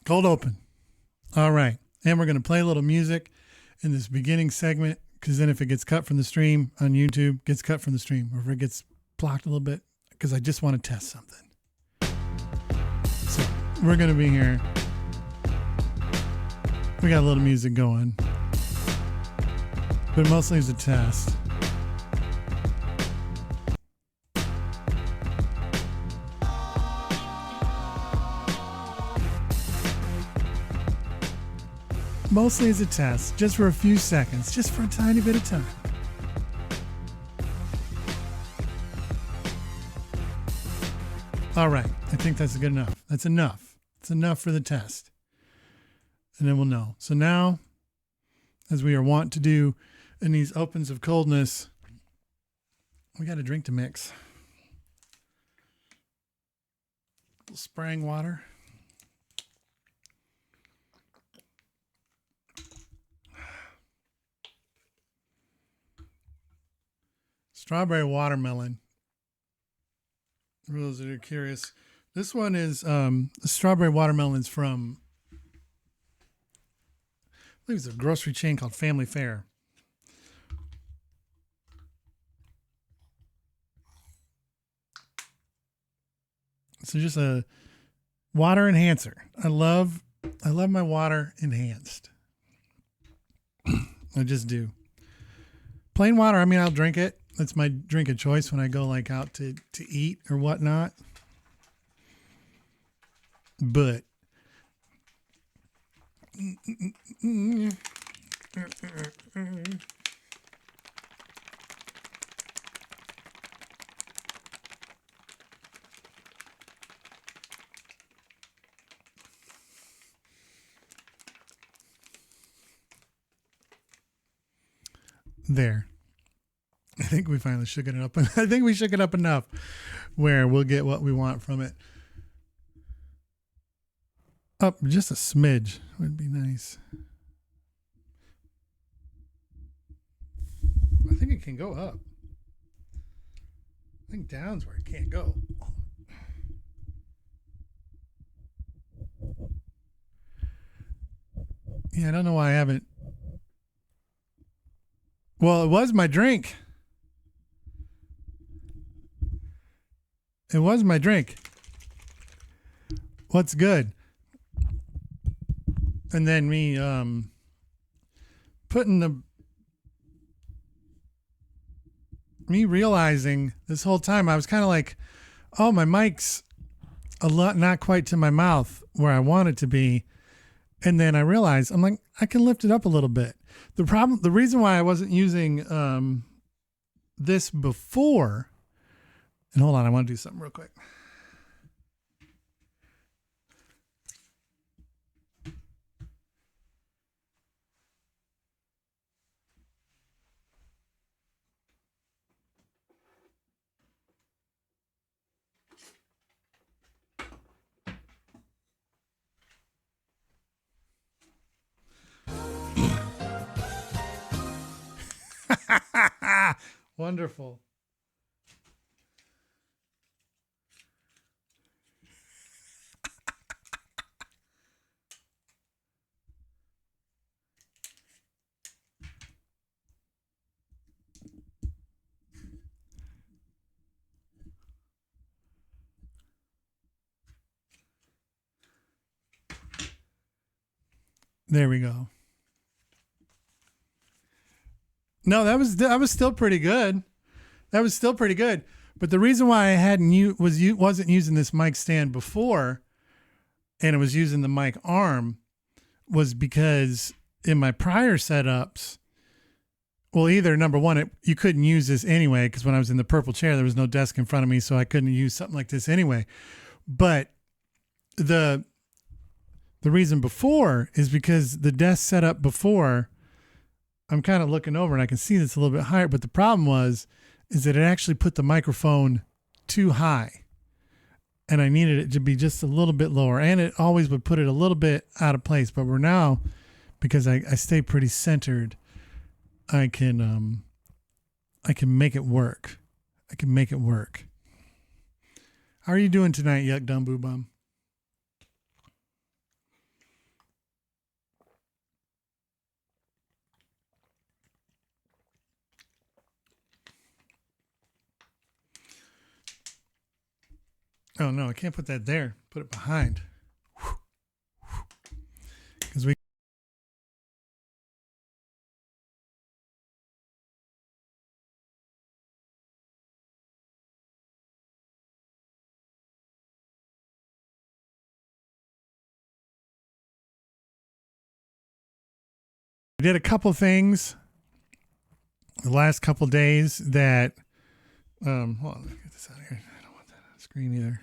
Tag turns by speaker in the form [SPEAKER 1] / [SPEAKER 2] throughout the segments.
[SPEAKER 1] Cold open. All right. And we're going to play a little music in this beginning segment, because then if it gets cut from the stream on YouTube, gets cut from the stream, or if it gets blocked a little bit, because I just want to test something. So we're going to be here. We got a little music going, but mostly it's a test. Mostly as a test, just for a few seconds, just for a tiny bit of time. All right, I think that's good enough. That's enough. It's enough for the test. And then we'll know. So now, as we are wont to do in these opens of coldness, we got a drink to mix. A little spraying water. Strawberry watermelon. For those that are curious, this one is the strawberry watermelons from, I believe it's a grocery chain called Family Fare. So just a water enhancer. I love my water enhanced. I just do. Plain water, I mean, I'll drink it. That's my drink of choice when I go like out to eat or whatnot. But there. I think we finally shook it up. I think we shook it up enough where we'll get what we want from it. Up just a smidge would be nice. I think it can go up. I think down's where it can't go. Yeah, I don't know why I haven't. Well, it was my drink. It was my drink. What's good? And then me realizing this whole time I was kind of like, oh, my mic's a lot not quite to my mouth where I want it to be. And then I realized I'm like, I can lift it up a little bit. The reason why I wasn't using this before. And hold on, I want to do something real quick. Wonderful. There we go. No, that was still pretty good. That was still pretty good. But the reason why I wasn't using this mic stand before, and it was using the mic arm, was because in my prior setups, well, either number one, you couldn't use this anyway, because when I was in the purple chair, there was no desk in front of me, so I couldn't use something like this anyway. But the reason before is because the desk setup before, I'm kind of looking over and I can see this a little bit higher, but the problem is that it actually put the microphone too high, and I needed it to be just a little bit lower, and it always would put it a little bit out of place. But we're now, because I stay pretty centered, I can make it work. I can make it work. How are you doing tonight, Yuck Dumb Boo Bum? Oh no, I can't put that there. Put it behind. Because we did a couple things the last couple days that hold on, let's get this out of here. I don't want that on the screen either.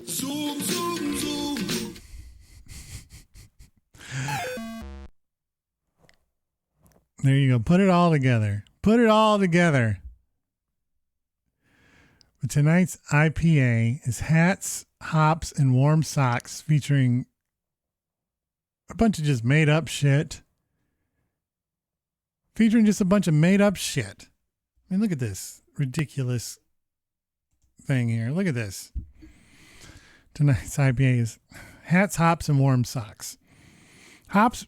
[SPEAKER 2] Zoom, zoom, zoom.
[SPEAKER 1] There you go. Put it all together. Put it all together. But tonight's IPA is hats, hops, and warm socks featuring a bunch of just made up shit. Featuring just a bunch of made up shit. I mean, look at this ridiculous thing here. Look at this. Tonight's IPA is hats, hops, and warm socks. Hops,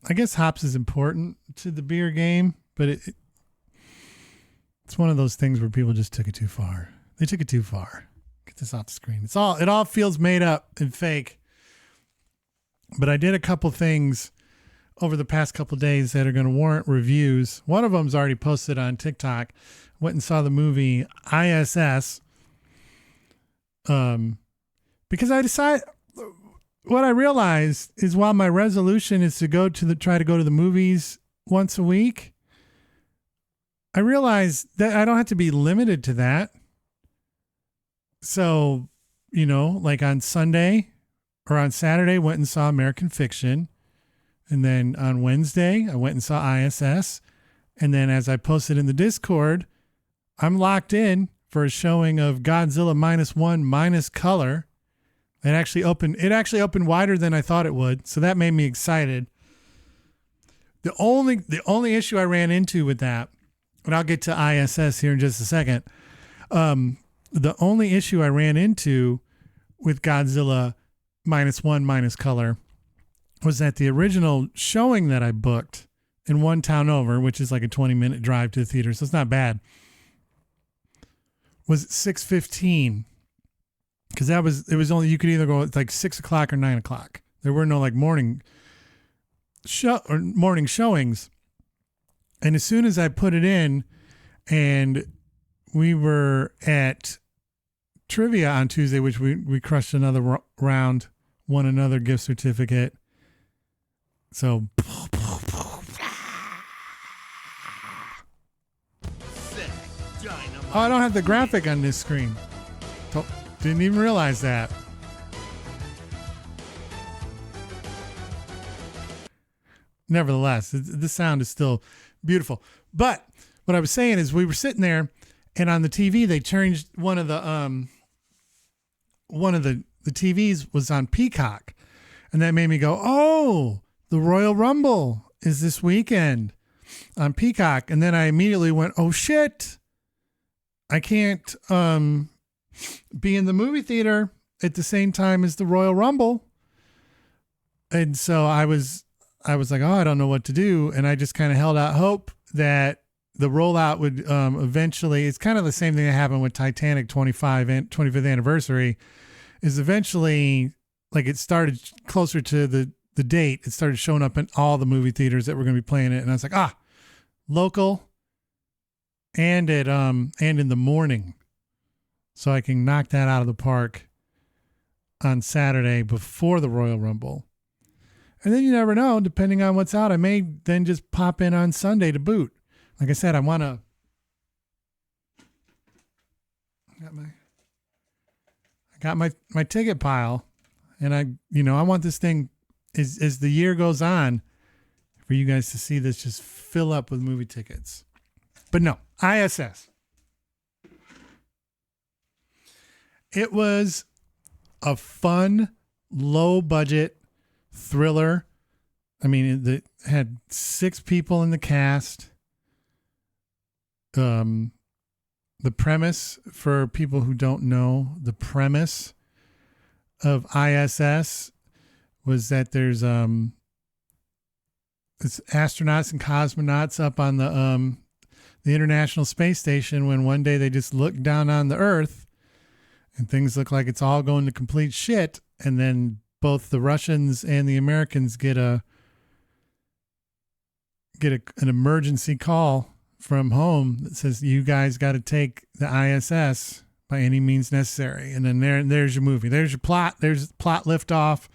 [SPEAKER 1] I guess hops is important to the beer game, but it's one of those things where people just took it too far. They took it too far. Get this off the screen. It all feels made up and fake. But I did a couple things over the past couple days that are going to warrant reviews. One of them's already posted on TikTok. Went and saw the movie ISS. Because I decided, what I realized is while my resolution is to try to go to the movies once a week, I realized that I don't have to be limited to that. So, like on Sunday or on Saturday, went and saw American Fiction. And then on Wednesday, I went and saw ISS. And then as I posted in the Discord, I'm locked in for a showing of Godzilla -1 minus color. It actually opened wider than I thought it would. So that made me excited. The only issue I ran into with that, and I'll get to ISS here in just a second. The only issue I ran into with Godzilla -1 minus color was that the original showing that I booked in one town over, which is like a 20-minute drive to the theater, so it's not bad, was at 6:15. Because it was only, you could either go at like 6 o'clock or 9 o'clock. There were no like morning showings. And as soon as I put it in, and we were at trivia on Tuesday, which we crushed another round, won another gift certificate. So, I don't have the graphic on this screen. Didn't even realize that. Nevertheless, the sound is still beautiful. But what I was saying is we were sitting there, and on the TV they changed one of the TVs was on Peacock, and that made me go, "Oh, the Royal Rumble is this weekend on Peacock." And then I immediately went, "Oh shit. I can't be in the movie theater at the same time as the Royal Rumble." And so I was like, "Oh, I don't know what to do." And I just kind of held out hope that the rollout would eventually, it's kind of the same thing that happened with Titanic 25th anniversary, is eventually, like, it started closer to the date. It started showing up in all the movie theaters that were going to be playing it. And I was like, local and in the morning. So I can knock that out of the park on Saturday before the Royal Rumble. And then you never know, depending on what's out, I may then just pop in on Sunday to boot. Like I said, I got my ticket pile, and I want this thing as the year goes on for you guys to see this just fill up with movie tickets. But no, ISS. It was a fun, low budget thriller. I mean, it had 6 people in the cast. The premise, for people who don't know, the premise of ISS was that there's it's astronauts and cosmonauts up on the International Space Station when one day they just look down on the Earth and things look like it's all going to complete shit, and then both the Russians and the Americans get an emergency call from home that says you guys got to take the ISS by any means necessary. And then there's your movie. There's your plot. There's plot liftoff.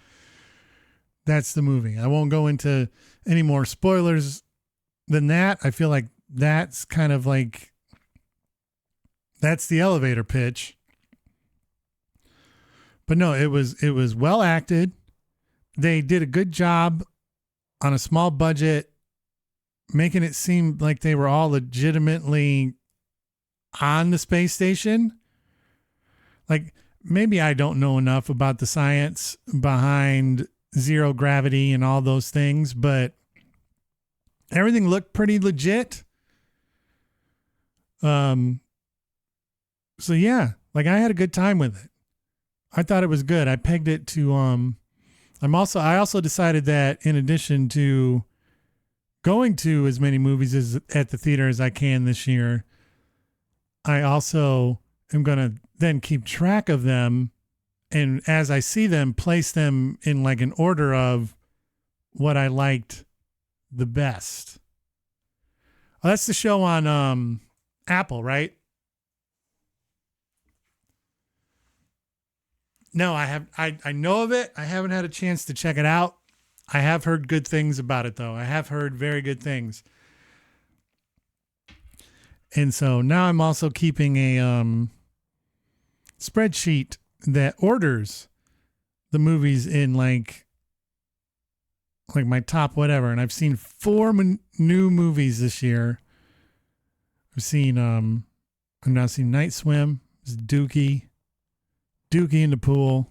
[SPEAKER 1] That's the movie. I won't go into any more spoilers than that. I feel like that's kind of like, that's the elevator pitch. But no, it was well acted. They did a good job on a small budget, making it seem like they were all legitimately on the space station. Like, maybe I don't know enough about the science behind zero gravity and all those things, but everything looked pretty legit. So yeah, like I had a good time with it. I thought it was good. I pegged it to, I also decided that in addition to going to as many movies as at the theater as I can this year, I also am going to then keep track of them. And as I see them, place them in like an order of what I liked the best. Oh, that's the show on Apple, right? No, I know of it. I haven't had a chance to check it out. I have heard good things about it, though. I have heard very good things. And so now I'm also keeping a spreadsheet that orders the movies in like my top whatever. And I've seen 4 new movies this year. I've now seen Night Swim, Dookie in the Pool,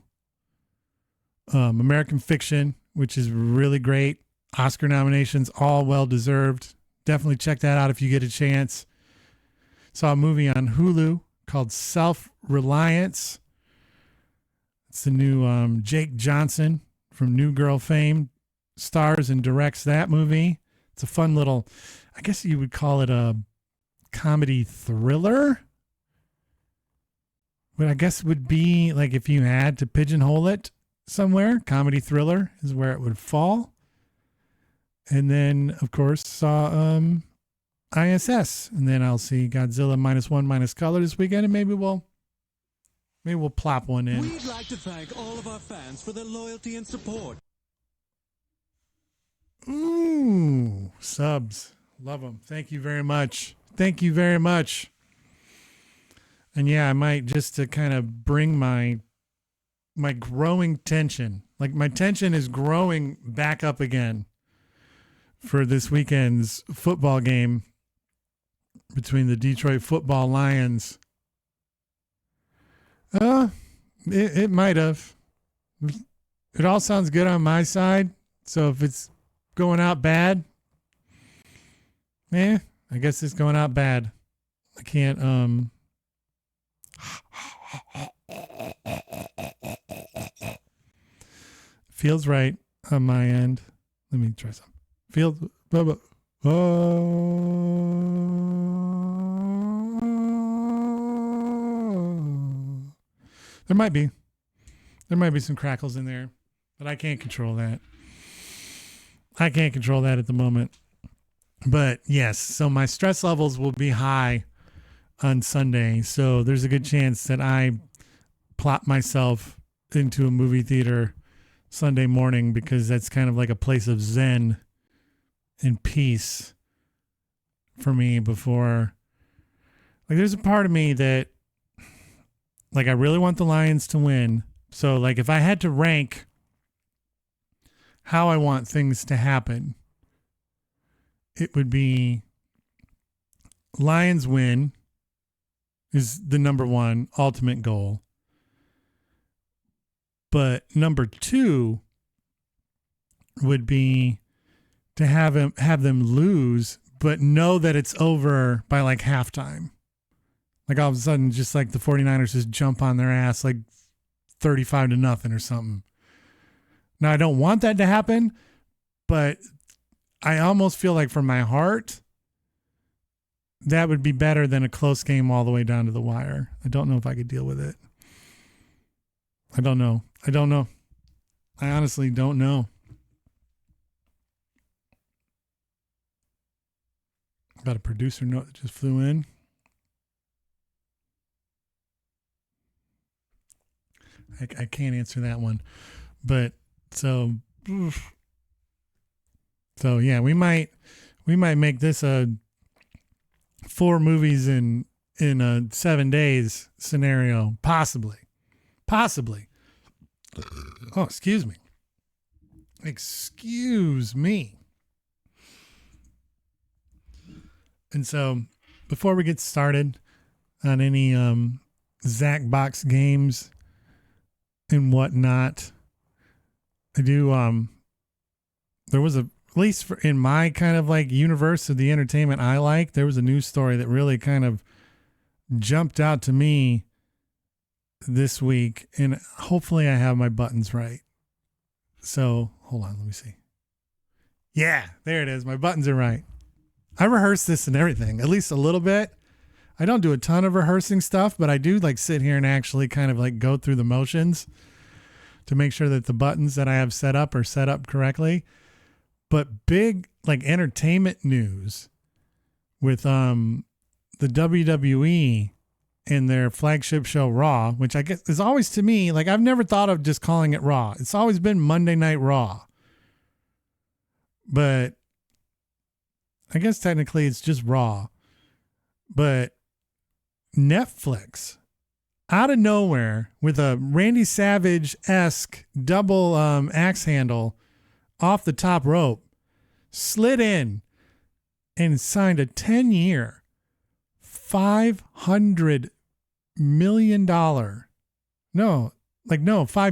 [SPEAKER 1] American Fiction, which is really great. Oscar nominations, all well deserved. Definitely check that out if you get a chance. Saw a movie on Hulu called Self-Reliance. It's the new Jake Johnson from New Girl fame stars and directs that movie. It's a fun little, I guess you would call it a comedy thriller. But I guess it would be like if you had to pigeonhole it somewhere, comedy thriller is where it would fall. And then, of course, saw ISS. And then I'll see Godzilla -1 - Color this weekend, and maybe we'll plop one in.
[SPEAKER 2] We'd like to thank all of our fans for their loyalty and support.
[SPEAKER 1] Ooh, subs. Love them. Thank you very much. Thank you very much. And yeah, I might, just to kind of bring my growing tension, like my tension is growing back up again for this weekend's football game between the Detroit Football Lions. It might have. It all sounds good on my side. So if it's going out bad, I guess it's going out bad. I can't, feels right on my end. Let me try some. Feels, there might be some crackles in there, but I can't control that. I can't control that at the moment. But yes, so my stress levels will be high on Sunday. So there's a good chance that I plop myself into a movie theater Sunday morning, because that's kind of like a place of zen and peace for me before. Like, there's a part of me that, like, I really want the Lions to win. So, like, if I had to rank how I want things to happen, it would be Lions win is the number one ultimate goal. But number 2 would be to have them lose, but know that it's over by like halftime. Like all of a sudden, just like the 49ers just jump on their ass like 35-0 or something. Now, I don't want that to happen, but I almost feel like from my heart, that would be better than a close game all the way down to the wire. I don't know if I could deal with it. I don't know. I honestly don't know. Got a producer note that just flew in. I can't answer that one. But so yeah, we might make this a 4 movies in a 7 days scenario. Possibly. Oh, excuse me. And so before we get started on any Zacbox Games and whatnot, I do there was at least in my kind of like universe of the entertainment I like, there was a news story that really kind of jumped out to me this week, and hopefully I have my buttons right. So hold on, let me see. Yeah, there it is. My buttons are right. I rehearse this and everything, at least a little bit. I don't do a ton of rehearsing stuff, but I do like sit here and actually kind of like go through the motions to make sure that the buttons that I have set up are set up correctly. But big like entertainment news with the WWE and their flagship show Raw, which I guess is always, to me, like I've never thought of just calling it Raw. It's always been Monday Night Raw. But I guess technically it's just Raw. But Netflix, out of nowhere, with a Randy Savage-esque double axe handle off the top rope, slid in and signed a 10-year, $500 million. $5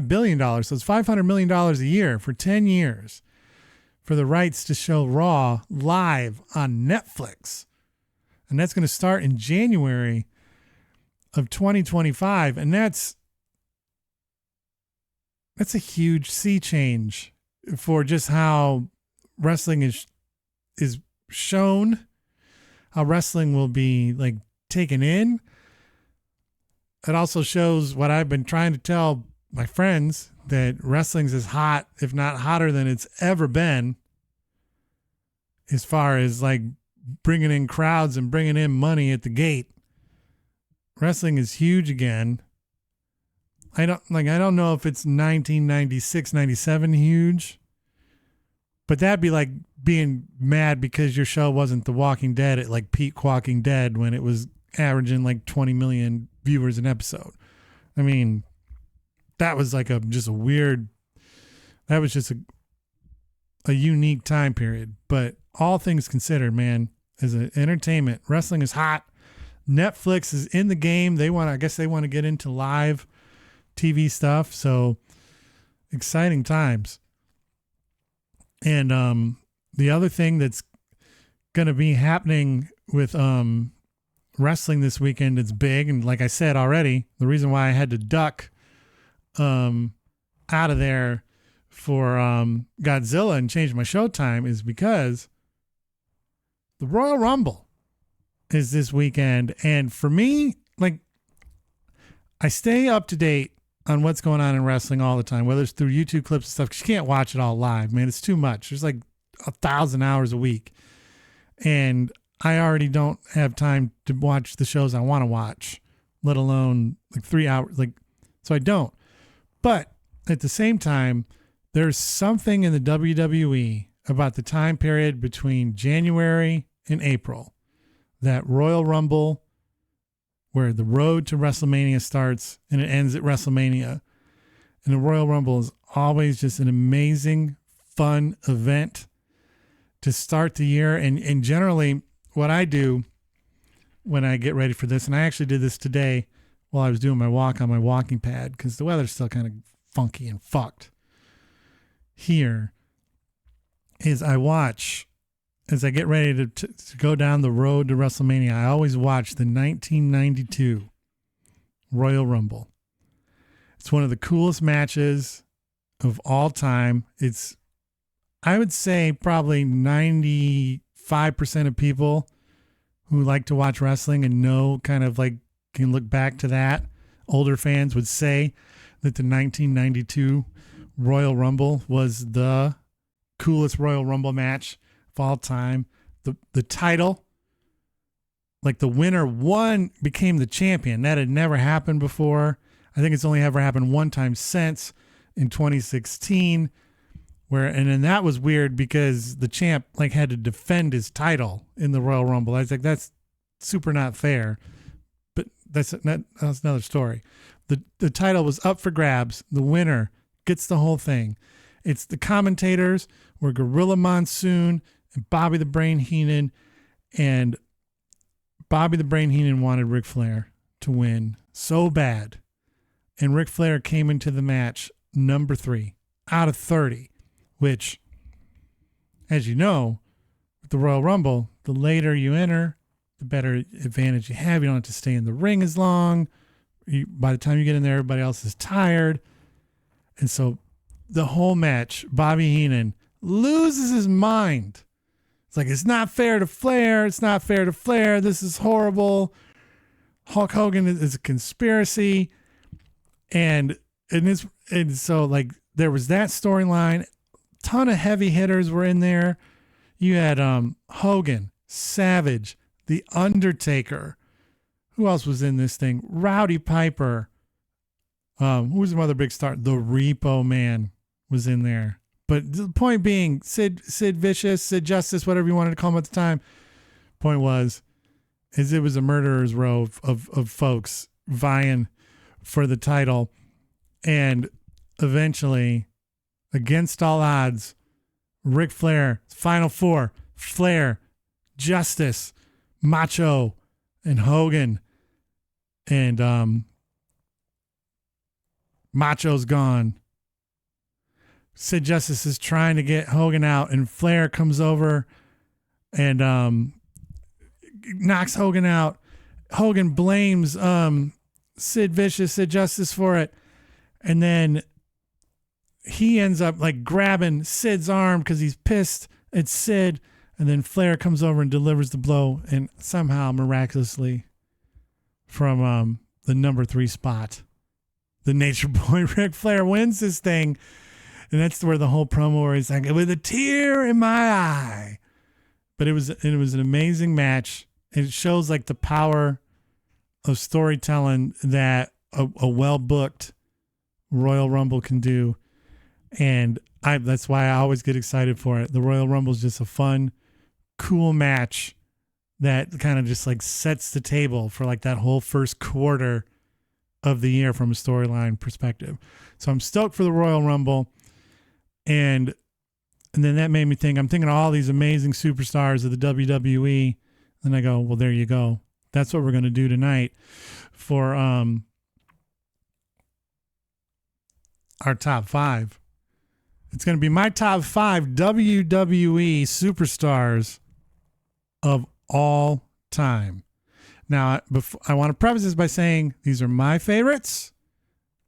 [SPEAKER 1] billion. So it's $500 million a year for 10 years for the rights to show Raw live on Netflix. And that's going to start in January of 2025. And that's a huge sea change for just how wrestling is shown, how wrestling will be like taken in. It also shows what I've been trying to tell my friends, that wrestling's as hot, if not hotter than it's ever been, as far as like bringing in crowds and bringing in money at the gate. Wrestling is huge again. I don't know if it's 1996, 97 huge, but that'd be like being mad because your show wasn't The Walking Dead at like peak Walking Dead when it was averaging like 20 million viewers an episode. I mean, that was like that was just a unique time period. But all things considered, man, as an entertainment, wrestling is hot. Netflix is in the game. I guess they want to get into live TV stuff. So exciting times. And the other thing that's going to be happening with wrestling this weekend, it's big. And like I said already, the reason why I had to duck out of there for Godzilla and change my showtime is because the Royal Rumble is this weekend. And for me, like, I stay up to date on what's going on in wrestling all the time, whether it's through YouTube clips and stuff, because you can't watch it all live, man. It's too much. There's like 1,000 hours a week. And I already don't have time to watch the shows I want to watch, let alone like 3 hours. So I don't. But at the same time, there's something in the WWE about the time period between January and April, that Royal Rumble, where the road to WrestleMania starts and it ends at WrestleMania. And the Royal Rumble is always just an amazing, fun event to start the year. And generally what I do when I get ready for this, and I actually did this today while I was doing my walk on my walking pad, because the weather's still kind of funky and fucked here, is I watch, as I get ready to go down the road to WrestleMania, I always watch the 1992 Royal Rumble. It's one of the coolest matches of all time. It's, I would say, probably 95% of people who like to watch wrestling and know kind of like can look back to that. Older fans would say that the 1992 Royal Rumble was the coolest Royal Rumble match of all time. The title, like the winner became the champion. That had never happened before. I think it's only ever happened one time since in 2016. And then that was weird because the champ like had to defend his title in the Royal Rumble. I was like, that's super not fair. But that's another story. The title was up for grabs. The winner gets the whole thing. It's the commentators were Gorilla Monsoon and Bobby the Brain Heenan. And Bobby the Brain Heenan wanted Ric Flair to win so bad. And Ric Flair came into the match number 3 out of 30. Which, as you know, with the Royal Rumble, the later you enter, the better advantage you have. You don't have to stay in the ring as long. By the time you get in there, everybody else is tired. And so the whole match, Bobby Heenan loses his mind. It's like, it's not fair to Flair. It's not fair to Flair. This is horrible. Hulk Hogan is a conspiracy. And so like there was that storyline. Ton of heavy hitters were in there. You had Hogan, Savage, The Undertaker. Who else was in this thing? Rowdy Piper. Who was some other big star? The Repo Man was in there. But the point being, Sid Vicious, Sid Justice, whatever you wanted to call him at the time. Point was, is it was a murderer's row of folks vying for the title. And eventually, against all odds, Ric Flair, Final Four, Flair, Justice, Macho, and Hogan. And Macho's gone. Sid Justice is trying to get Hogan out, and Flair comes over and knocks Hogan out. Hogan blames Sid Vicious, Sid Justice for it. And then he ends up like grabbing Sid's arm because he's pissed at Sid. And then Flair comes over and delivers the blow. And somehow, miraculously, from the number 3 spot, the Nature Boy Ric Flair wins this thing. And that's where the whole promo where he's like, with a tear in my eye. But it was an amazing match. It shows like the power of storytelling that a well-booked Royal Rumble can do. And that's why I always get excited for it. The Royal Rumble is just a fun, cool match that kind of just like sets the table for like that whole first quarter of the year from a storyline perspective. So I'm stoked for the Royal Rumble. And then that made me think, I'm thinking of all these amazing superstars of the WWE. And I go, well, there you go. That's what we're going to do tonight for our top 5. It's going to be my top 5 WWE superstars of all time. Now, I want to preface this by saying these are my favorites,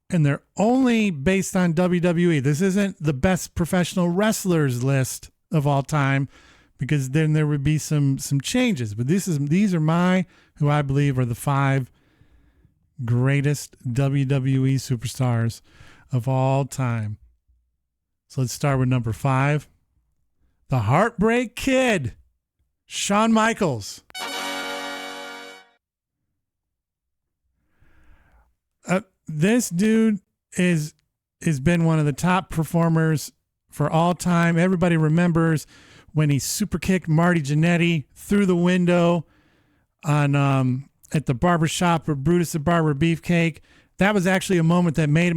[SPEAKER 1] and they're only based on WWE. This isn't the best professional wrestlers list of all time, because then there would be some changes. But these are who I believe are the 5 greatest WWE superstars of all time. So let's start with number 5. The Heartbreak Kid, Shawn Michaels. This dude has been one of the top performers for all time. Everybody remembers when he super kicked Marty Jannetty through the window on at the barbershop with Brutus the Barber Beefcake. That was actually a moment that made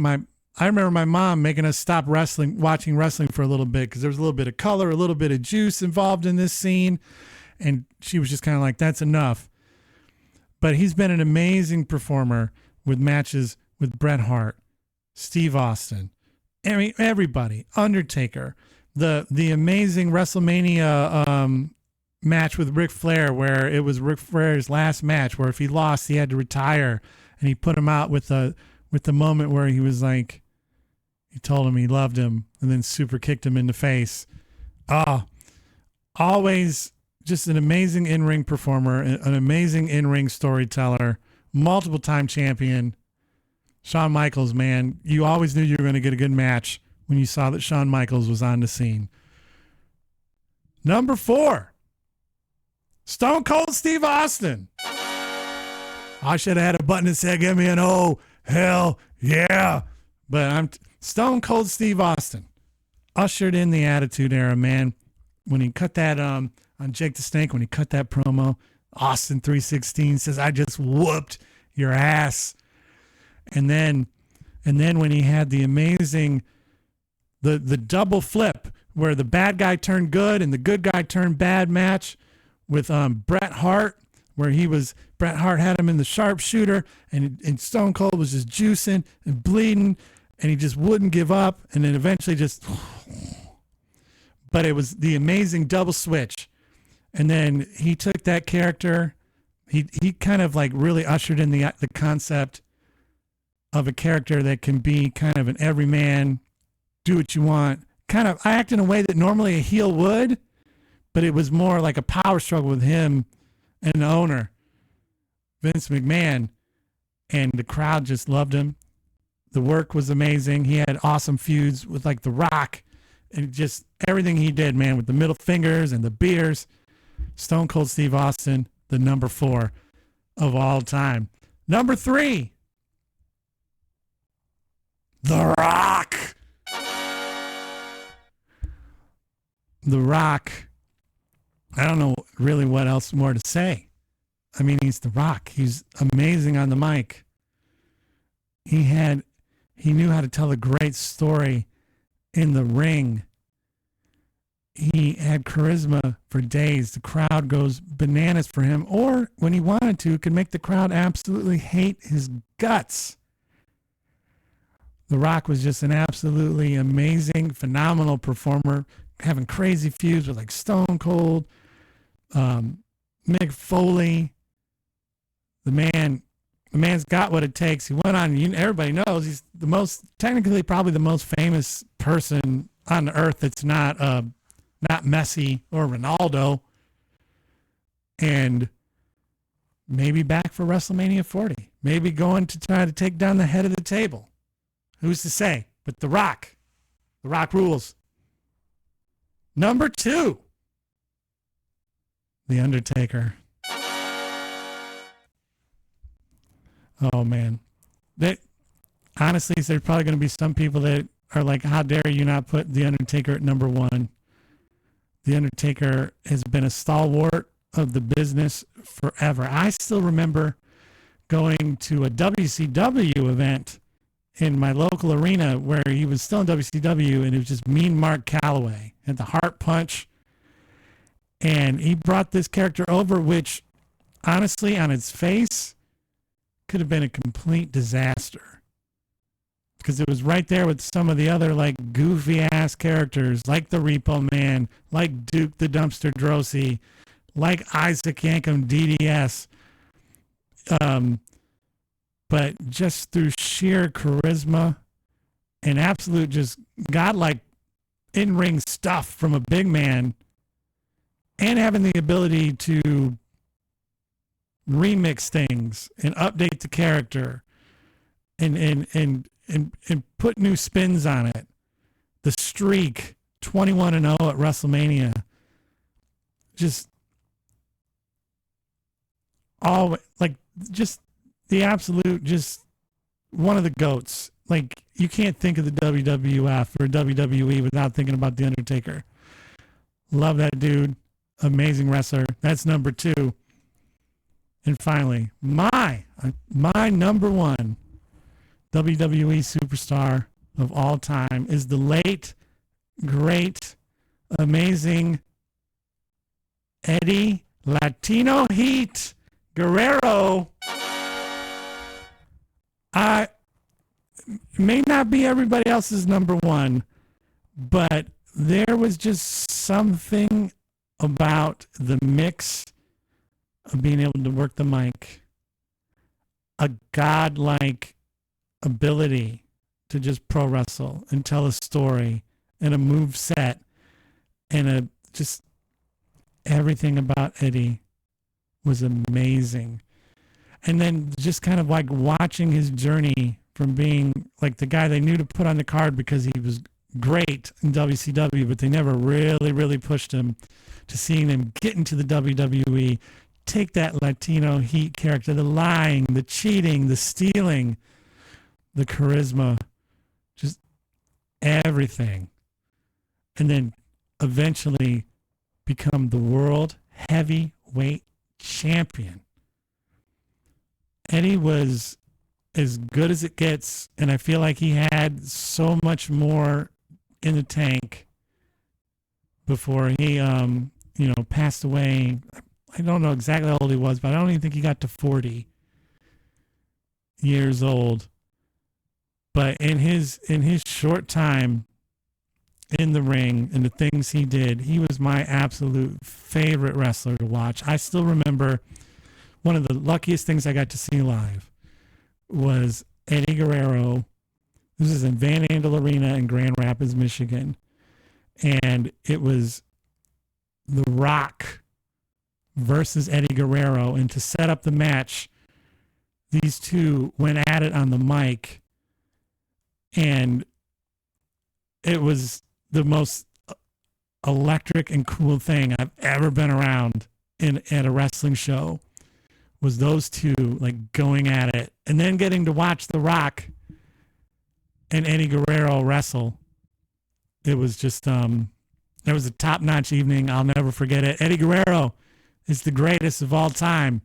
[SPEAKER 1] I remember my mom making us stop watching wrestling for a little bit, because there was a little bit of color, a little bit of juice involved in this scene. And she was just kind of like, that's enough. But he's been an amazing performer with matches with Bret Hart, Steve Austin, everybody, Undertaker, the amazing WrestleMania match with Ric Flair, where it was Ric Flair's last match, where if he lost, he had to retire, and he put him out with the moment where he was like, He told him he loved him and then super kicked him in the face. Oh, always just an amazing in-ring performer, an amazing in-ring storyteller, multiple time champion. Shawn Michaels, man, you always knew you were going to get a good match when you saw that Shawn Michaels was on the scene. Number 4, Stone Cold Steve Austin. I should have had a button that said, give me an oh, hell yeah. But I'm Stone Cold Steve Austin. Ushered in the Attitude Era, man. When he cut that on Jake the Snake, when he cut that promo, Austin 316 says, I just whooped your ass. And then when he had the amazing, the double flip where the bad guy turned good and the good guy turned bad match with Bret Hart, where Bret Hart had him in the sharpshooter and Stone Cold was just juicing and bleeding and he just wouldn't give up. And then eventually but it was the amazing double switch. And then he took that character. He kind of like really ushered in the concept of a character that can be kind of an everyman, do what you want, kind of act in a way that normally a heel would, but it was more like a power struggle with him and the owner, Vince McMahon, and the crowd just loved him. The work was amazing. He had awesome feuds with like The Rock and just everything he did, man, with the middle fingers and the beers. Stone Cold Steve Austin, the number 4 of all time. Number 3, The Rock. The Rock. I don't know really what else more to say. I mean, he's The Rock. He's amazing on the mic. He knew how to tell a great story in the ring. He had charisma for days. The crowd goes bananas for him, or when he wanted to, could make the crowd absolutely hate his guts. The Rock was just an absolutely amazing, phenomenal performer, having crazy feuds with like Stone Cold, Mick Foley. The man's got what it takes. He went on, everybody knows he's technically probably the most famous person on the earth that's not Messi or Ronaldo. And maybe back for WrestleMania 40. Maybe going to try to take down the head of the table. Who's to say? But The Rock rules. Number 2, The Undertaker. Oh, man. Honestly, there's probably going to be some people that are like, how dare you not put The Undertaker at number 1? The Undertaker has been a stalwart of the business forever. I still remember going to a WCW event in my local arena where he was still in WCW, and it was just Mean Mark Calloway and the Heart Punch. And he brought this character over, which honestly, on its face, could have been a complete disaster. Because it was right there with some of the other like goofy ass characters, like the Repo Man, like Duke the Dumpster Drosy, like Isaac Yankem DDS. But just through sheer charisma and absolute just godlike in-ring stuff from a big man, and having the ability to remix things and update the character and put new spins on it. The streak, 21-0 at WrestleMania. Just all like just the absolute, just one of the GOATs. Like, you can't think of the WWF or WWE without thinking about The Undertaker. Love that dude. Amazing wrestler. That's number 2. And finally, my number 1 WWE superstar of all time is the late, great, amazing Eddie Latino Heat Guerrero. I may not be everybody else's number 1, but there was just something about the mix of being able to work the mic, a godlike ability to just pro wrestle and tell a story and a move set and just everything about Eddie was amazing. And then just kind of like watching his journey from being like the guy they knew to put on the card because he was great in WCW, but they never really, really pushed him, to seeing him get into the WWE, take that Latino heat character, the lying, the cheating, the stealing, the charisma, just everything. And then eventually become the world heavyweight champion. Eddie was as good as it gets, and I feel like he had so much more in the tank before he, passed away. I don't know exactly how old he was, but I don't even think he got to 40 years old. But in his short time in the ring and the things he did, he was my absolute favorite wrestler to watch. I still remember one of the luckiest things I got to see live was Eddie Guerrero. This is in Van Andel Arena in Grand Rapids, Michigan. And it was The Rock versus Eddie Guerrero. And to set up the match, these two went at it on the mic. And it was the most electric and cool thing I've ever been around at a wrestling show, was those two like going at it, and then getting to watch The Rock and Eddie Guerrero wrestle. It was just it was a top-notch evening. I'll never forget it. Eddie Guerrero is the greatest of all time.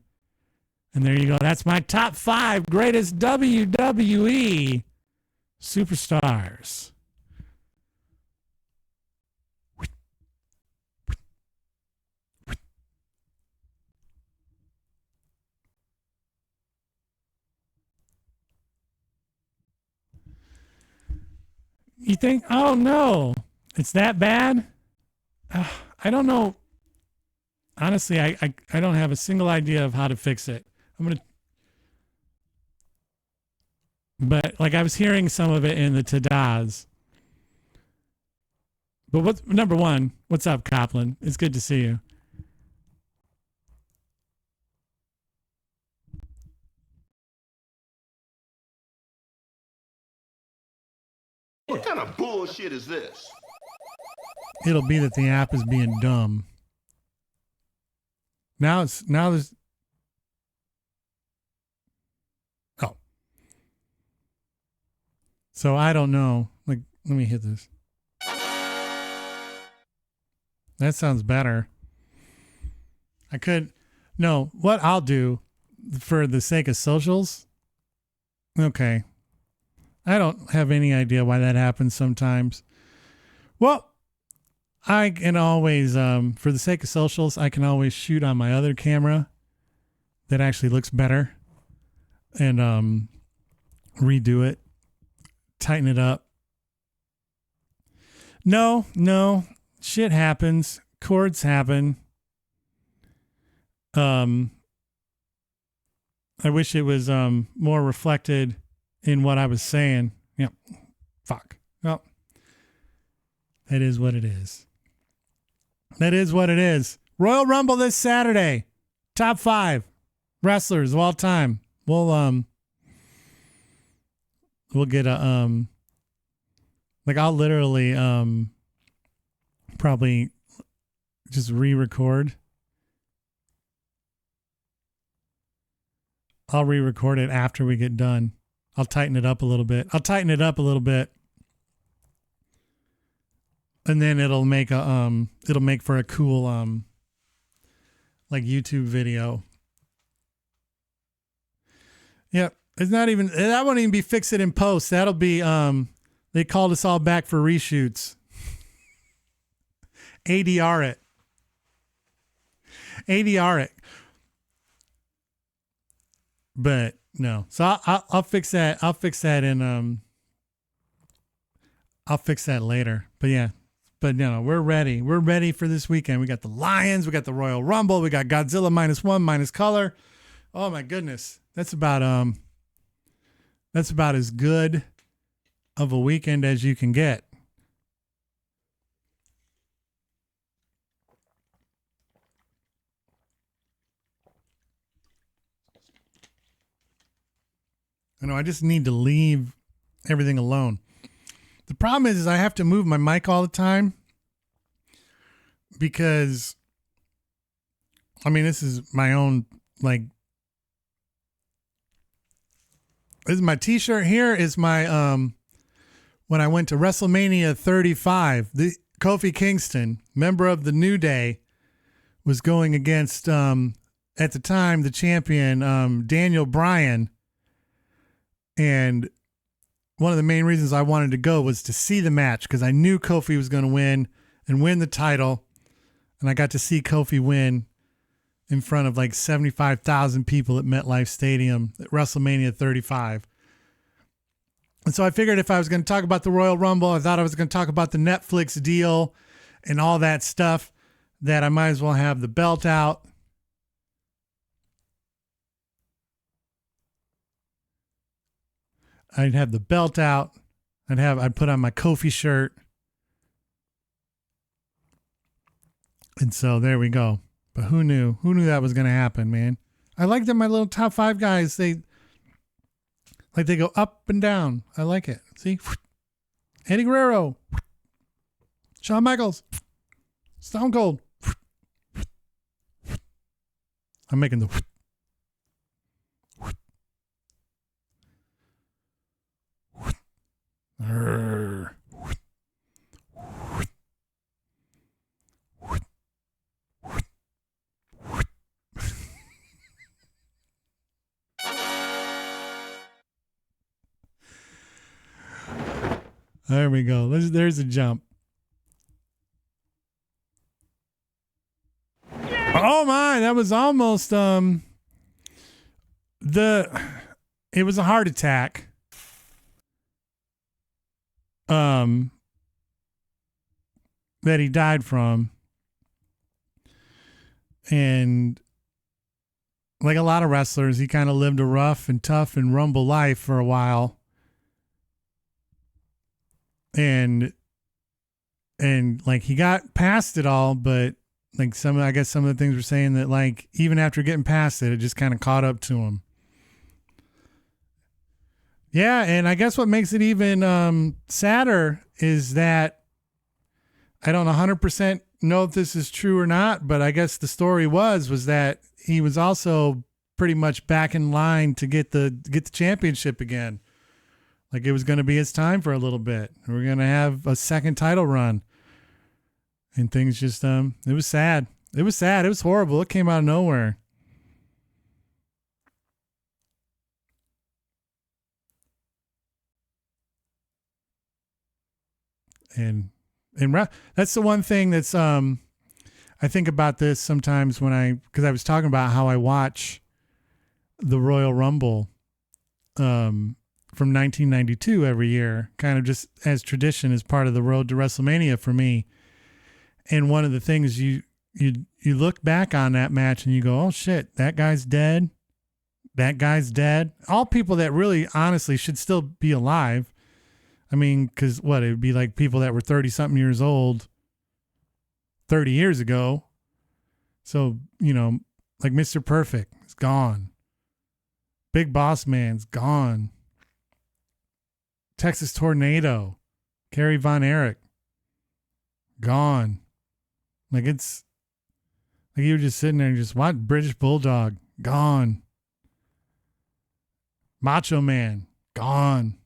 [SPEAKER 1] And there you go. That's my top 5 greatest WWE superstars. You think, oh no, it's that bad? I don't know. Honestly, I don't have a single idea of how to fix it. But like I was hearing some of it in the Tadaz. But number one, what's up, Copland? It's good to see you.
[SPEAKER 3] What kind of bullshit is this?
[SPEAKER 1] It'll be that the app is being dumb. Now there's oh. So I don't know. Like, let me hit this. That sounds better. What I'll do for the sake of socials. Okay. I don't have any idea why that happens sometimes. Well, I can always, for the sake of socials, I can always shoot on my other camera that actually looks better and redo it, tighten it up. No, shit happens. Chords happen. I wish it was more reflected in what I was saying. Yep. Fuck. Well, that is what it is. That is what it is. Royal Rumble this Saturday. Top 5 wrestlers of all time. We'll get a I'll literally probably just re-record. I'll re-record it after we get done. I'll tighten it up a little bit. And then it'll make for a cool like YouTube video. Yep. It's not even, that won't even be fix it in post. That'll be they called us all back for reshoots. ADR it. But no. So I'll fix that. I'll fix that later. But yeah. But no, we're ready. We're ready for this weekend. We got the Lions, we got the Royal Rumble, we got Godzilla -1 minus color. Oh my goodness. That's about as good of a weekend as you can get. I just need to leave everything alone. The problem is I have to move my mic all the time because, this is my own, this is my t-shirt. Here is my, when I went to WrestleMania 35, the Kofi Kingston, member of the New Day, was going against, at the time, the champion, Daniel Bryan. And one of the main reasons I wanted to go was to see the match because I knew Kofi was going to win and win the title. And I got to see Kofi win in front of like 75,000 people at MetLife Stadium at WrestleMania 35. And so I figured if I was going to talk about the Royal Rumble, I thought I was going to talk about the Netflix deal and all that stuff, that I might as well have the belt out. I'd have the belt out. I'd put on my Kofi shirt. And so there we go. But who knew? Who knew that was going to happen, man? I like that my little top 5 guys, they go up and down. I like it. See? Eddie Guerrero. Shawn Michaels. Stone Cold. I'm making the There we go. There's a jump. Oh my, that was almost it was a heart attack. That he died from. And like a lot of wrestlers, he kind of lived a rough and tough and rumble life for a while. And like he got past it all, but like I guess some of the things were saying that like even after getting past it, it just kind of caught up to him. Yeah, and I guess what makes it even sadder is that I don't 100% know if this is true or not, but I guess the story was that he was also pretty much back in line to get the championship again. Like it was going to be his time for a little bit. We're going to have a second title run. And things just it was sad. It was sad. It was horrible. It came out of nowhere. And that's the one thing that's I think about this sometimes because I was talking about how I watch the Royal Rumble from 1992 every year, kind of just as tradition, as part of the road to WrestleMania for me. And one of the things you look back on that match and you go, oh shit, that guy's dead. That guy's dead. All people that really honestly should still be alive. I mean, because it would be like people that were 30-something years old 30 years ago. So, like Mr. Perfect is gone. Big Boss Man's gone. Texas Tornado, Kerry Von Erich, gone. Like it's like you were just sitting there and just what? British Bulldog, gone. Macho Man, gone.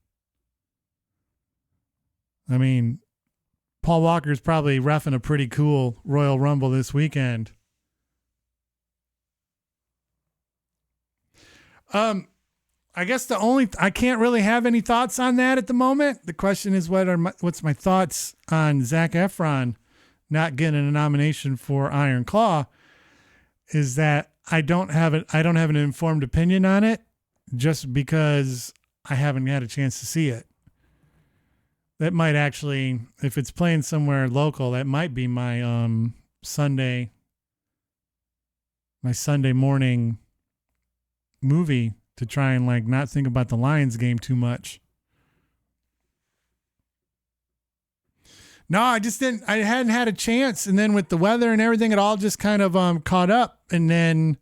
[SPEAKER 1] I mean, Paul Walker's probably reffing a pretty cool Royal Rumble this weekend. I guess I can't really have any thoughts on that at the moment. The question is what's my thoughts on Zac Efron not getting a nomination for Iron Claw, is that I don't have an informed opinion on it just because I haven't had a chance to see it. That might actually, if it's playing somewhere local, that might be my Sunday morning movie to try and like not think about the Lions game too much. No, I just didn't. I hadn't had a chance, and then with the weather and everything, it all just kind of caught up, and then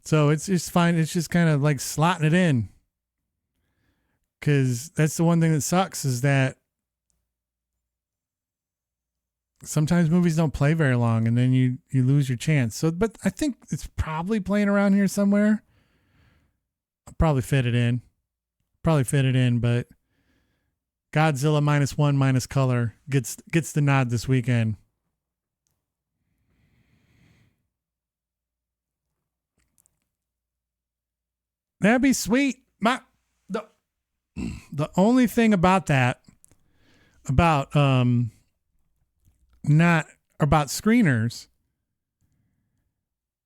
[SPEAKER 1] so it's just fine. It's just kind of like slotting it in, because that's the one thing that sucks is that sometimes movies don't play very long, and then you lose your chance. So, but I think it's probably playing around here somewhere. I'll probably fit it in. But Godzilla -1 minus color gets the nod this weekend. That'd be sweet. The only thing about that, not about screeners,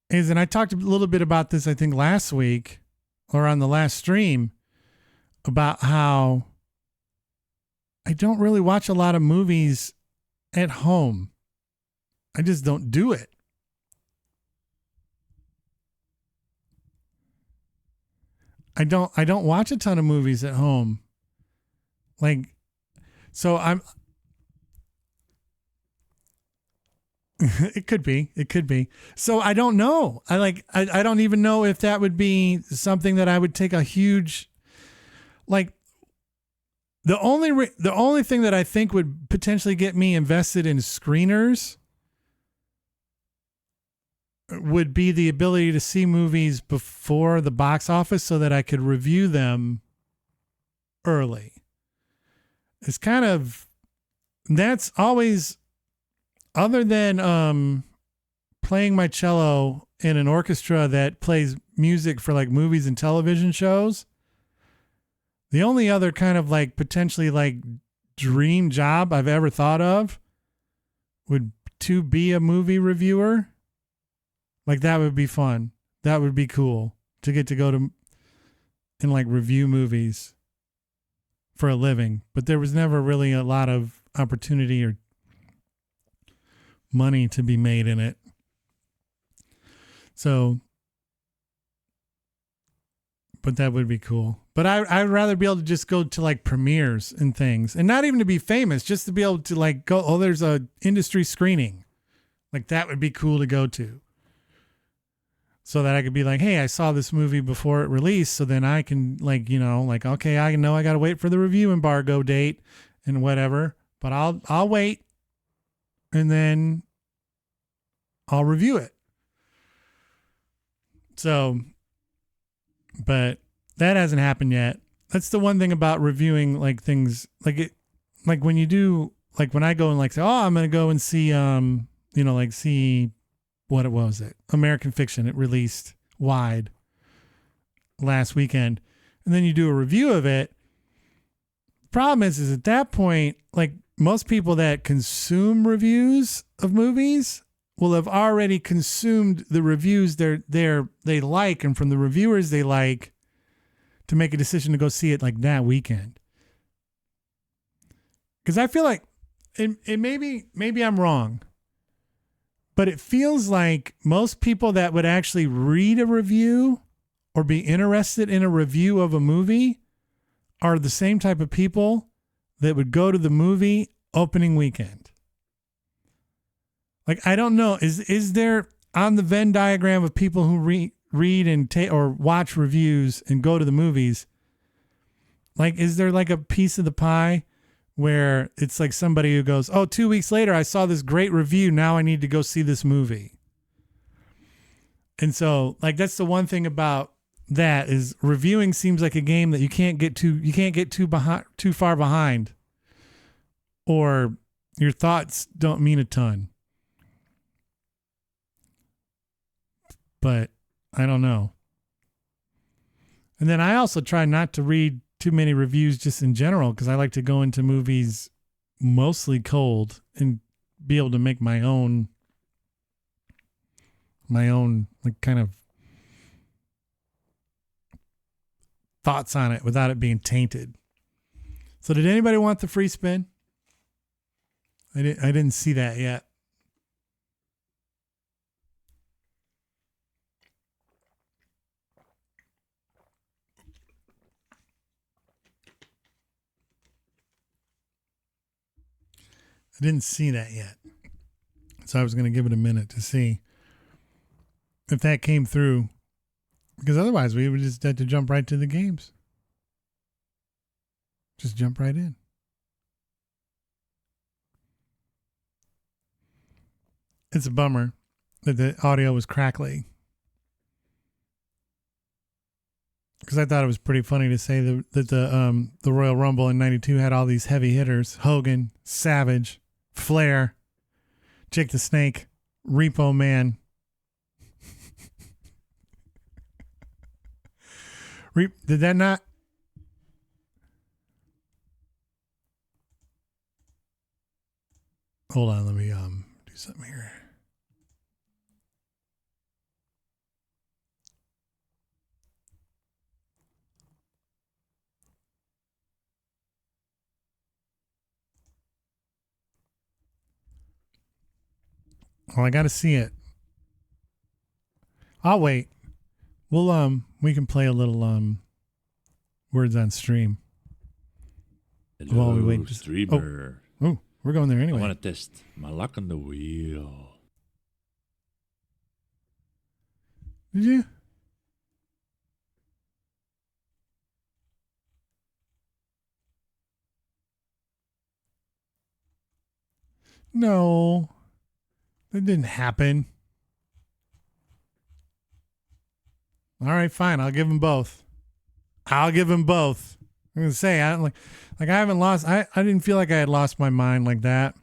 [SPEAKER 1] is, and I talked a little bit about this, I think last week or on the last stream, about how I don't really watch a lot of movies at home. I just don't do it. I don't watch a ton of movies at home. Like, so I'm it could be. So I don't know. I don't even know if that would be something that I would take a huge, like, the only thing that I think would potentially get me invested in screeners would be the ability to see movies before the box office so that I could review them early. It's kind of, that's always, other than playing my cello in an orchestra that plays music for like movies and television shows, the only other kind of like potentially like dream job I've ever thought of would to be a movie reviewer. Like, that would be fun. That would be cool to get to go to and like review movies for a living. But there was never really a lot of opportunity or money to be made in it. So, but that would be cool. But I'd rather be able to just go to like premieres and things, and not even to be famous, just to be able to like go, oh, there's a industry screening. Like, that would be cool to go to. So that I could be like, hey, I saw this movie before it released. So then I can like, you know, like, okay, I know I got to wait for the review embargo date and whatever, but I'll wait, and then I'll review it. So, but that hasn't happened yet. That's the one thing about reviewing like things, like it, like when you do, like when I go and like say, oh, I'm going to go and see, you know, like see what was it? American Fiction. It released wide last weekend. And then you do a review of it. Problem is at that point, like most people that consume reviews of movies will have already consumed the reviews they like, and from the reviewers they like, to make a decision to go see it like that weekend. Because I feel like it maybe I'm wrong, but it feels like most people that would actually read a review or be interested in a review of a movie are the same type of people that would go to the movie opening weekend. Like, I don't know, is there on the Venn diagram of people who read and or watch reviews and go to the movies, like, is there like a piece of the pie where it's like somebody who goes, oh, 2 weeks later, I saw this great review, now I need to go see this movie. And so, like, that's the one thing about that, is reviewing seems like a game that you can't get too far behind, or your thoughts don't mean a ton. But I don't know. And then I also try not to read too many reviews just in general, because I like to go into movies mostly cold and be able to make my own like kind of thoughts on it without it being tainted. So did anybody want the free spin? I didn't see that yet. I didn't see that yet. So I was going to give it a minute to see if that came through. Because otherwise we would just have to jump right to the games. Just jump right in. It's a bummer that the audio was crackly. Because I thought it was pretty funny to say that the Royal Rumble in '92 had all these heavy hitters: Hogan, Savage, Flair, Jake the Snake, Repo Man. Did that not? Hold on, let me do something here. Well, I got to see it. I'll wait. We can play a little words on stream.
[SPEAKER 4] Hello,
[SPEAKER 1] while we wait.
[SPEAKER 4] streamer.
[SPEAKER 1] Oh, we're going there anyway.
[SPEAKER 4] I want to test my luck on the wheel.
[SPEAKER 1] Did you? No, that didn't happen. All right, fine. I'll give them both. I'm gonna say I haven't lost. I didn't feel like I had lost my mind like that.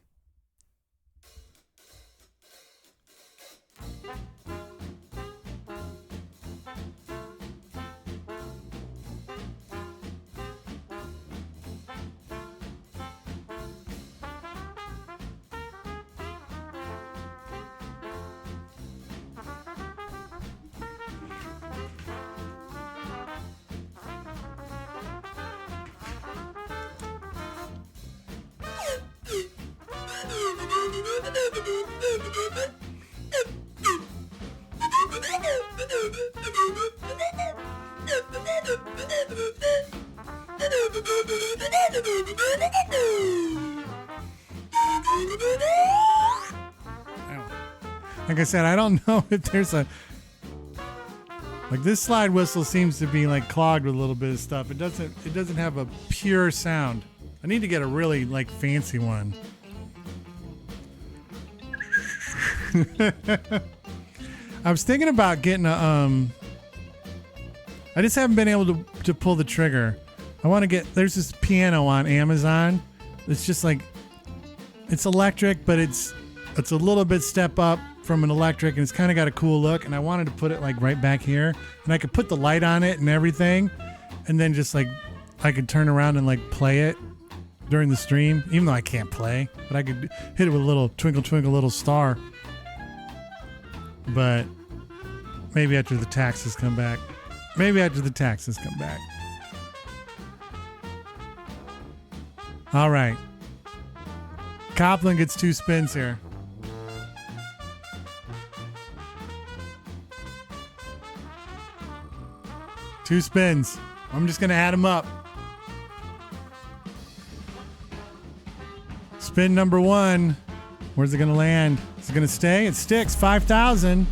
[SPEAKER 1] Like I said, I don't know if there's a this slide whistle seems to be like clogged with a little bit of stuff. It doesn't have a pure sound. I need to get a really fancy one. I was thinking about getting a I just haven't been able to pull the trigger. I want to get there's this piano on Amazon. It's just it's electric, but it's a little bit step up from an electric, and it's kind of got a cool look, and I wanted to put it right back here, and I could put the light on it and everything, and then just I could turn around and play it during the stream, even though I can't play, but I could hit it with a little twinkle twinkle little star. But maybe after the taxes come back. All right. Copland gets 2 spins here. Two spins. I'm just going to add them up. Spin number 1. Where's it going to land? Is it going to stay? It sticks. 5,000.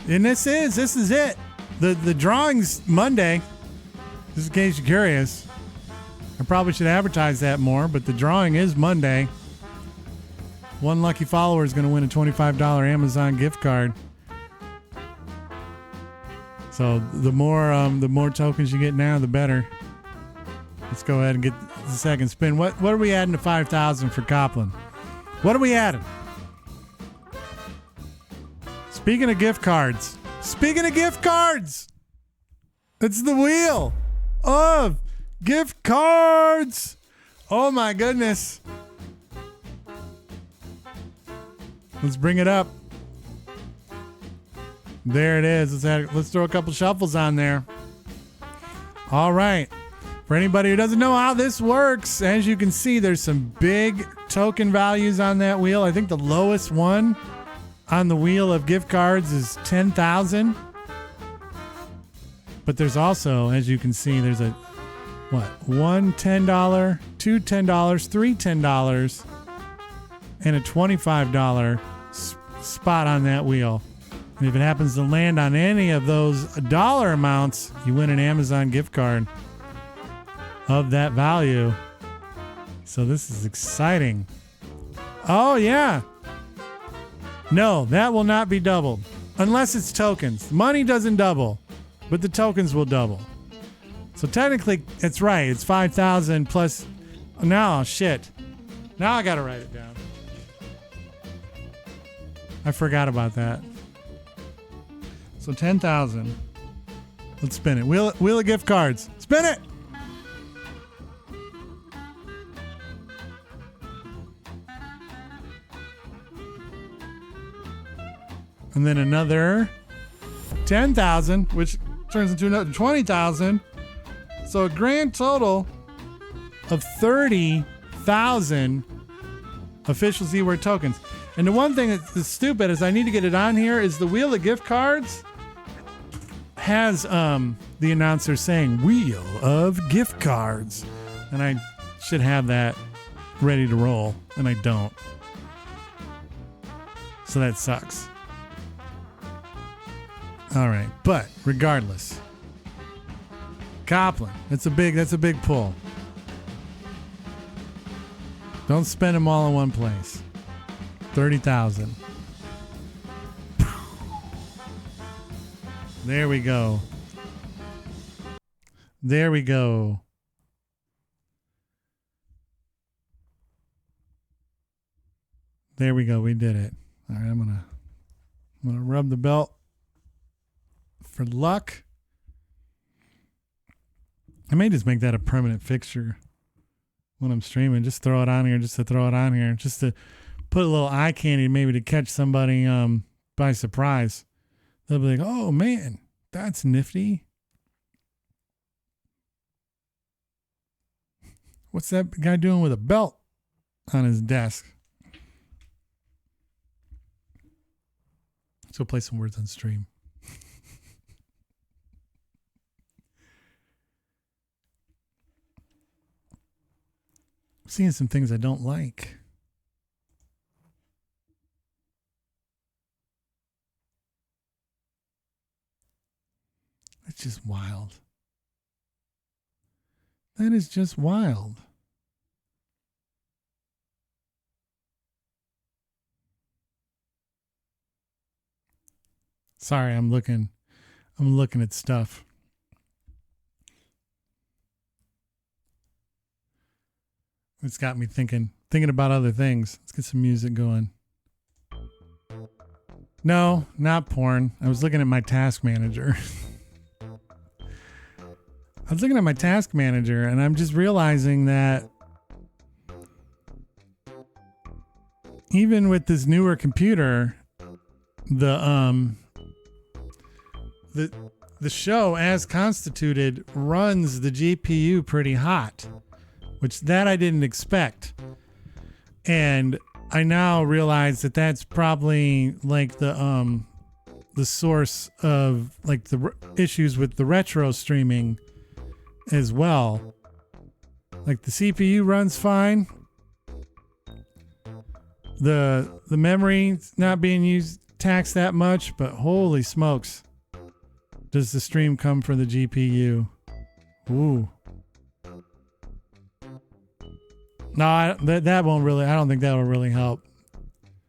[SPEAKER 1] And this is it. The drawing's Monday. Just in case you're curious. I probably should advertise that more, but the drawing is Monday. One lucky follower is going to win a $25 Amazon gift card. So the more tokens you get now, the better. Let's go ahead and get the second spin. What are we adding to 5,000 for Copland? What are we adding? Speaking of gift cards, it's the wheel of gift cards. Oh my goodness. Let's bring it up. There it is. Let's throw a couple shuffles on there. All right. For anybody who doesn't know how this works, as you can see, there's some big token values on that wheel. I think the lowest one on the wheel of gift cards is 10,000. But there's also, as you can see, there's one $10, two $10, three $10, and a $25 spot on that wheel. And if it happens to land on any of those dollar amounts, you win an Amazon gift card of that value. So this is exciting. Oh, yeah. No, that will not be doubled. Unless it's tokens. Money doesn't double, but the tokens will double. So technically, it's right. It's 5,000 plus. No, shit. Now I got to write it down. I forgot about that. So 10,000. Let's spin it. Wheel of gift cards. Spin it. And then another 10,000, which turns into another 20,000. So a grand total of 30,000 official Z-Word tokens. And the one thing that's stupid is I need to get it on here is the wheel of gift cards has the announcer saying wheel of gift cards. And I should have that ready to roll, and I don't. So that sucks. All right, but regardless, Copland, that's a big pull. Don't spend them all in one place. 30,000. There we go. There we go. There we go. We did it. All right, I'm gonna rub the belt for luck. I may just make that a permanent fixture when I'm streaming. Just throw it on here, just to throw it on here, just to put a little eye candy, maybe to catch somebody by surprise. They'll be like, "Oh man, that's nifty. What's that guy doing with a belt on his desk?" Let's go play some words on stream. I'm seeing some things I don't like. That's just wild. That is just wild. Sorry, I'm looking at stuff. It's got me thinking about other things. Let's get some music going. No, not porn. I was looking at my task manager. I was looking at my task manager, and I'm just realizing that even with this newer computer, the show as constituted runs the GPU pretty hot, which that I didn't expect. And I now realize that that's probably like the source of like the issues with the retro streaming as well. Like the CPU runs fine. The memory's not being used taxed that much, but holy smokes. Does the stream come from the GPU? Ooh. No, that won't really. I don't think that will really help.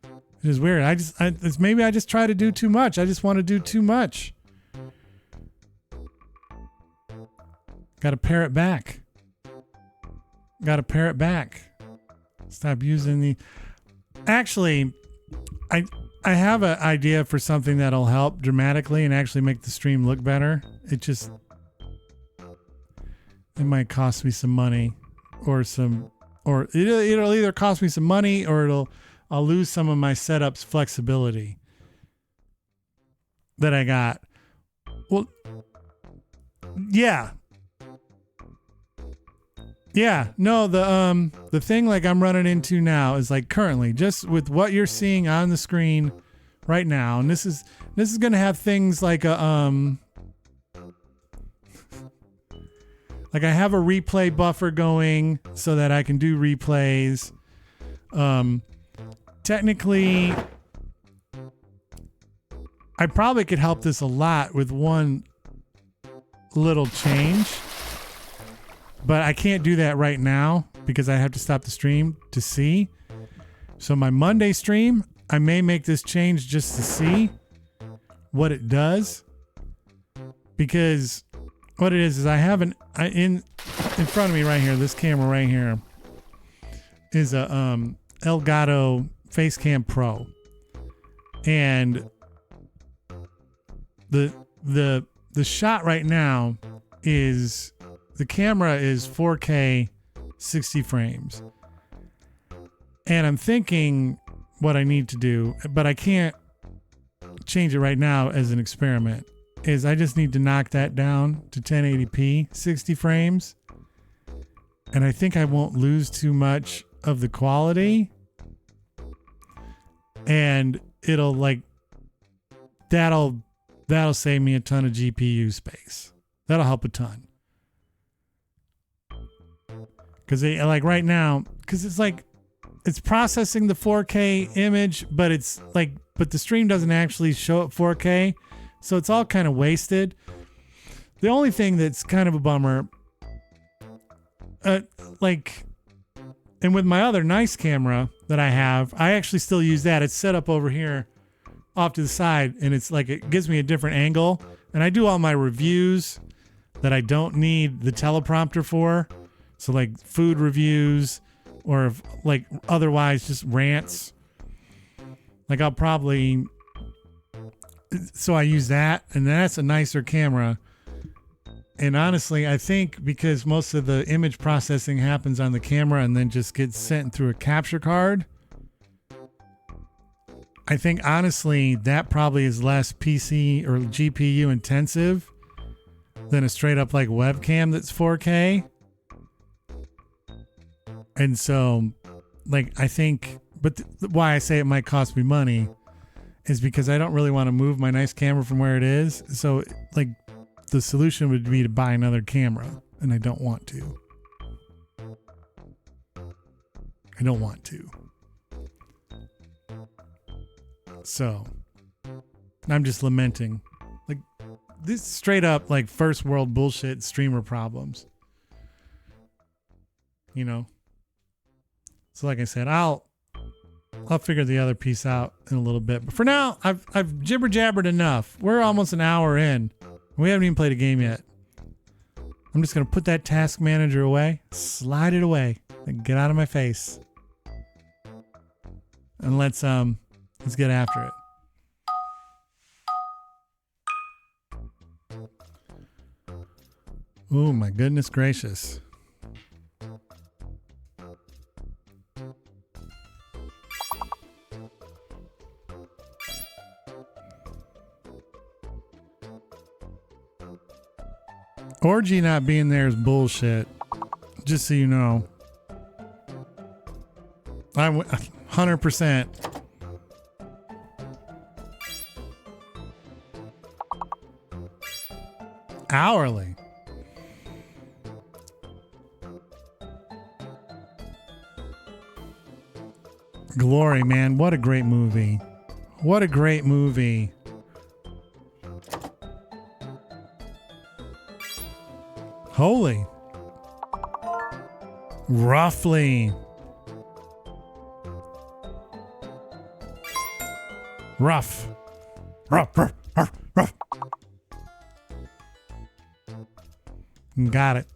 [SPEAKER 1] It is weird. Maybe I just try to do too much. I just want to do too much. Got to pare it back. Stop using the. Actually, I have an idea for something that'll help dramatically and actually make the stream look better. It might cost me some money, or it'll either cost me some money, or I'll lose some of my setup's flexibility that I got. Well, yeah. Yeah, no, the thing like I'm running into now is like currently just with what you're seeing on the screen right now, and this is gonna have things like a like I have a replay buffer going so that I can do replays. technically, I probably could help this a lot with one little change, but I can't do that right now because I have to stop the stream to see. So my Monday stream, I may make this change just to see what it does, because what it is I have in front of me right here, this camera right here is a Elgato Facecam Pro, and the shot right now is the camera is 4K 60 frames, and I'm thinking what I need to do, but I can't change it right now as an experiment, is I just need to knock that down to 1080p 60 frames, and I think I won't lose too much of the quality, and it'll that'll save me a ton of GPU space. That'll help a ton. Because right now, because it's processing the 4K image, but but the stream doesn't actually show up 4K, so it's all kind of wasted. The only thing that's kind of a bummer, and with my other nice camera that I have, I actually still use that. It's set up over here off to the side, and it's it gives me a different angle, and I do all my reviews that I don't need the teleprompter for. So food reviews, or otherwise just rants. I'll probably, so I use that, and that's a nicer camera. And honestly, I think because most of the image processing happens on the camera and then just gets sent through a capture card, I think honestly that probably is less PC or GPU intensive than a straight up webcam that's 4K. And so I think, but why I say it might cost me money is because I don't really want to move my nice camera from where it is. So the solution would be to buy another camera, and I don't want to. So I'm just lamenting this straight up first world bullshit streamer problems, So like I said, I'll figure the other piece out in a little bit. But for now, I've jibber jabbered enough. We're almost an hour in. We haven't even played a game yet. I'm just gonna put that task manager away, slide it away, and get out of my face. And let's get after it. Oh my goodness gracious. Orgy not being there is bullshit. Just so you know. I'm 100%. Hourly. Glory, man. What a great movie. What a great movie. Holy. Roughly. Rough. Rough. Got it.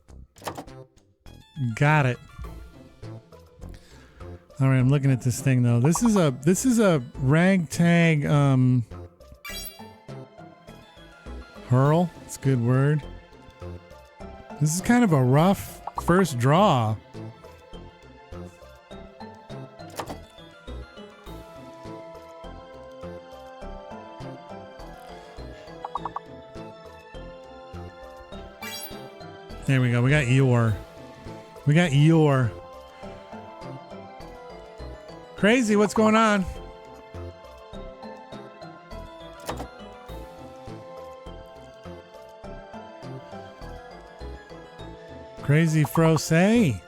[SPEAKER 1] All right, I'm looking at this thing though. This is a ragtag hurl. It's a good word. This is kind of a rough first draw. There we go. We got your. Crazy, what's going on? Crazy Frosé.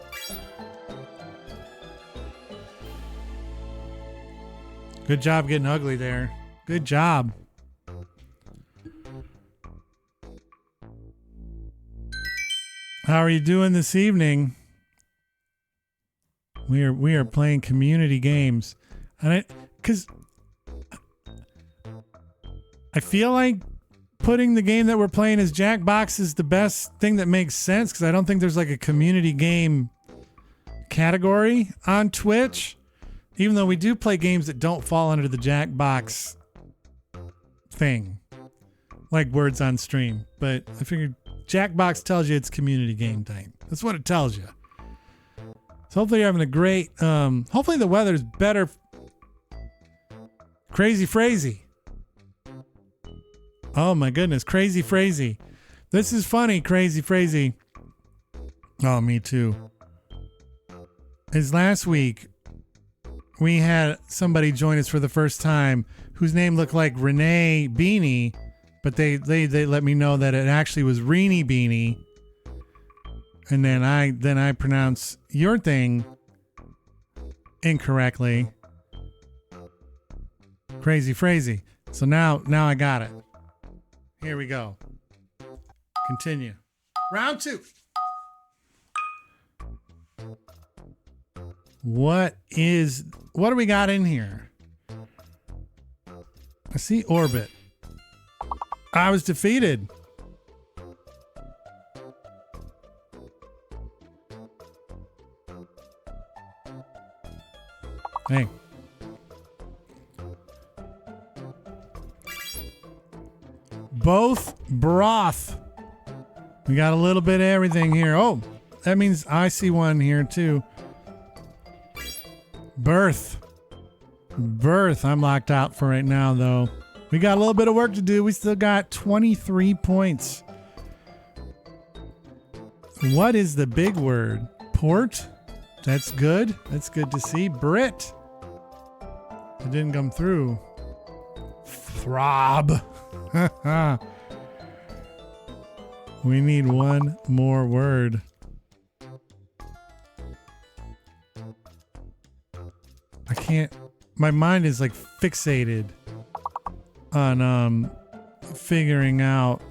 [SPEAKER 1] Good job getting ugly there. Good job. How are you doing this evening? We are playing community games. And because I feel like putting the game that we're playing as Jackbox is the best thing that makes sense, because I don't think there's like a community game category on Twitch, even though we do play games that don't fall under the Jackbox thing, like Words on Stream. But I figured Jackbox tells you it's community game time. That's what it tells you. So hopefully you're having a great, hopefully the weather's better. Crazy Frazee. Oh my goodness, Crazy Frazee. This is funny, Crazy Frazee. Oh, me too. Is last week we had somebody join us for the first time whose name looked like Renee Beanie, but they let me know that it actually was Reenie Beanie. And then I pronounce your thing incorrectly. Crazy Frazee. So now I got it. Here we go. Continue. Round 2. What do we got in here? I see orbit. I was defeated. Hey. Both broth. We got a little bit of everything here. Oh, that means I see one here too. Birth. I'm locked out for right now though. We got a little bit of work to do. We still got 23 points. What is the big word? Port? That's good. That's good to see. Brit. It didn't come through. Throb. We need one more word. I can't. My mind is like fixated on figuring out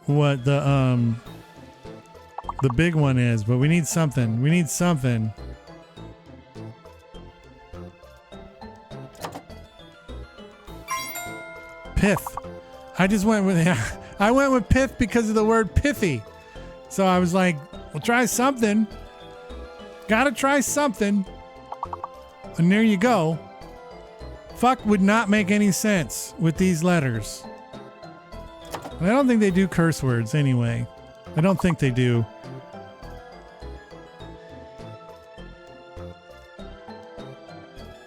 [SPEAKER 1] what the big one is, but we need something. We need something. Pith. I just went with I went with pith because of the word pithy. So I was like, we'll try something. Gotta try something. And there you go. Fuck would not make any sense with these letters. I don't think they do curse words anyway. I don't think they do.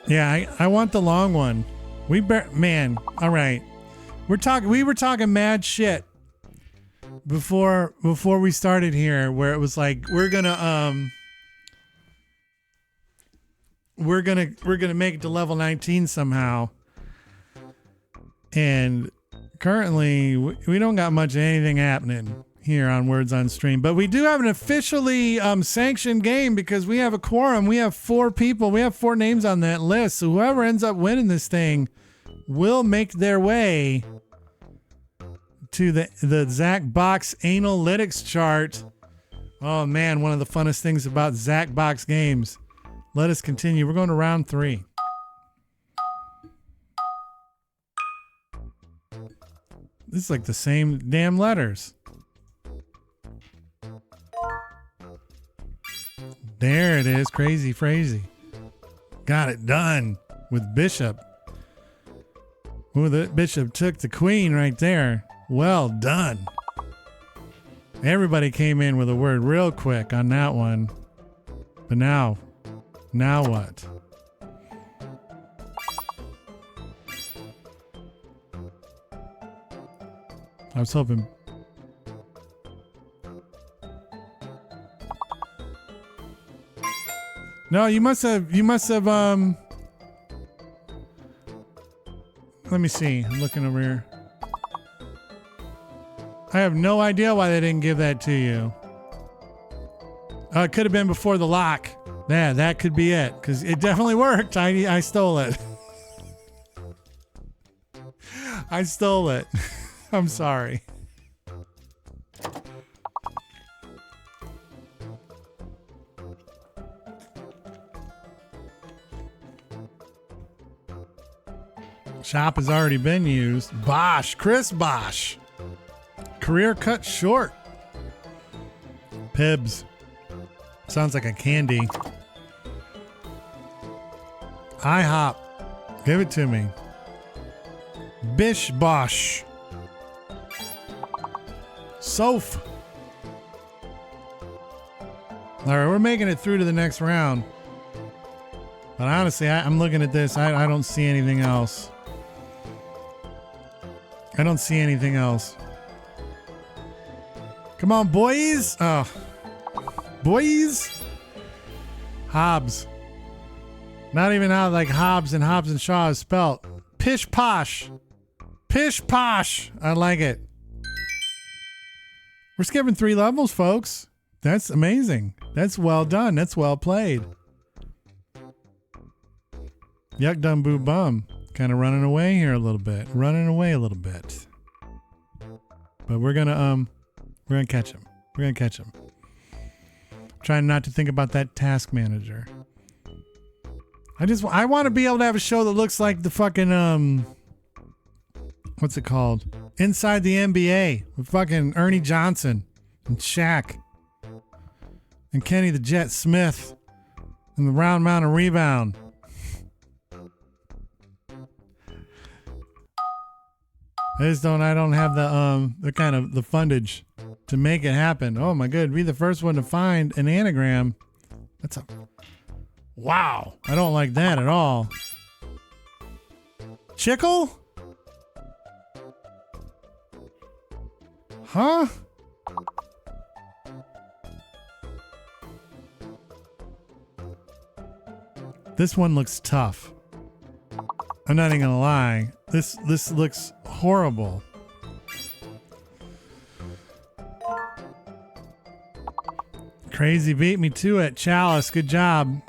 [SPEAKER 1] Yeah, I want the long one. Man, all right. We were talking mad shit before we started here, where it was like we're gonna make it to level 19 somehow. And currently we don't got much of anything happening here on Words on Stream, but we do have an officially sanctioned game because we have a quorum. We have 4 people. We have 4 names on that list. So whoever ends up winning this thing will make their way to the Zacbox Analytics chart. Oh man, one of the funnest things about Zacbox Games. Let us continue. We're going to round 3. This is like the same damn letters. There it is. Crazy Frazee. Got it done with Bishop. Ooh, the Bishop took the Queen right there. Well done. Everybody came in with a word real quick on that one. But now what? I was hoping. No, you must have let me see. I'm looking over here. I have no idea why they didn't give that to you. It could have been before the lock. Yeah, that could be it because it definitely worked. I stole it. I stole it. I'm sorry. Shop has already been used. Bosch, Chris Bosch. Career cut short. Pibs. Sounds like a candy. IHOP. Give it to me. Bish Bosch. Soph. All right, we're making it through to the next round. But honestly, I'm looking at this. I don't see anything else. I don't see anything else. Come on, boys. Oh. Boys. Hobbs. Not even how like Hobbs and Shaw is spelt. Pish posh. Pish posh. I like it. We're skipping 3 levels, folks. That's amazing. That's well done. That's well played. Yuck dum boo bum. Kind of running away here a little bit. But we're gonna catch him. Trying not to think about that task manager. I want to be able to have a show that looks like the fucking what's it called? Inside the NBA with fucking Ernie Johnson and Shaq and Kenny the Jet Smith and the Round Mountain Rebound. I don't have the kind of the fundage to make it happen. Oh my god, be the first one to find an anagram. Wow. I don't like that at all. Chickle? Huh? This one looks tough. I'm not even gonna lie. This looks horrible. Crazy beat me to it. Chalice, good job.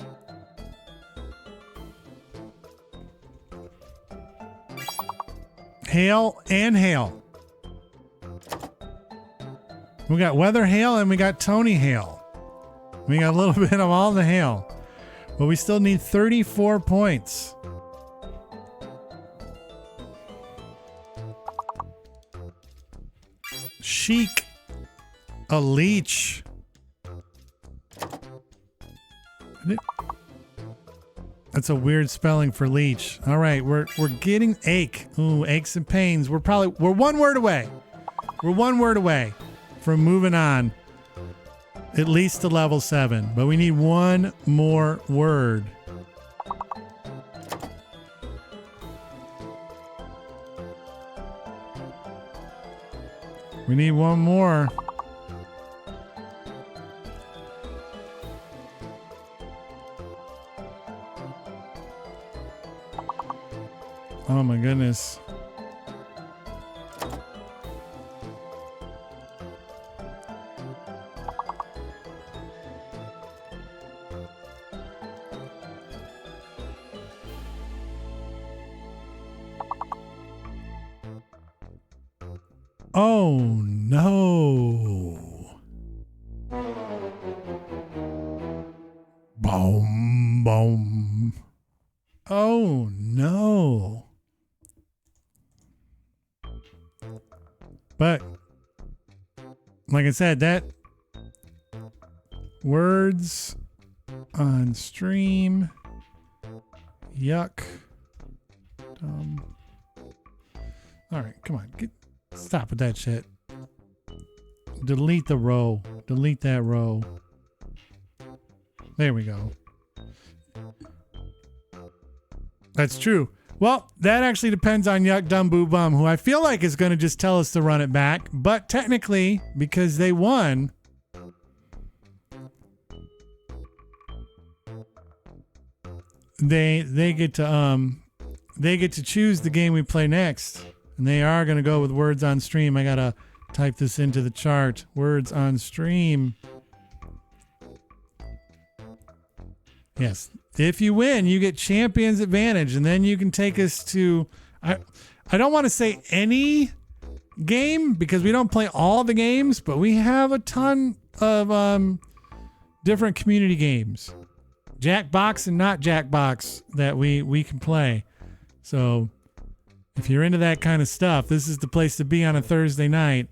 [SPEAKER 1] Hail and hail. We got weather hail and we got Tony hail. We got a little bit of all the hail. But we still need 34 points. Chic. A leech. That's a weird spelling for leech. All right, we're getting ache. Ooh, aches and pains. We're 1 word away. We're 1 word away from moving on. At least to level 7, but we need 1 more word. We need 1 more. Oh my goodness. Oh no. Boom, boom. Oh no. But, like I said, that words on stream, yuck, all right, come on, stop with that shit. Delete the row. Delete that row. There we go. That's true. Well, that actually depends on Yuck Dumb Boo Bum, who I feel like is going to just tell us to run it back. But technically, because they won, they get to choose the game we play next, and they are going to go with words on stream. I gotta type this into the chart. Words on stream. Yes. If you win, you get Champions Advantage, and then you can take us to, I don't want to say any game because we don't play all the games, but we have a ton of different community games. Jackbox and not Jackbox that we can play. So if you're into that kind of stuff, this is the place to be on a Thursday night.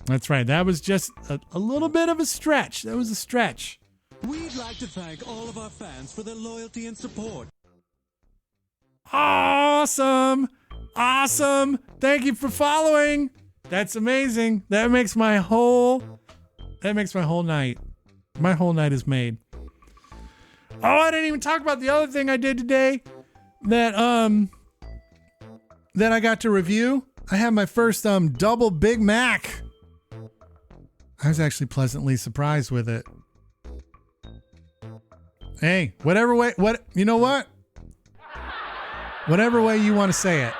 [SPEAKER 1] That's right. That was just a little bit of a stretch. That was a stretch.
[SPEAKER 2] We'd like to thank all of our fans for their loyalty and support.
[SPEAKER 1] Awesome. Awesome. Thank you for following. That's amazing. That makes my whole night. My whole night is made. Oh, I didn't even talk about the other thing I did today that I got to review. I had my first double Big Mac. I was actually pleasantly surprised with it. Hey, whatever way, you know what? Whatever way you want to say it.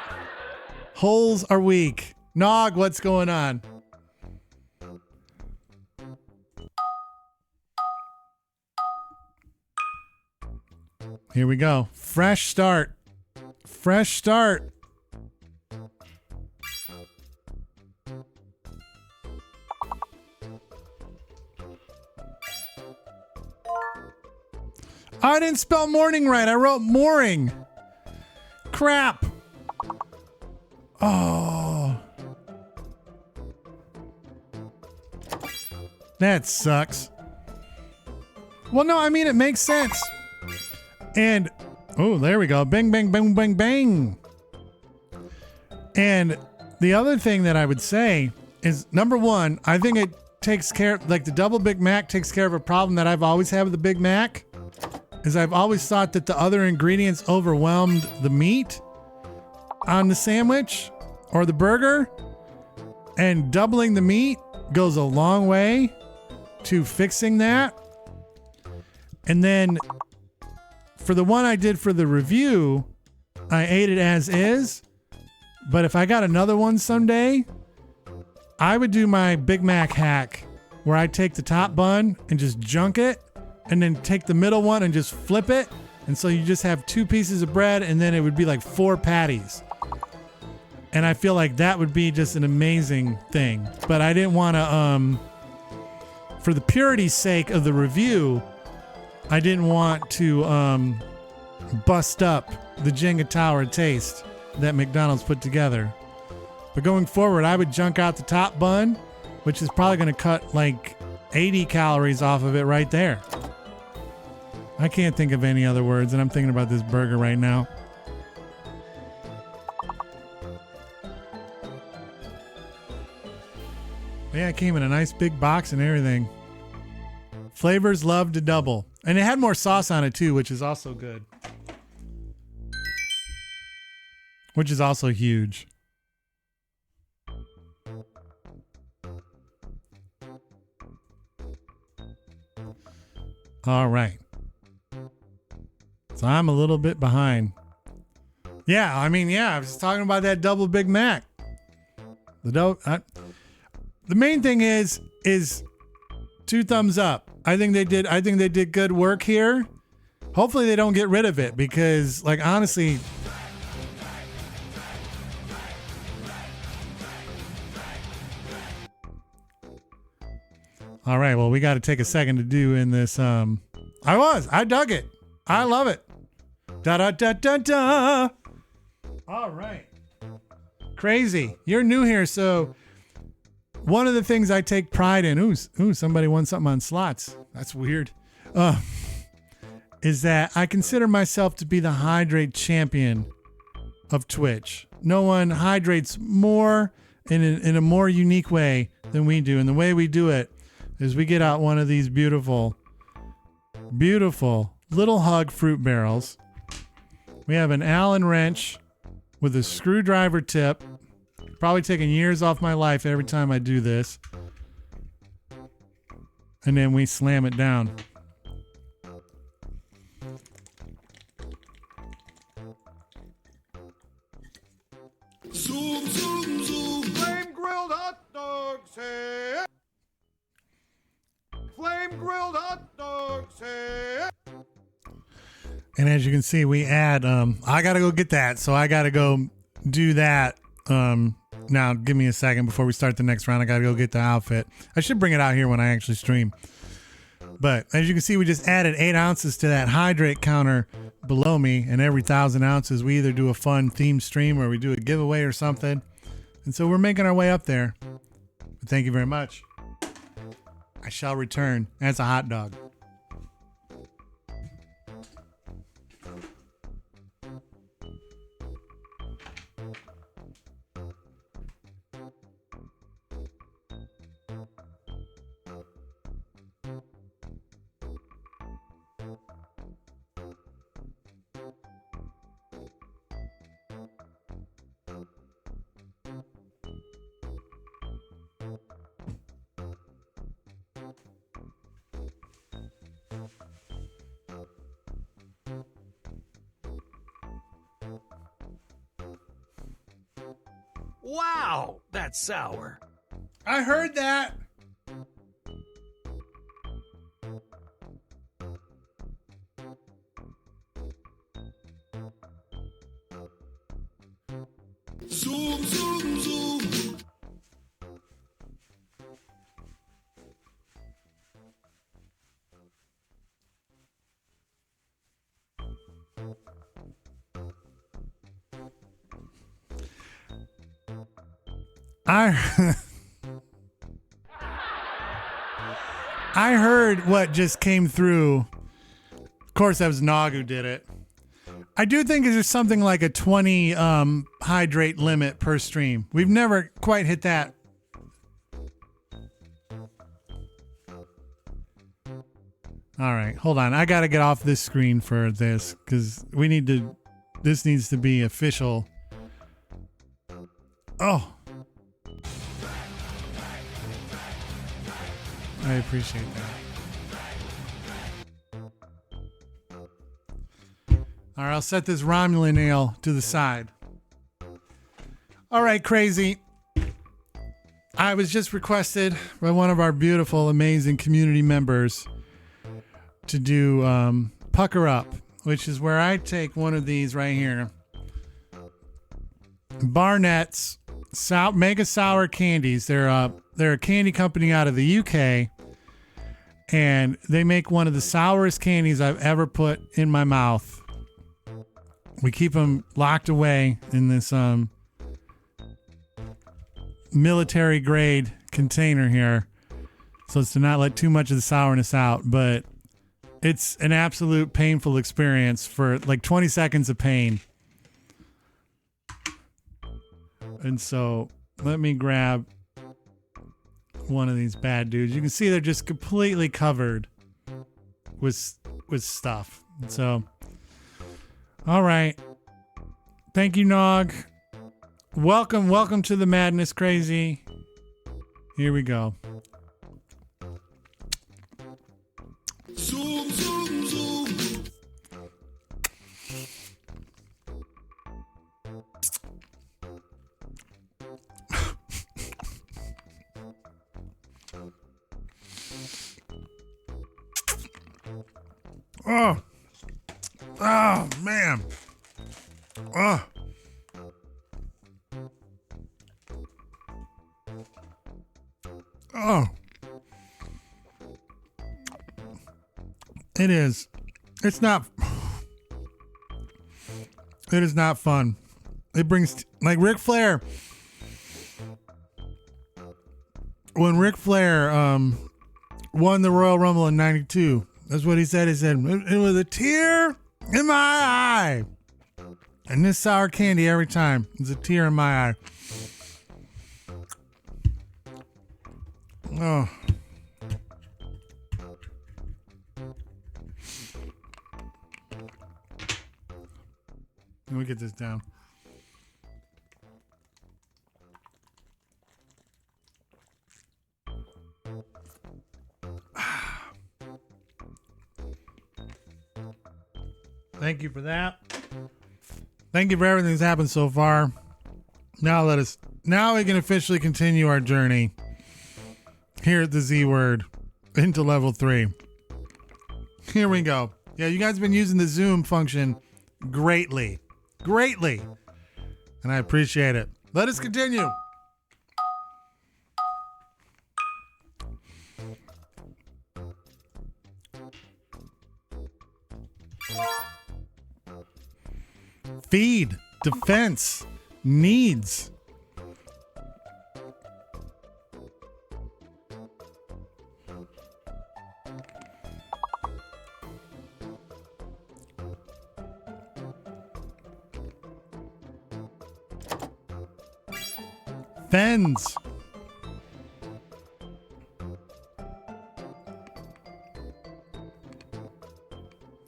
[SPEAKER 1] Holes are weak. Nog, what's going on? Here we go. Fresh start. Fresh start. I didn't spell morning right. I wrote mooring. Crap. Oh. That sucks. Well, no, I mean, it makes sense. And, oh, there we go. Bang, bang, bang, bang, bang. And the other thing that I would say is, number one, I think it takes care, like the double Big Mac takes care of a problem that I've always had with the Big Mac. Is I've always thought that the other ingredients overwhelmed the meat on the sandwich or the burger, and doubling the meat goes a long way to fixing that. And then for the one I did for the review, I ate it as is, but if I got another one someday, I would do my Big Mac hack where I take the top bun and just junk it, and then take the middle one and just flip it. And so you just have 2 pieces of bread, and then it would be like 4 patties. And I feel like that would be just an amazing thing. But I didn't want to, for the purity's sake of the review, I didn't want to bust up the Jenga Tower taste that McDonald's put together. But going forward, I would junk out the top bun, which is probably going to cut like 80 calories off of it right there. I can't think of any other words, and I'm thinking about this burger right now. Yeah, it came in a nice big box and everything. Flavors love to double. And it had more sauce on it too, which is also good. Which is also huge. All right. So I'm a little bit behind. Yeah, I mean, yeah, I was talking about that double Big Mac. The main thing is 2 thumbs up. I think they did good work here. Hopefully they don't get rid of it because, like, honestly, all right, well, we got to take a second to do in this. I dug it. I love it. Da da da da da. All right. Crazy. You're new here, so one of the things I take pride in. Ooh, somebody won something on slots. That's weird. Is that I consider myself to be the hydrate champion of Twitch. No one hydrates more in a more unique way than we do, and the way we do it is we get out one of these beautiful, beautiful little hug fruit barrels. We have an Allen wrench with a screwdriver tip. Probably taking years off my life every time I do this. And then we slam it down.
[SPEAKER 3] Zoom, zoom, zoom. Flame grilled hot dogs, hey. Flame grilled hot dogs. Hey.
[SPEAKER 1] And as you can see, we add, I got to go get that. So I got to go do that. Now give me a second before we start the next round. I got to go get the outfit. I should bring it out here when I actually stream. But as you can see, we just added 8 ounces to that hydrate counter below me. And every 1,000 ounces, we either do a fun themed stream or we do a giveaway or something. And so we're making our way up there. But thank you very much. I shall return as a hot dog.
[SPEAKER 5] Wow, that's sour.
[SPEAKER 1] I heard that.
[SPEAKER 3] Zoom, zoom, zoom.
[SPEAKER 1] I heard what just came through. Of course, that was Nog who did it. I do think there's something like a 20 hydrate limit per stream. We've never quite hit that. All right, hold on. I got to get off this screen for this because this needs to be official. Oh. I appreciate that. All right, I'll set this Romulan ale to the side. All right, crazy. I was just requested by one of our beautiful, amazing community members to do Pucker Up, which is where I take one of these right here. Barnett's Mega Sour Candies. They're a candy company out of the UK. And they make one of the sourest candies I've ever put in my mouth. We keep them locked away in this military grade container here, so as to not let too much of the sourness out. But it's an absolute painful experience for like 20 seconds of pain. And so let me grab one of these bad dudes. You can see they're just completely covered with stuff. So, all right. Thank you, Nog. Welcome to the madness, crazy. Here we go.
[SPEAKER 3] Zoom, zoom, zoom.
[SPEAKER 1] Oh man. Oh. Oh. It is. It's not. It is not fun. It brings, like Ric Flair. When Ric Flair won the Royal Rumble in '92, that's what he said. He said, it was a tear in my eye. And this sour candy every time is a tear in my eye. Oh. Let me get this down. Thank you for that. Thank you for everything that's happened so far. Now we can officially continue our journey here at the Z Word into level 3. Here we go. Yeah, you guys have been using the zoom function greatly. Greatly. And I appreciate it. Let us continue. Feed, defense, needs. Fens.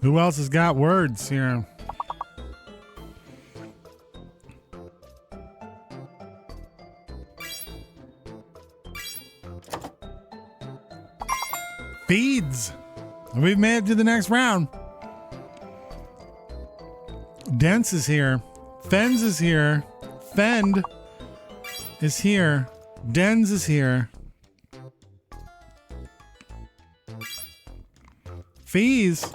[SPEAKER 1] Who else has got words here? Feeds. We've made it to the next round. Dense is here. Fens is here. Fend is here. Dens is here. Fees.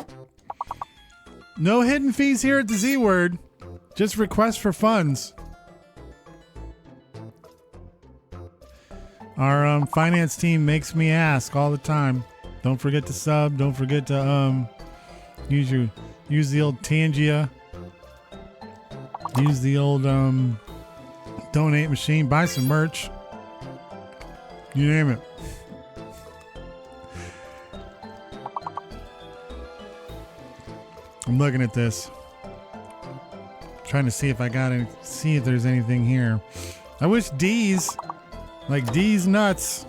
[SPEAKER 1] No hidden fees here at the Z word. Just requests for funds. Our finance team makes me ask all the time. Don't forget to sub. Don't forget to use the old Tangia. Use the old donate machine. Buy some merch. You name it. I'm looking at this. Trying to see if if there's anything here. I wish D's, like D's nuts.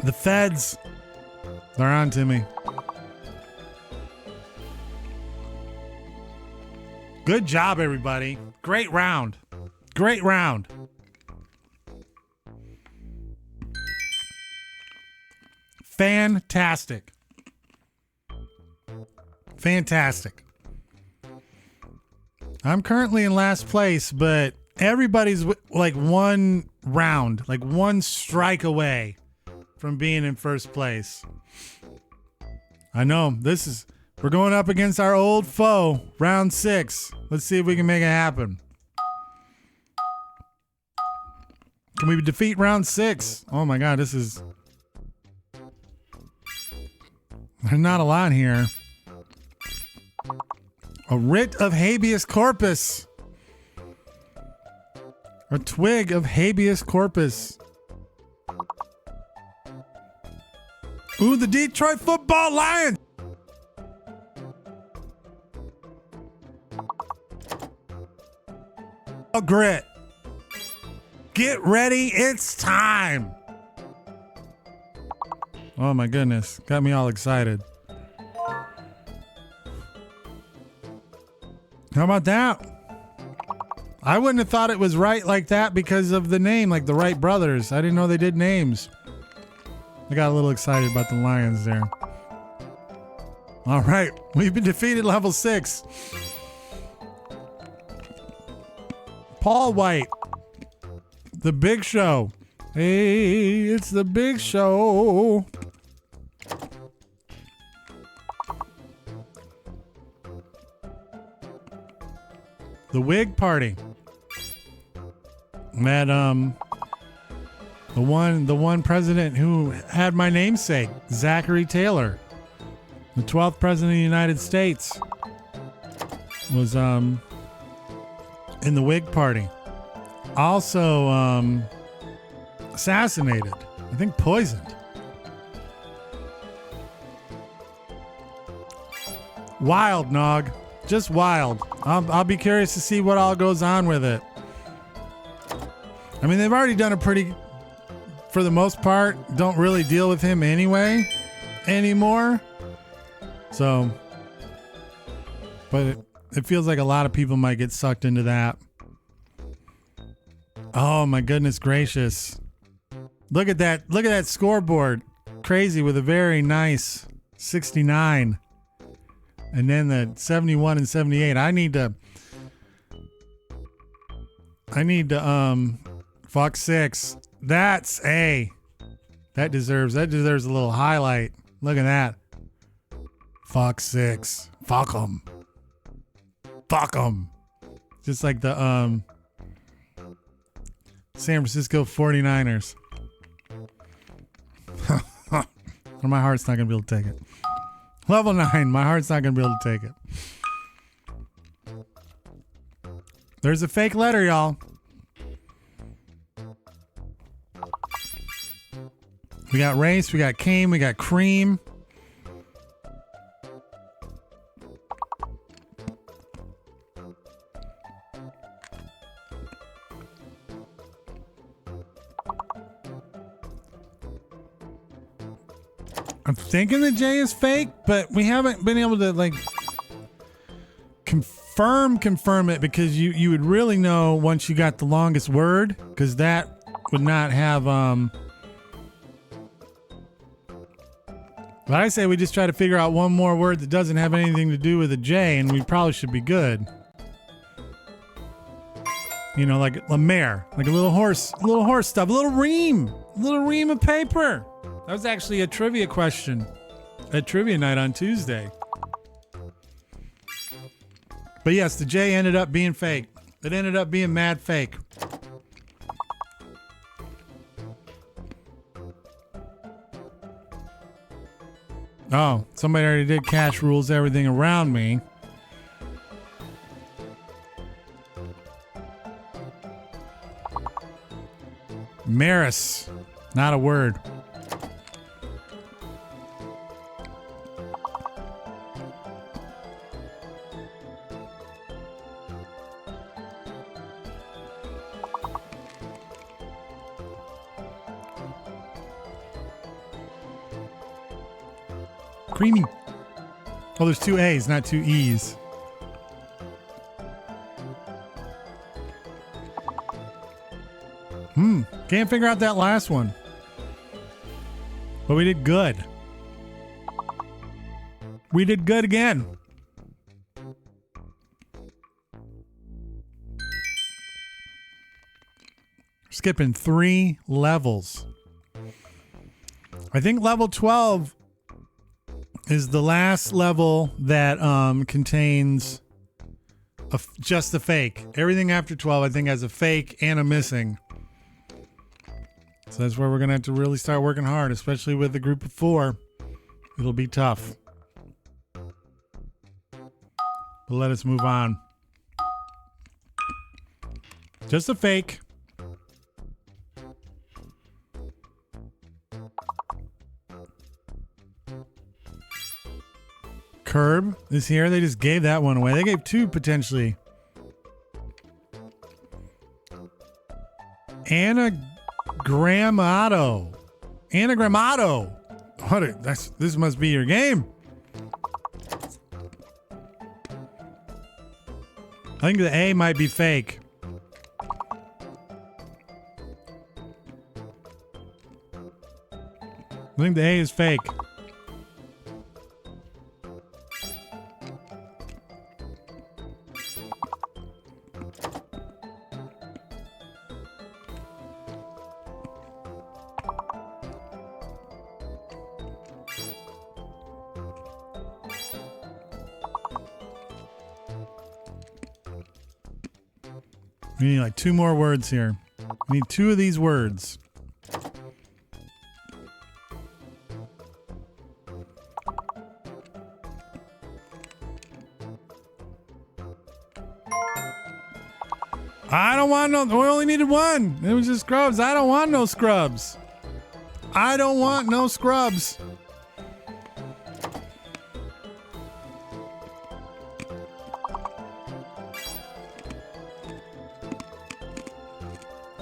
[SPEAKER 1] The feds, they're on to me. Good job, everybody. Great round. Great round. Fantastic. Fantastic. I'm currently in last place, but everybody's like one round, like one strike away from being in first place. I know we're going up against our old foe, round 6. Let's see if we can make it happen. Can we defeat round 6? Oh my God, there's not a lot here. A writ of habeas corpus. A twig of habeas corpus. Ooh, the Detroit Football Lions. Oh, grit. Get ready. It's time. Oh my goodness. Got me all excited. How about that? I wouldn't have thought it was right like that because of the name, like the Wright brothers. I didn't know they did names. I got a little excited about the Lions there. All right. We've been defeated level 6. Paul White. The Big Show. Hey, it's the Big Show. The Whig Party. That the one president who had my namesake, Zachary Taylor, the 12th president of the United States, was in the Whig Party. Also assassinated. I think poisoned. Wild, Nog. Just wild. I'll be curious to see what all goes on with it. I mean, they've already done a pretty, for the most part, don't really deal with him anymore. So, but it feels like a lot of people might get sucked into that. Oh my goodness gracious. Look at that. Look at that scoreboard. Crazy, with a very nice 69. And then the 71 and 78. I need to fuck 6. That's a. That deserves a little highlight. Look at that. Fuck 6. Fuck them. Fuck them. Just like the San Francisco 49ers. Or my heart's not going to be able to take it. Level 9. My heart's not going to be able to take it. There's a fake letter, y'all. We got race. We got came. We got cream. I'm thinking the J is fake, but we haven't been able to like confirm it because you would really know once you got the longest word, because that would not have But I say we just try to figure out one more word that doesn't have anything to do with a J, and we probably should be good. You know, like a mare, like a little horse stuff, a little ream of paper. That was actually a trivia question at trivia night on Tuesday. But yes, the J ended up being fake. It ended up being mad fake. Oh, somebody already did cash rules everything around me. Maris, not a word. Creamy. Oh, there's 2 A's, not 2 E's. Can't figure out that last one. But we did good. We did good again. Skipping 3 levels. I think level 12 is the last level that contains just a fake. Everything after 12, I think, has a fake and a missing. So that's where we're going to have to really start working hard, especially with a group of 4. It'll be tough. But let us move on. Just a fake. Curb is here. They just gave that one away. They gave 2 potentially. Anagrammado. This must be your game. I think the A might be fake. I think the A is fake. We need like 2 more words here. We need 2 of these words. I don't want no. We only needed 1. It was just scrubs. I don't want no scrubs. I don't want no scrubs.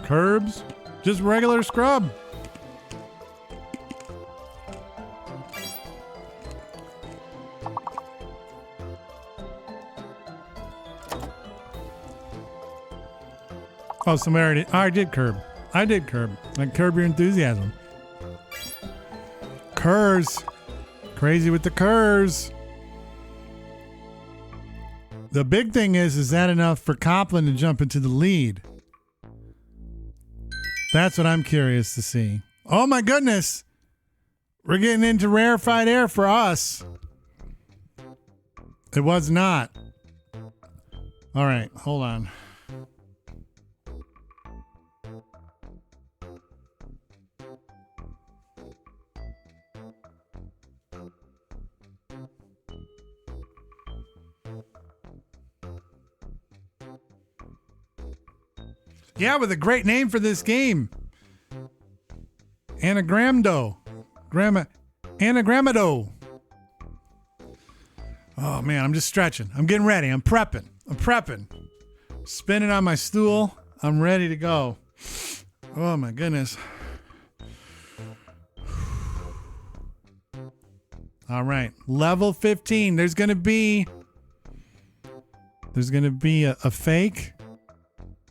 [SPEAKER 1] Curbs, just regular scrub. Oh, somebody I did curb. I did curb. Like curb your enthusiasm. Curs. Crazy with the curs. The big thing is that enough for Copland to jump into the lead? That's what I'm curious to see. Oh my goodness. We're getting into rarefied air for us. It was not. All right, hold on. Yeah, with a great name for this game. Anagrammado. Anagrammado. Oh man, I'm just stretching. I'm getting ready. I'm prepping. Spinning on my stool. I'm ready to go. Oh my goodness. All right. Level 15. There's going to be a fake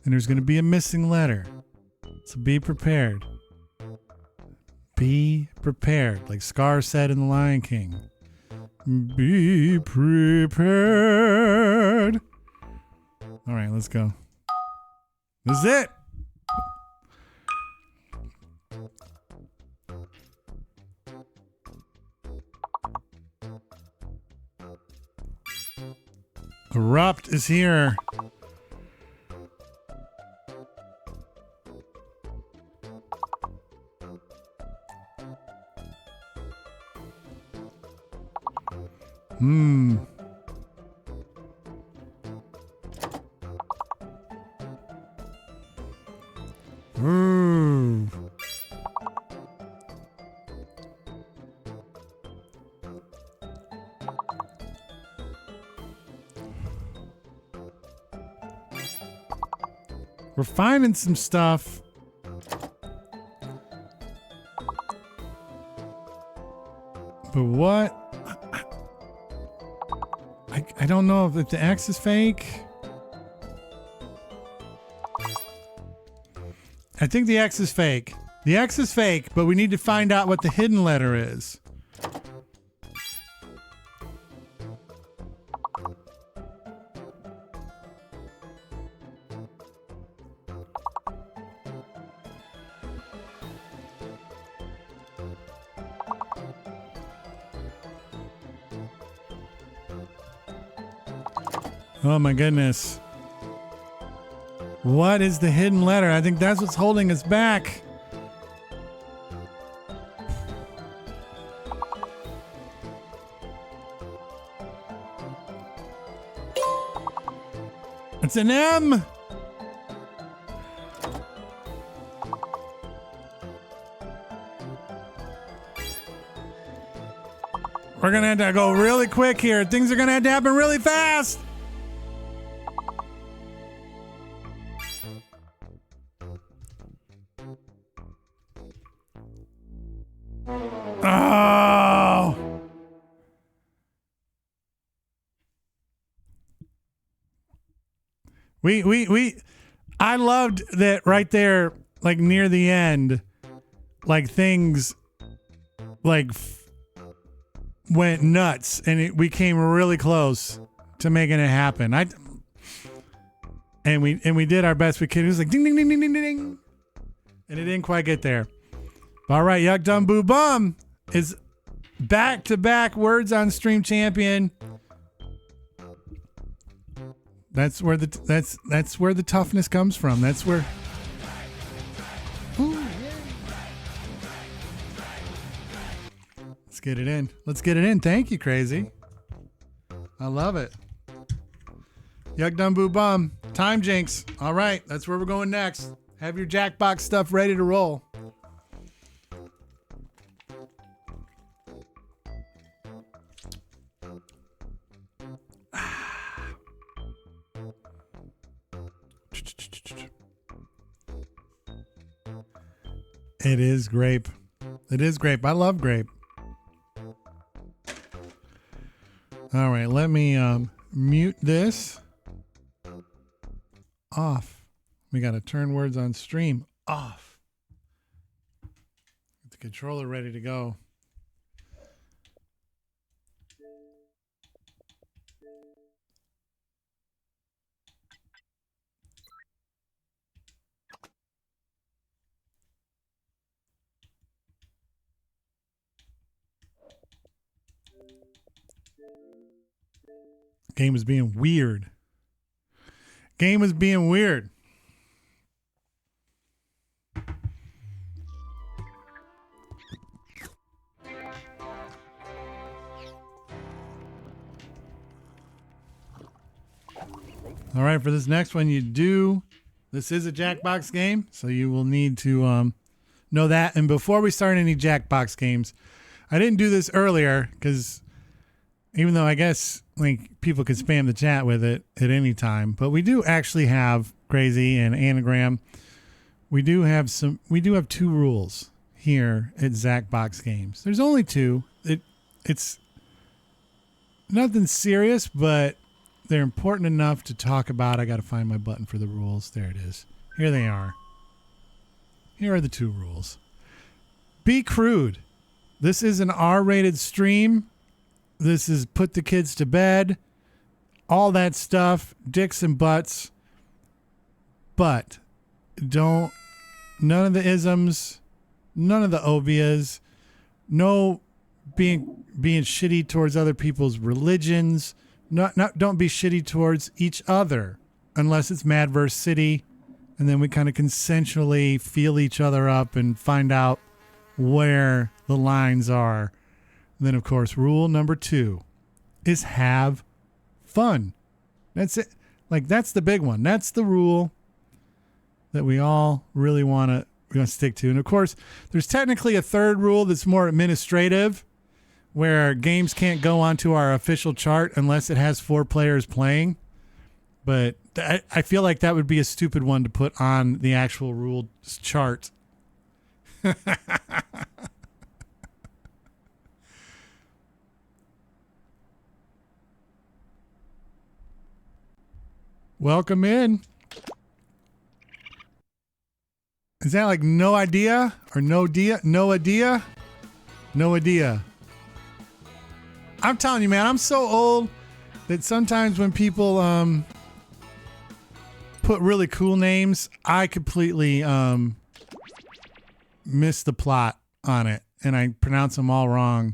[SPEAKER 1] and there's going to be a missing letter. So be prepared. Be prepared. Like Scar said in The Lion King. Be prepared. All right, let's go. This is it. Erupt is here. Ooh. We're finding some stuff. But what? I don't know if the X is fake. I think the X is fake. The X is fake, but we need to find out what the hidden letter is. Oh my goodness. What is the hidden letter? I think that's what's holding us back. It's an M. We're gonna have to go really quick here. Things are gonna have to happen really fast. Oh. I loved that right there, like near the end, like things like went nuts and we came really close to making it happen. And we did our best we could. It was like ding ding ding ding ding ding. And it didn't quite get there. All right, Yuck Dum Boo Bum is back-to-back Words on Stream champion. That's where the toughness comes from. That's where. Ooh, yeah. Let's get it in. Let's get it in. Thank you, Crazy. I love it. Yuck Dum Boo Bum. Time Jinx. All right, that's where we're going next. Have your Jackbox stuff ready to roll. It is grape. It is grape. I love grape. All right, let me mute this off. We got to turn Words on Stream off. Get the controller ready to go. Game was being weird. Game was being weird. All right, for this next one, this is a Jackbox game, so you will need to know that. And before we start any Jackbox games, I didn't do this earlier because even though I guess like people could spam the chat with it at any time, but we do actually have Crazy and Anagram. We do have two rules here at Zacbox Games. There's only two. It's nothing serious, but they're important enough to talk about. I got to find my button for the rules. There it is. Here they are. Here are the two rules. Be crude. This is an R-rated stream. This is put the kids to bed. All that stuff. Dicks and butts. But none of the isms. None of the obias. No being shitty towards other people's religions. Don't be shitty towards each other unless it's Madverse City, and then we kind of consensually feel each other up and find out where the lines are. And then, of course, rule number 2 is have fun. That's it. Like, that's the big one. That's the rule that we all really want to stick to. And, of course, there's technically a third rule that's more administrative, where games can't go onto our official chart unless it has 4 players playing. But I feel like that would be a stupid one to put on the actual rules chart. Welcome in. Is that like no idea or no idea? No idea? No idea. I'm telling you, man, I'm so old that sometimes when people put really cool names, I completely miss the plot on it, and I pronounce them all wrong.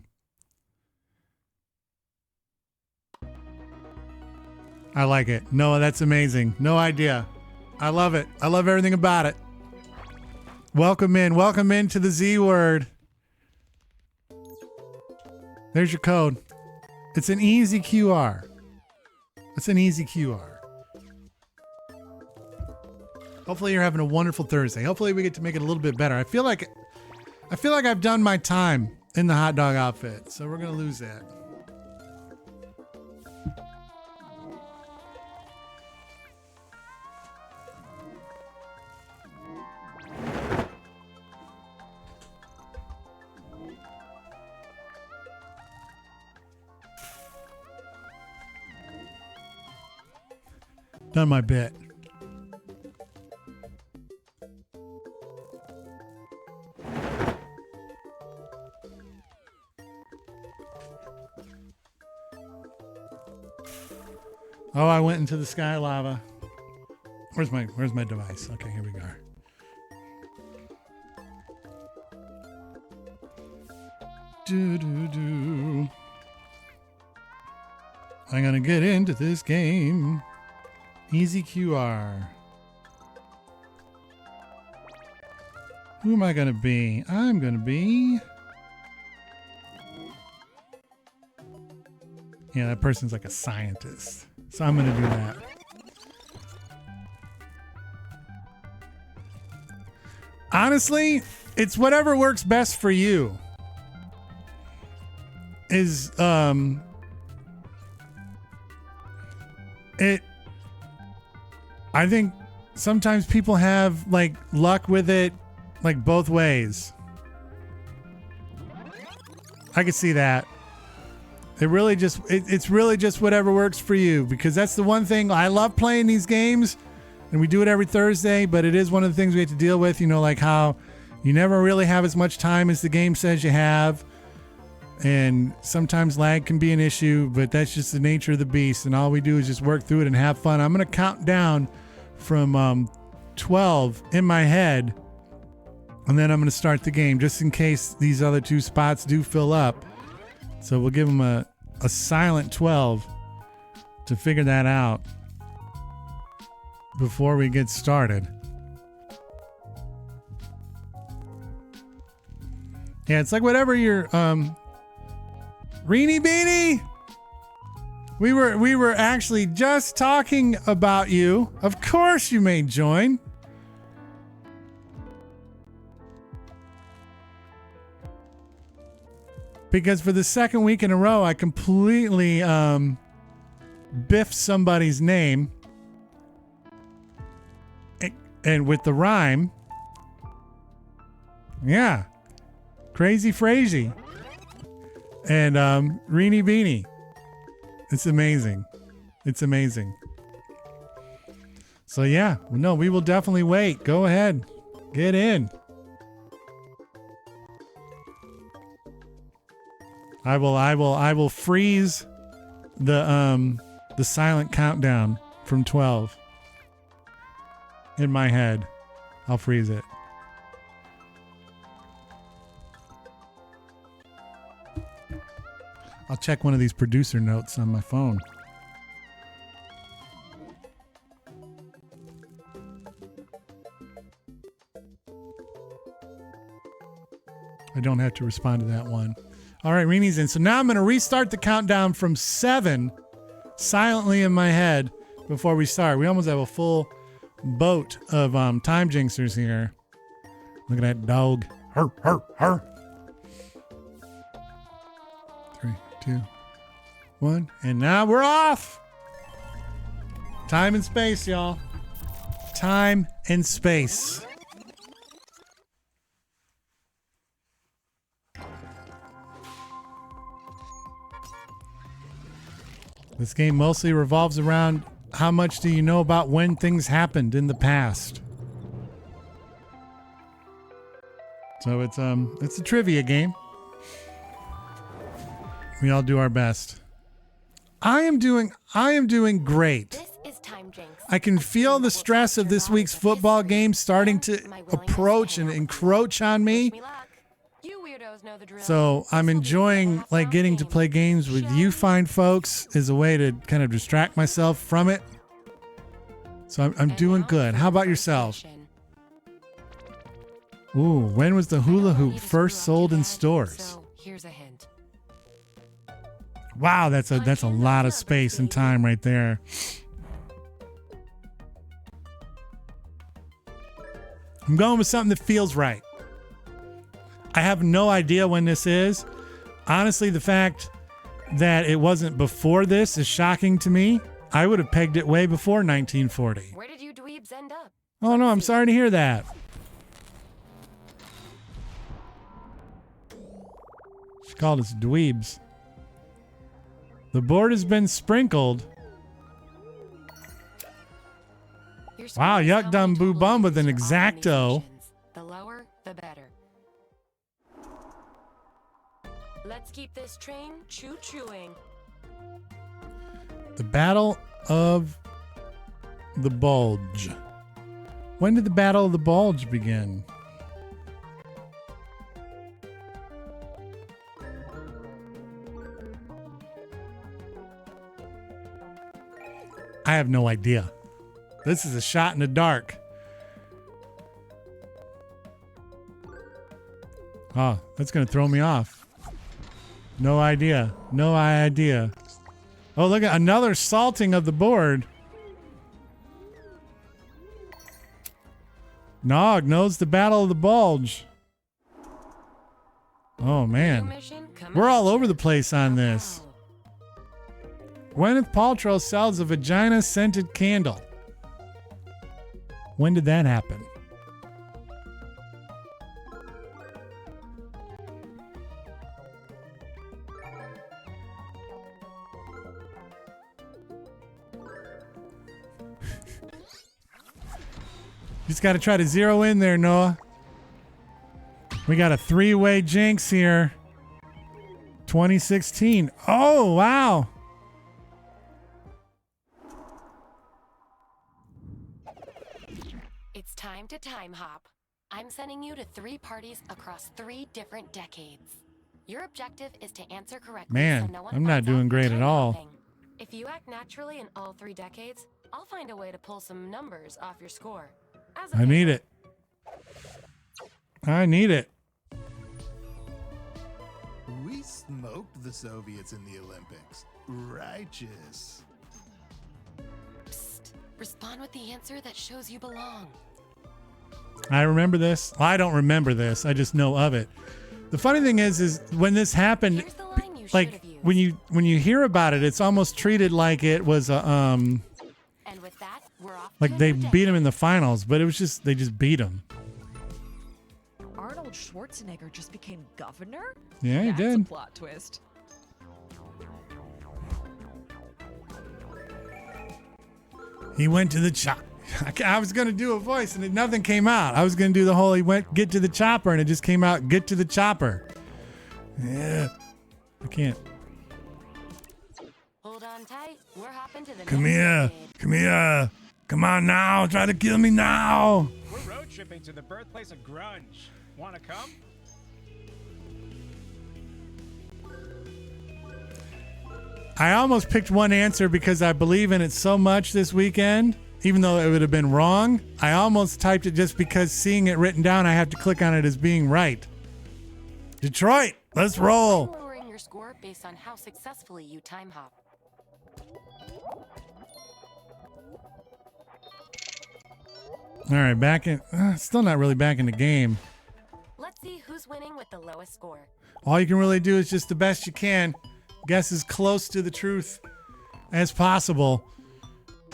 [SPEAKER 1] I like it. Noah, that's amazing. No idea. I love it. I love everything about it. Welcome in. Welcome into the Z word. There's your code. It's an easy QR. It's an easy QR. Hopefully you're having a wonderful Thursday. Hopefully we get to make it a little bit better. I feel like I've done my time in the hot dog outfit, so we're gonna lose that. Done my bit. Oh, I went into the sky lava. Where's my device? Okay, here we go. Do. I'm gonna get into this game. Easy QR. Who am I going to be? I'm going to be... Yeah, that person's like a scientist. So I'm going to do that. Honestly, it's whatever works best for you. I think sometimes people have like luck with it, like both ways. I could see that. It's really just whatever works for you, because that's the one thing I love playing these games, and we do it every Thursday, but it is one of the things we have to deal with, like how you never really have as much time as the game says you have. And sometimes lag can be an issue, but that's just the nature of the beast. And all we do is just work through it and have fun. I'm going to count down from 12 in my head, and then I'm going to start the game just in case these other 2 spots do fill up. So we'll give them a silent 12 to figure that out before we get started. Yeah, it's like whatever your Reenie Beanie. We were actually just talking about you. Of course you may join. Because for the second week in a row, I completely biffed somebody's name. And with the rhyme. Yeah. Crazy Frazzy. And Reenie Beanie. It's amazing. It's amazing. So yeah, no, we will definitely wait. Go ahead. Get in. I will freeze the silent countdown from 12 in my head. I'll freeze it. I'll check one of these producer notes on my phone. I don't have to respond to that one. All right, Reenie's in. So now I'm going to restart the countdown from 7 silently in my head before we start. We almost have a full boat of time jinxers here. Look at that dog. Her, her, her. 3, 2, 1. And now we're off. Time and space, y'all. Time and space. This game mostly revolves around how much do you know about when things happened in the past. So it's a trivia game. We all do our best. I am doing great.
[SPEAKER 6] This is Time Jinx.
[SPEAKER 1] I can feel the stress of this week's football game starting to approach and encroach on me. So I'm enjoying like getting to play games with you fine folks as a way to kind of distract myself from it. So I'm doing good. How about yourself? Ooh, when was the hula hoop first sold in stores?
[SPEAKER 6] Here's a hint.
[SPEAKER 1] Wow, that's a lot of space and time right there. I'm going with something that feels right. I have no idea when this is. Honestly, the fact that it wasn't before this is shocking to me. I would have pegged it way before 1940.
[SPEAKER 6] Where did you dweebs end up?
[SPEAKER 1] Oh no, I'm sorry to hear that. She called us dweebs. The board has been sprinkled. Wow, yuck dum boo bum with an X-Acto.
[SPEAKER 6] The lower, the better. Let's keep this train choo-chooing.
[SPEAKER 1] The Battle of the Bulge. When did the Battle of the Bulge begin? I have no idea. This is a shot in the dark. Oh, that's going to throw me off. No idea. No idea. Oh, look at another salting of the board. Nog knows the Battle of the Bulge. Oh, man. We're all over the place on this. Gwyneth Paltrow sells a vagina-scented candle. When did that happen? Just got to try to zero in there, Noah. We got a 3-way jinx here. 2016. Oh, wow.
[SPEAKER 6] It's time to time hop. I'm sending you to 3 parties across 3 different decades. Your objective is to answer correctly.
[SPEAKER 1] Man,
[SPEAKER 6] so no one
[SPEAKER 1] I'm not
[SPEAKER 6] finds out
[SPEAKER 1] doing
[SPEAKER 6] you're
[SPEAKER 1] great at
[SPEAKER 6] time
[SPEAKER 1] all.
[SPEAKER 6] hopping. If you act naturally in all 3 decades, I'll find a way to pull some numbers off your score. As a
[SPEAKER 1] I need
[SPEAKER 6] favor.
[SPEAKER 1] it. I need it.
[SPEAKER 7] We smoked the Soviets in the Olympics. Righteous.
[SPEAKER 6] Psst. Respond with the answer that shows you belong.
[SPEAKER 1] I remember this. Well, I don't remember this. I just know of it. The funny thing is when this happened,
[SPEAKER 6] Here's the line you should
[SPEAKER 1] like
[SPEAKER 6] have used.
[SPEAKER 1] when you hear about it, it's almost treated like it was a
[SPEAKER 6] And with that, we're off
[SPEAKER 1] like
[SPEAKER 6] to
[SPEAKER 1] they
[SPEAKER 6] a new
[SPEAKER 1] beat
[SPEAKER 6] day.
[SPEAKER 1] him in the finals, but it was just they just beat him.
[SPEAKER 8] Arnold Schwarzenegger just became governor?
[SPEAKER 1] Yeah, he
[SPEAKER 8] That's
[SPEAKER 1] did.
[SPEAKER 8] a plot twist.
[SPEAKER 1] He went to the chop. I was gonna do a voice and nothing came out. I was gonna do the whole he went get to the chopper and it just came out get to the chopper. Yeah, I can't.
[SPEAKER 6] Hold on tight. We're hopping to the
[SPEAKER 1] Come
[SPEAKER 6] next
[SPEAKER 1] here,
[SPEAKER 6] decade.
[SPEAKER 1] come here, come on now, try to kill me now.
[SPEAKER 9] We're road tripping to the birthplace of grunge. Wanna come?
[SPEAKER 1] I almost picked one answer because I believe in it so much this weekend, even though it would have been wrong. I almost typed it just because seeing it written down, I have to click on it as being right. Detroit, let's
[SPEAKER 6] I'm
[SPEAKER 1] roll.
[SPEAKER 6] lowering your score based on how successfully you time hop.
[SPEAKER 1] All right, back in. Still not really back in the game.
[SPEAKER 6] Let's see who's winning with the lowest score.
[SPEAKER 1] All you can really do is just the best you can. Guess as close to the truth as possible.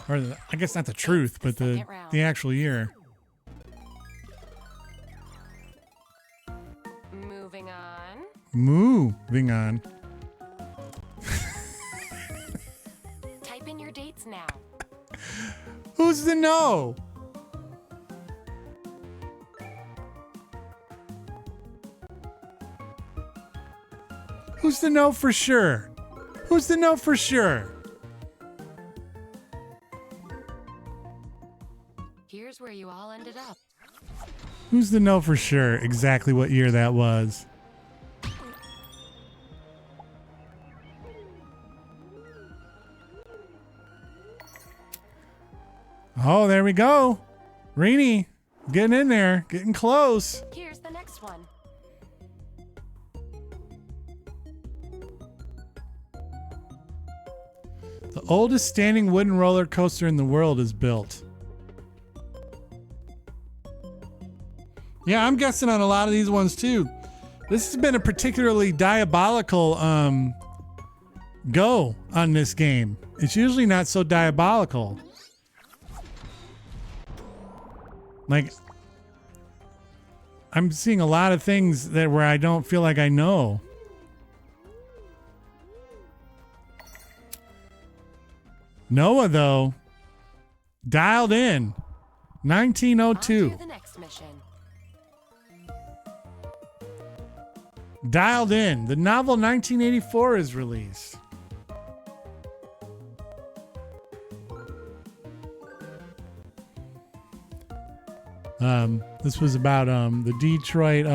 [SPEAKER 1] Or I guess not the truth, but the
[SPEAKER 6] second round.
[SPEAKER 1] actual year.
[SPEAKER 6] Moving on.
[SPEAKER 1] Moving on.
[SPEAKER 6] Type in your dates now.
[SPEAKER 1] Who's to know? Who's to know for sure? Who's to know for sure?
[SPEAKER 6] Here's where you all ended up.
[SPEAKER 1] Who's to know for sure exactly what year that was? Oh, there we go. Rainy, getting in there, getting close.
[SPEAKER 6] Here's the next one.
[SPEAKER 1] The oldest standing wooden roller coaster in the world is built. Yeah, I'm guessing on a lot of these ones too. This has been a particularly diabolical go on this game. It's usually not so diabolical. Like, I'm seeing a lot of things that where I don't feel like I know. Noah, though, dialed in.
[SPEAKER 6] On
[SPEAKER 1] 1902.
[SPEAKER 6] to the next mission.
[SPEAKER 1] Dialed in. The novel 1984 is released. This was about the Detroit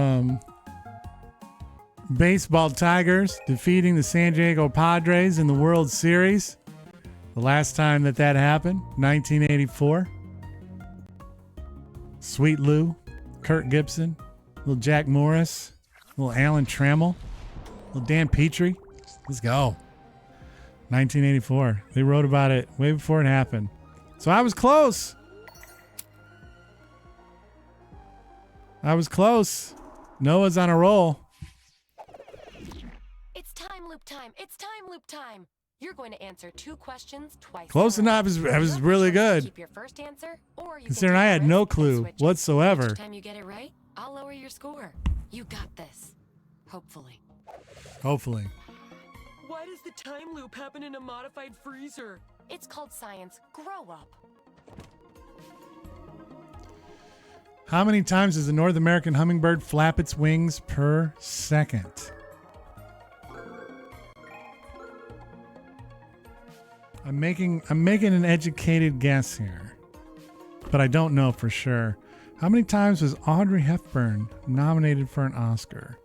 [SPEAKER 1] baseball Tigers defeating the San Diego Padres in the World Series. The last time that happened, 1984. Sweet Lou, Kurt Gibson, little Jack Morris, little Alan Trammell, little Dan Petrie. Let's go. 1984. They wrote about it way before it happened. So I was close. I was close. Noah's on a roll.
[SPEAKER 6] It's time loop time. It's time loop time. You're going to answer 2 questions twice.
[SPEAKER 1] Close
[SPEAKER 6] in a row.
[SPEAKER 1] enough. I was
[SPEAKER 6] Your
[SPEAKER 1] really
[SPEAKER 6] options are to
[SPEAKER 1] good.
[SPEAKER 6] Keep your first answer, or you
[SPEAKER 1] Considering
[SPEAKER 6] can
[SPEAKER 1] I
[SPEAKER 6] take a
[SPEAKER 1] had no
[SPEAKER 6] risk and
[SPEAKER 1] clue
[SPEAKER 6] switch it.
[SPEAKER 1] whatsoever.
[SPEAKER 6] Each time you get it right, I'll lower your score. You got this. Hopefully.
[SPEAKER 1] Hopefully.
[SPEAKER 5] Why does the time loop happen in a modified freezer?
[SPEAKER 6] It's called science. Grow up.
[SPEAKER 1] How many times does the North American hummingbird flap its wings per second? I'm making an educated guess here, but I don't know for sure. How many times was Audrey Hepburn nominated for an Oscar?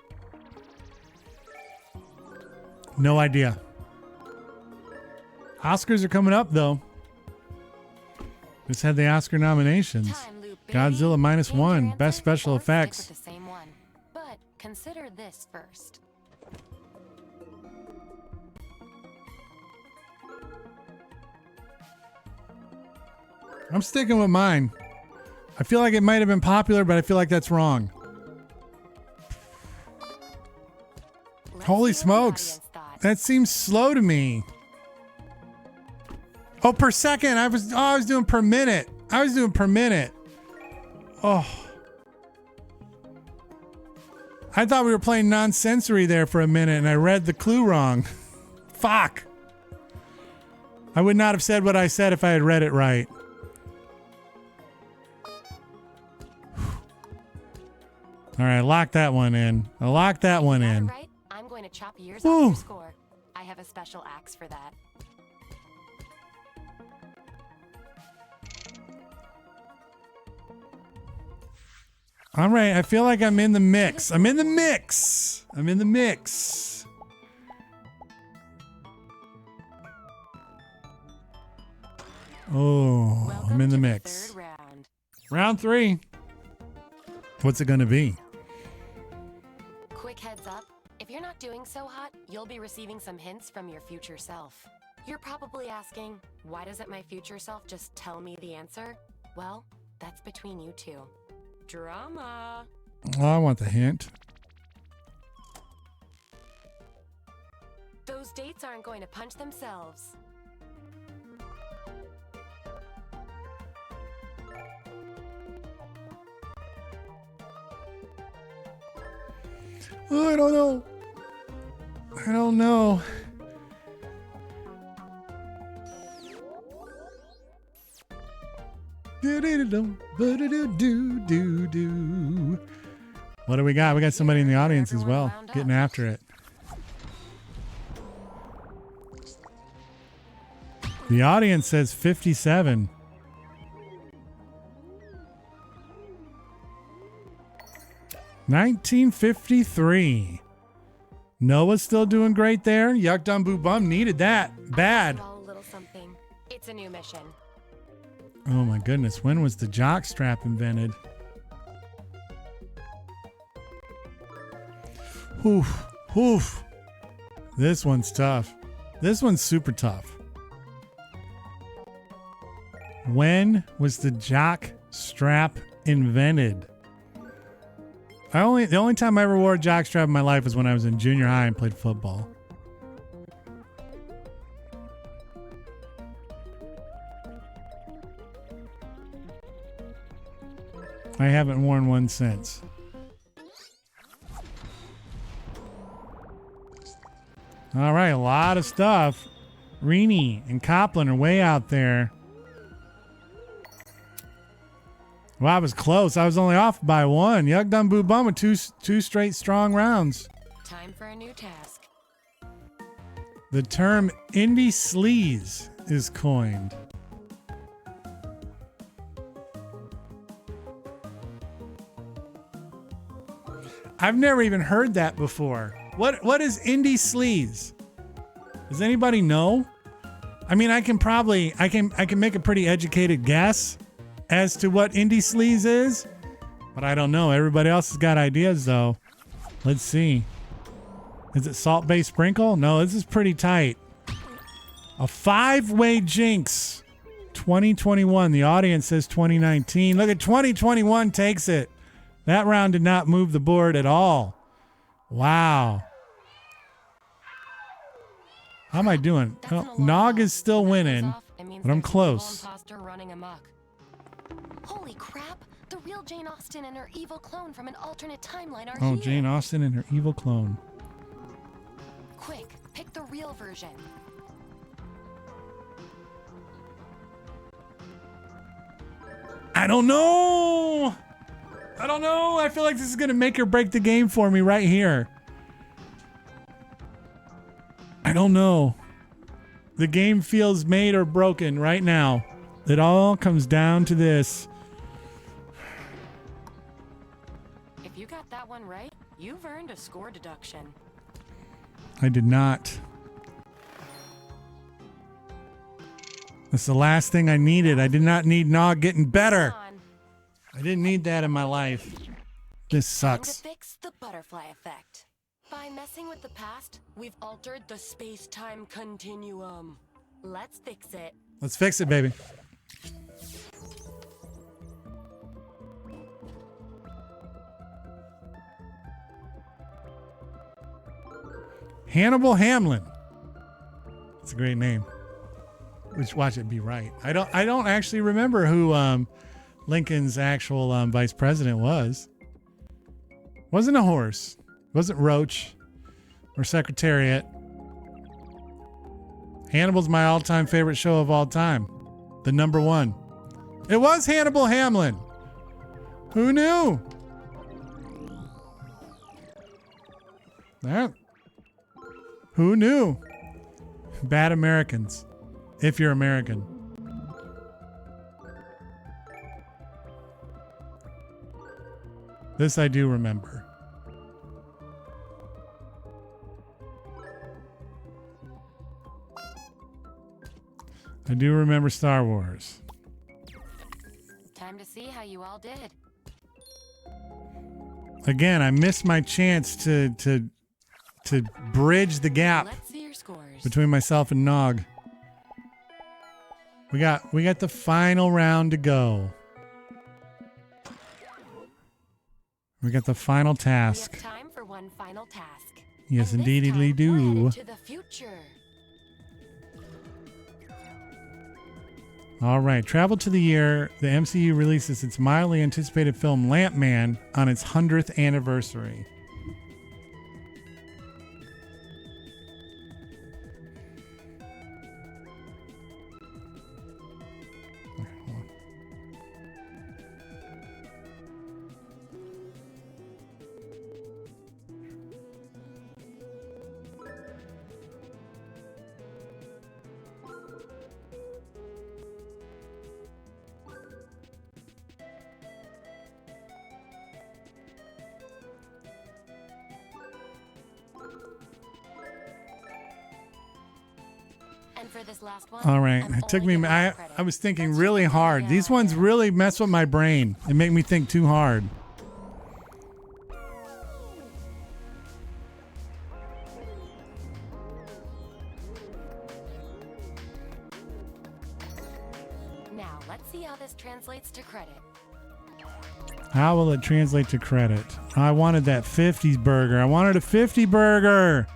[SPEAKER 1] No idea. Oscars are coming up, though. Just had the Oscar nominations.
[SPEAKER 6] Time loop, baby.
[SPEAKER 1] Godzilla
[SPEAKER 6] Change your
[SPEAKER 1] -1,
[SPEAKER 6] answer
[SPEAKER 1] Best Special
[SPEAKER 6] or stick
[SPEAKER 1] Effects.
[SPEAKER 6] with the same one. But consider this first.
[SPEAKER 1] I'm sticking with mine. I feel like it might have been popular, but I feel like that's wrong.
[SPEAKER 6] Let's
[SPEAKER 1] Holy
[SPEAKER 6] see what the
[SPEAKER 1] smokes.
[SPEAKER 6] audience thought.
[SPEAKER 1] That seems slow to me. Oh, per second. I was doing per minute. I was doing per minute. Oh. I thought we were playing non-sensory there for a minute and I read the clue wrong. Fuck. I would not have said what I said if I had read it right. All right, lock that one in. I locked that one
[SPEAKER 6] Got it
[SPEAKER 1] in.
[SPEAKER 6] right? I'm going to chop years
[SPEAKER 1] Ooh.
[SPEAKER 6] off your score. I have a special axe for that.
[SPEAKER 1] All right, I feel like I'm in the mix. I'm in the mix. I'm in the mix. Oh,
[SPEAKER 6] Welcome
[SPEAKER 1] I'm in the
[SPEAKER 6] to
[SPEAKER 1] mix.
[SPEAKER 6] third round.
[SPEAKER 1] Round 3. What's it going to be?
[SPEAKER 6] Quick heads up. If you're not doing so hot, you'll be receiving some hints from your future self. You're probably asking, why doesn't my future self just tell me the answer? Well, that's between you two. Drama.
[SPEAKER 1] Oh, I want the hint.
[SPEAKER 6] Those dates aren't going to punch themselves.
[SPEAKER 1] Oh, I don't know. I don't know. What do we got? We got somebody in the audience as well, getting after it. The audience says 57. $1953. Noah's still doing great there. Yuck Dum Boo Bum needed that bad.
[SPEAKER 6] All a little something. It's a new mission.
[SPEAKER 1] Oh my goodness, when was the jock strap invented? Oof, oof. This one's tough. This one's super tough. When was the jock strap invented? The only time I ever wore a jock strap in my life was when I was in junior high and played football. I haven't worn one since. All right, a lot of stuff. Reenie and Copland are way out there. Well, I was close. I was only off by one. Yuck Dum Boo Bum with two straight strong rounds.
[SPEAKER 6] Time for a new task.
[SPEAKER 1] The term indie sleaze is coined. I've never even heard that before. What is indie sleaze? Does anybody know? I mean, I can make a pretty educated guess as to what indie sleaze is, but I don't know. Everybody else has got ideas though. Let's see. Is it Salt Bay Sprinkle? No, this is pretty tight. A 5-way jinx. 2021. The audience says 2019. Look at 2021 takes it. That round did not move the board at all. Wow. How am I doing? Oh, Nog is still winning, but I'm close.
[SPEAKER 6] Holy crap! The real Jane Austen and her evil clone from an alternate timeline are
[SPEAKER 1] Oh,
[SPEAKER 6] here.
[SPEAKER 1] Jane Austen and her evil clone.
[SPEAKER 6] Quick, pick the real version.
[SPEAKER 1] I don't know. I feel like this is going to make or break the game for me right here. I don't know. The game feels made or broken right now. It all comes down to this.
[SPEAKER 6] If you got that one right, you've earned a score deduction.
[SPEAKER 1] I did not. That's the last thing I needed. I did not need Nog getting better. I didn't need that in my life. This sucks.
[SPEAKER 6] Time to fix the butterfly effect. By messing with the past, we've altered the space-time continuum. Let's fix it.
[SPEAKER 1] Let's fix it, baby. Hannibal Hamlin. That's a great name. Which watch it be right. I don't actually remember who Lincoln's actual vice president was. Wasn't a horse. Wasn't Roach or Secretariat. Hannibal's my all-time favorite show of all time. The number one. It was Hannibal Hamlin. Who knew? That. Who knew? Bad Americans. If you're American. This I do remember. I do remember Star Wars.
[SPEAKER 6] Time to see how you all did.
[SPEAKER 1] Again, I missed my chance to bridge the gap
[SPEAKER 6] Let's see your scores.
[SPEAKER 1] between myself and Nog. We got the final round to go. We got the final
[SPEAKER 6] We
[SPEAKER 1] task.
[SPEAKER 6] have time for one final task.
[SPEAKER 1] Yes,
[SPEAKER 6] And this
[SPEAKER 1] indeed,
[SPEAKER 6] time,
[SPEAKER 1] we
[SPEAKER 6] we're
[SPEAKER 1] do.
[SPEAKER 6] headed to the future.
[SPEAKER 1] All right, travel to the year the MCU releases its mildly anticipated film Lamp Man on its 100th anniversary.
[SPEAKER 6] And for this last one,
[SPEAKER 1] All right,
[SPEAKER 6] I'm
[SPEAKER 1] it took
[SPEAKER 6] only
[SPEAKER 1] me.
[SPEAKER 6] giving
[SPEAKER 1] I
[SPEAKER 6] you credit.
[SPEAKER 1] was thinking
[SPEAKER 6] Let's
[SPEAKER 1] really
[SPEAKER 6] just
[SPEAKER 1] hard.
[SPEAKER 6] say,
[SPEAKER 1] These ones really mess with my brain. They make me think too hard.
[SPEAKER 6] Now, let's see how this translates to credit.
[SPEAKER 1] How will it translate to credit? I wanted that 50s burger. I wanted a 50 burger.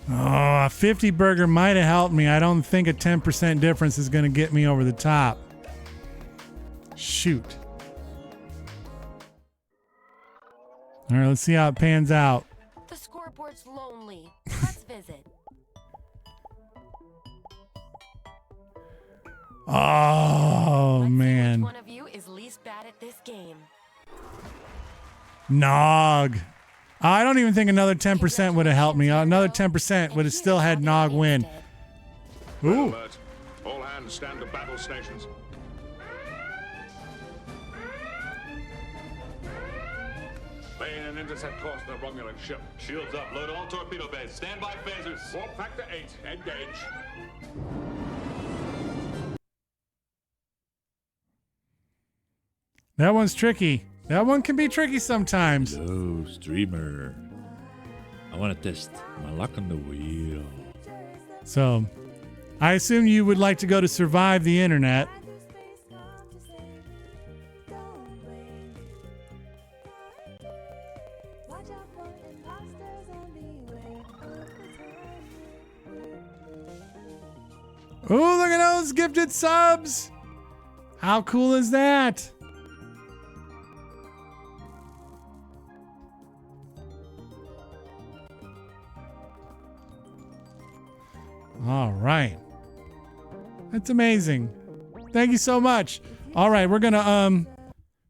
[SPEAKER 1] Oh, a 50 burger might have helped me. I don't think a 10% difference is going to get me over the top. Shoot. All right, let's see how it pans out.
[SPEAKER 6] The scoreboard's lonely. Let's visit.
[SPEAKER 1] Oh,
[SPEAKER 6] Let's see
[SPEAKER 1] man.
[SPEAKER 6] which one of you is least bad at this game.
[SPEAKER 1] Nog. I don't even think another 10% would have helped me. Another 10% would have still had Nog win. Ooh.
[SPEAKER 3] Alert. All hands stand to battle stations.
[SPEAKER 10] Main and intercept course of the Romulan ship. Shields up. Load all torpedo bays. Stand by phasers.
[SPEAKER 3] Warp factor 8. Engage.
[SPEAKER 1] That one's tricky. That one can be tricky sometimes.
[SPEAKER 4] Hello, streamer. I want to test my luck on the wheel.
[SPEAKER 1] So, I assume you would like to go to survive the internet. Oh, look at those gifted subs. How cool is that? All right. That's amazing. Thank you so much. All right, we're going to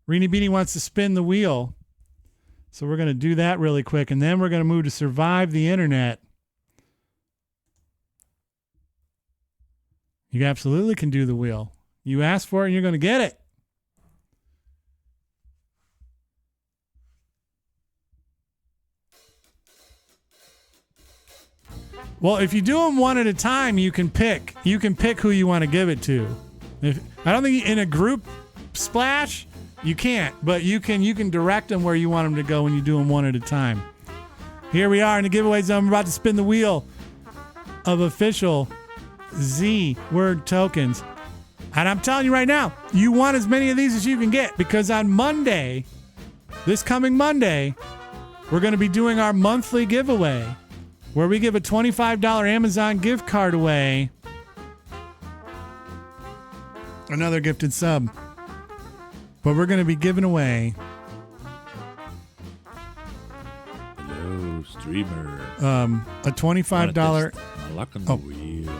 [SPEAKER 1] Reenie Beanie wants to spin the wheel. So we're going to do that really quick and then we're going to move to survive the internet. You absolutely can do the wheel. You ask for it and you're going to get it. Well, if you do them one at a time, you can pick. You can pick who you want to give it to. I don't think in a group splash you can't, but you can direct them where you want them to go when you do them one at a time. Here we are in the giveaway zone. I'm about to spin the wheel of official Z word tokens. And I'm telling you right now, you want as many of these as you can get, because on Monday, this coming Monday, we're going to be doing our monthly giveaway where we give a $25 Amazon gift card away. Another gifted sub. But we're going to be giving away
[SPEAKER 4] streamer.
[SPEAKER 1] A $25
[SPEAKER 4] luck on the wheel.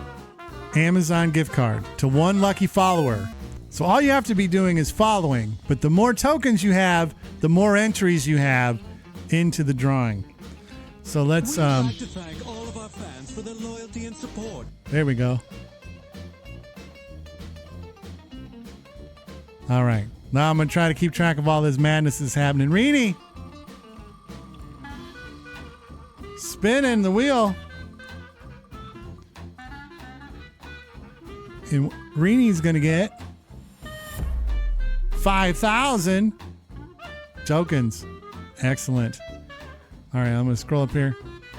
[SPEAKER 1] Amazon gift card to one lucky follower. So all you have to be doing is following, but the more tokens you have, the more entries you have into the drawing. So let's
[SPEAKER 2] We'd like to thank all of our fans for their loyalty and support.
[SPEAKER 1] there we go. All right. Now I'm going to try to keep track of all this madness that's happening. Reenie, spinning the wheel. And Reenie's going to get 5,000 tokens. Excellent. All right, I'm going to scroll up here.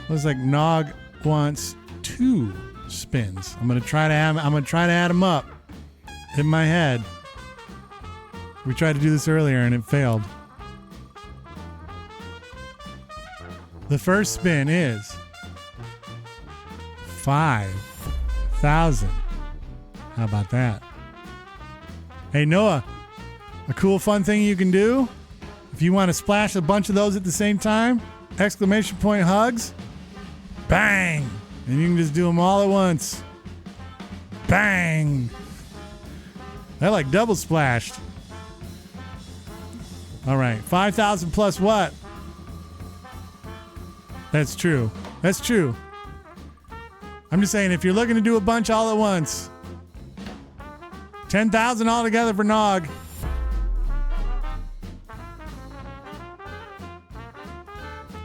[SPEAKER 1] Looks like Nog wants 2 spins. I'm going to try to add them up in my head. We tried to do this earlier and it failed. The first spin is 5,000. How about that? Hey, Noah, a cool, fun thing you can do if you want to splash a bunch of those at the same time, exclamation point hugs, bang, and you can just do them all at once. Bang. That like double splashed. All right, 5,000 plus what? That's true. That's true. I'm just saying, if you're looking to do a bunch all at once, 10,000 altogether for Nog.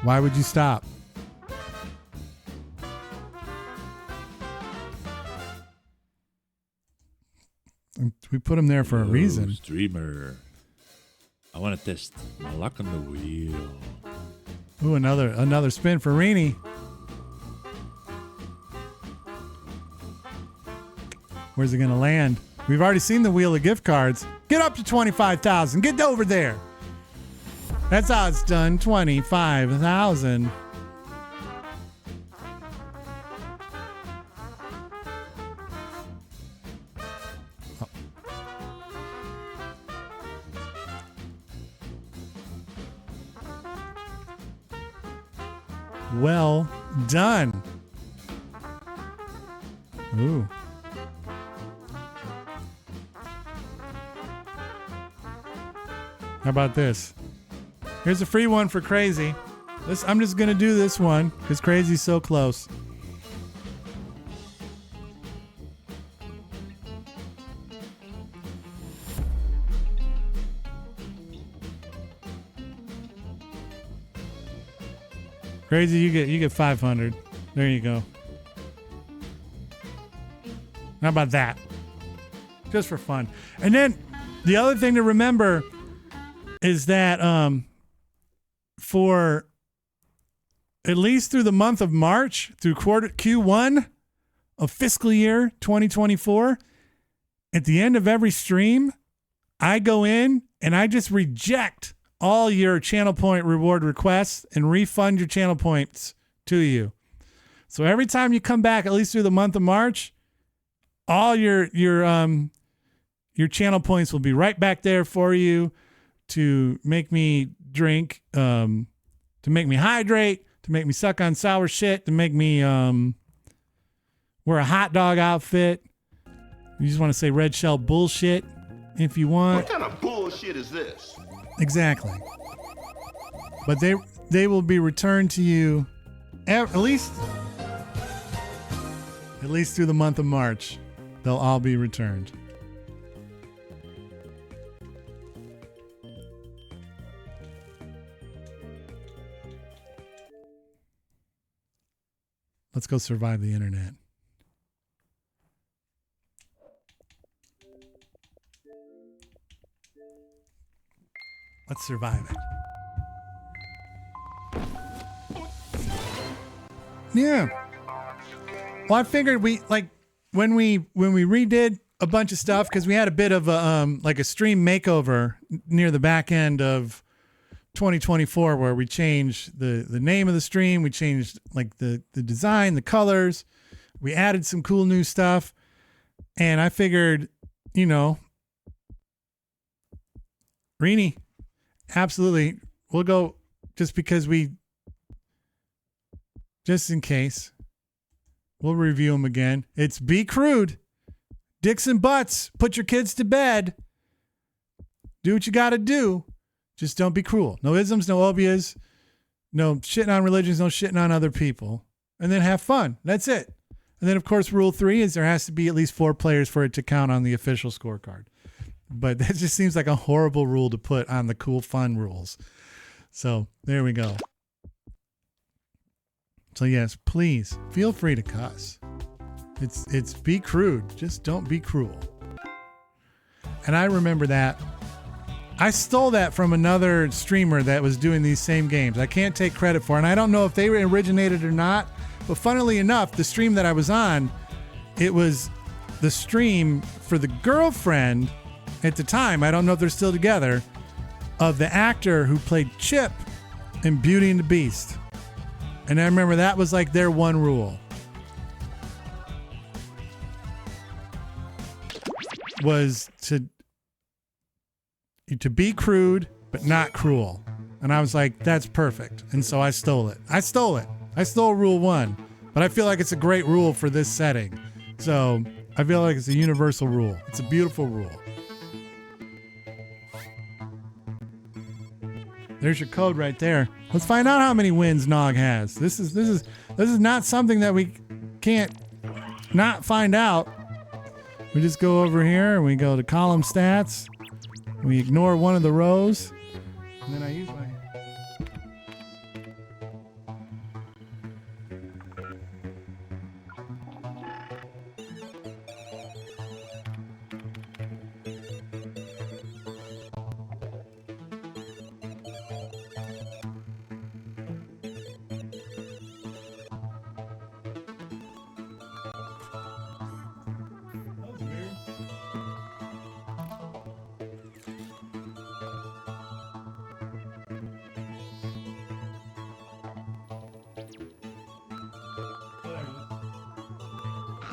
[SPEAKER 1] Why would you stop? We put him there for a reason.
[SPEAKER 4] Streamer. I want to test my luck on the wheel.
[SPEAKER 1] Ooh, another spin for Reenie. Where's it going to land? We've already seen the wheel of gift cards. Get up to 25,000. Get over there. That's how it's done. 25,000. Oh. Well done. Ooh. How about this? Here's a free one for Crazy. I'm just going to do this one because Crazy's so close. Crazy, you get 500. There you go. How about that? Just for fun. And then the other thing to remember is that for at least through the month of March, through Q1 of fiscal year 2024, at the end of every stream, I go in and I just reject all your channel point reward requests and refund your channel points to you. So every time you come back, at least through the month of March, all your channel points will be right back there for you to make me drink, to make me hydrate, to make me suck on sour shit, to make me wear a hot dog outfit. You just want to say red shell bullshit if you want.
[SPEAKER 3] What kind of bullshit is this?
[SPEAKER 1] Exactly. But they will be returned to you at least through the month of March. They'll all be returned. Let's go survive the internet. Let's survive it. Yeah. Well, I figured when we redid a bunch of stuff, because we had a bit of a stream makeover near the back end of 2024 where we changed the name of the stream, we changed like the design, the colors, we added some cool new stuff, and I figured, Rini, absolutely, we'll go just in case, we'll review them again. It's Be Crude. Dicks and butts, put your kids to bed. Do what you got to do. Just don't be cruel. No isms, no obias, no shitting on religions, no shitting on other people. And then have fun. That's it. And then, of course, rule 3 is there has to be at least 4 players for it to count on the official scorecard. But that just seems like a horrible rule to put on the cool, fun rules. So there we go. So, yes, please feel free to cuss. It's be crude. Just don't be cruel. And I remember that. I stole that from another streamer that was doing these same games. I can't take credit for it. And I don't know if they originated or not. But funnily enough, the stream that I was on, it was the stream for the girlfriend at the time. I don't know if they're still together. Of the actor who played Chip in Beauty and the Beast. And I remember that was like their one rule. Was to be crude, but not cruel. And I was like, that's perfect. And so I stole it. I stole rule 1, but I feel like it's a great rule for this setting. So I feel like it's a universal rule. It's a beautiful rule. There's your code right there. Let's find out how many wins Nog has. This is not something that we can't not find out. We just go over here and we go to column stats. We ignore one of the rows. And then I use my...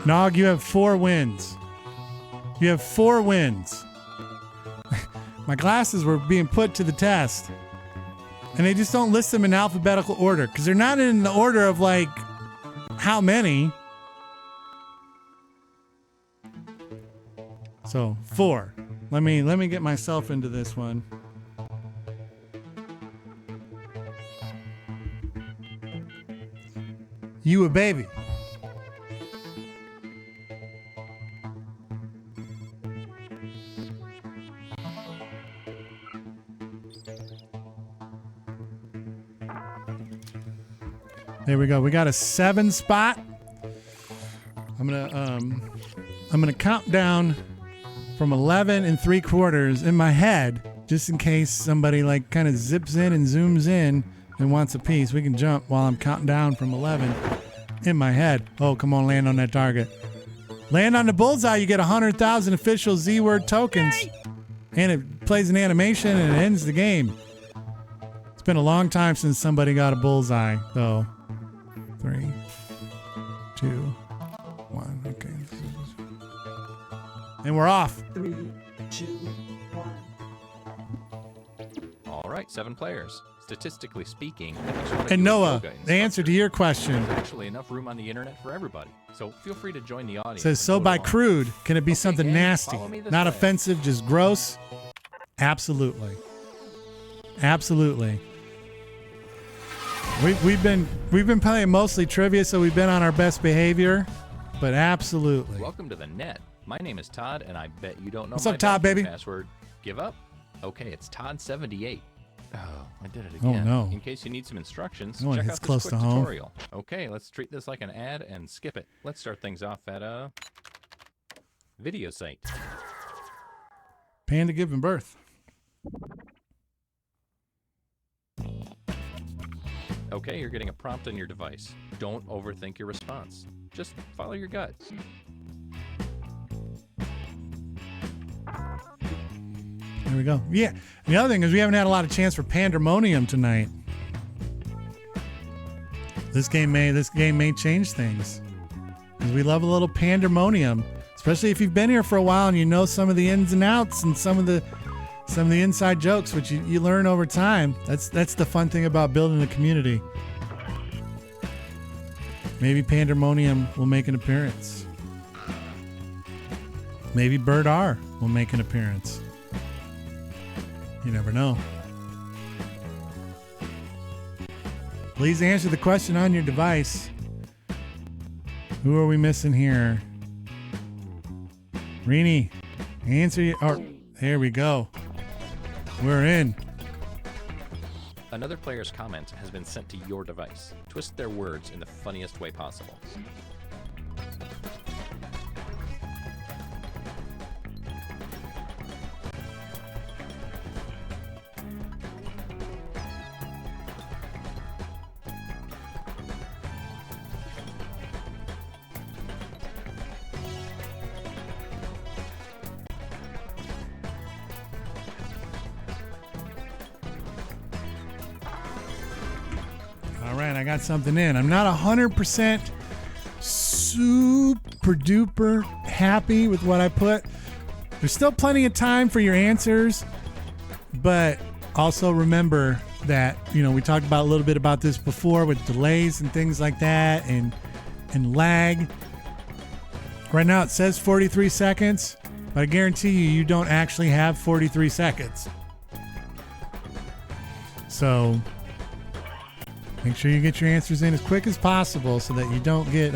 [SPEAKER 1] Nog, you have 4 wins. You have 4 wins. My glasses were being put to the test. And they just don't list them in alphabetical order. Because they're not in the order of like how many. So 4. Let me get myself into this one. You a baby. There we go. We got a 7 spot. I'm gonna count down from 11 3/4 in my head, just in case somebody like kind of zips in and zooms in and wants a piece. We can jump while I'm counting down from 11 in my head. Oh, come on, land on that target. Land on the bullseye. You get 100,000 official Z-word tokens, and it plays an animation and it ends the game. It's been a long time since somebody got a bullseye, though. 3, 2, 1. Okay. And we're off.
[SPEAKER 11] 3, 2, 1.
[SPEAKER 12] All right, 7 players. Statistically speaking,
[SPEAKER 1] and Noah, the answer to your question.
[SPEAKER 12] There's actually enough room on the internet for everybody. So feel free to join the audience.
[SPEAKER 1] Says, so by crude, can it be something nasty? Not offensive, just gross? Absolutely. Absolutely. We've been playing mostly trivia, so we've been on our best behavior, but absolutely.
[SPEAKER 12] Welcome to the net. My name is Todd, and I bet you don't know
[SPEAKER 1] What's
[SPEAKER 12] my
[SPEAKER 1] up, Todd, baby?
[SPEAKER 12] password. Give up? Okay, it's Todd78. Oh, I did it
[SPEAKER 1] Oh,
[SPEAKER 12] again.
[SPEAKER 1] no.
[SPEAKER 12] In case you need some instructions,
[SPEAKER 1] No,
[SPEAKER 12] check
[SPEAKER 1] it's
[SPEAKER 12] out this
[SPEAKER 1] close
[SPEAKER 12] quick
[SPEAKER 1] to home.
[SPEAKER 12] tutorial. Okay, let's treat this like an ad and skip it. Let's start things off at a video site.
[SPEAKER 1] Panda giving birth.
[SPEAKER 12] Okay, you're getting a prompt on your device. Don't overthink your response. Just follow your gut.
[SPEAKER 1] There we go. Yeah. The other thing is we haven't had a lot of chance for pandemonium tonight. This game may change things. 'Cause we love a little pandemonium, especially if you've been here for a while and you know some of the ins and outs and some of the inside jokes, which you learn over time. That's the fun thing about building a community. Maybe pandemonium will make an appearance. Maybe Bird R will make an appearance. You never know. Please answer the question on your device. Who are we missing here? Rini, answer your... Oh, there we go. We're in.
[SPEAKER 12] Another player's comment has been sent to your device. Twist their words in the funniest way possible.
[SPEAKER 1] All right, I got something in. I'm not 100% super duper happy with what I put. There's still plenty of time for your answers, but also remember that, we talked about a little bit about this before with delays and things like that and lag. Right now it says 43 seconds, but I guarantee you don't actually have 43 seconds. So make sure you get your answers in as quick as possible so that you don't get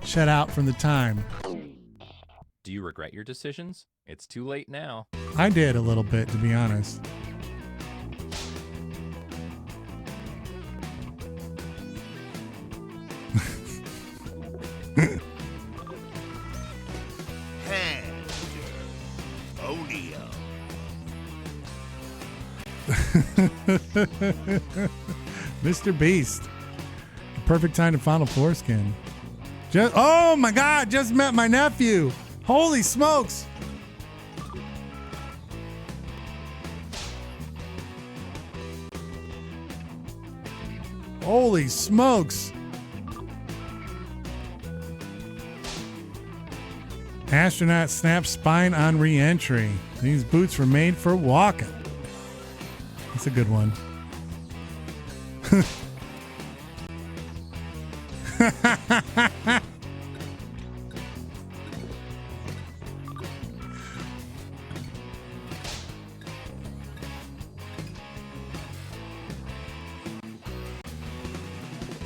[SPEAKER 1] shut out from the time.
[SPEAKER 12] Do you regret your decisions? It's too late now.
[SPEAKER 1] I did a little bit, to be honest. Mr. Beast. Perfect time to final foreskin. Oh my God, just met my nephew. Holy smokes. Holy smokes. Astronaut snaps spine on re-entry. These boots were made for walking. That's a good one.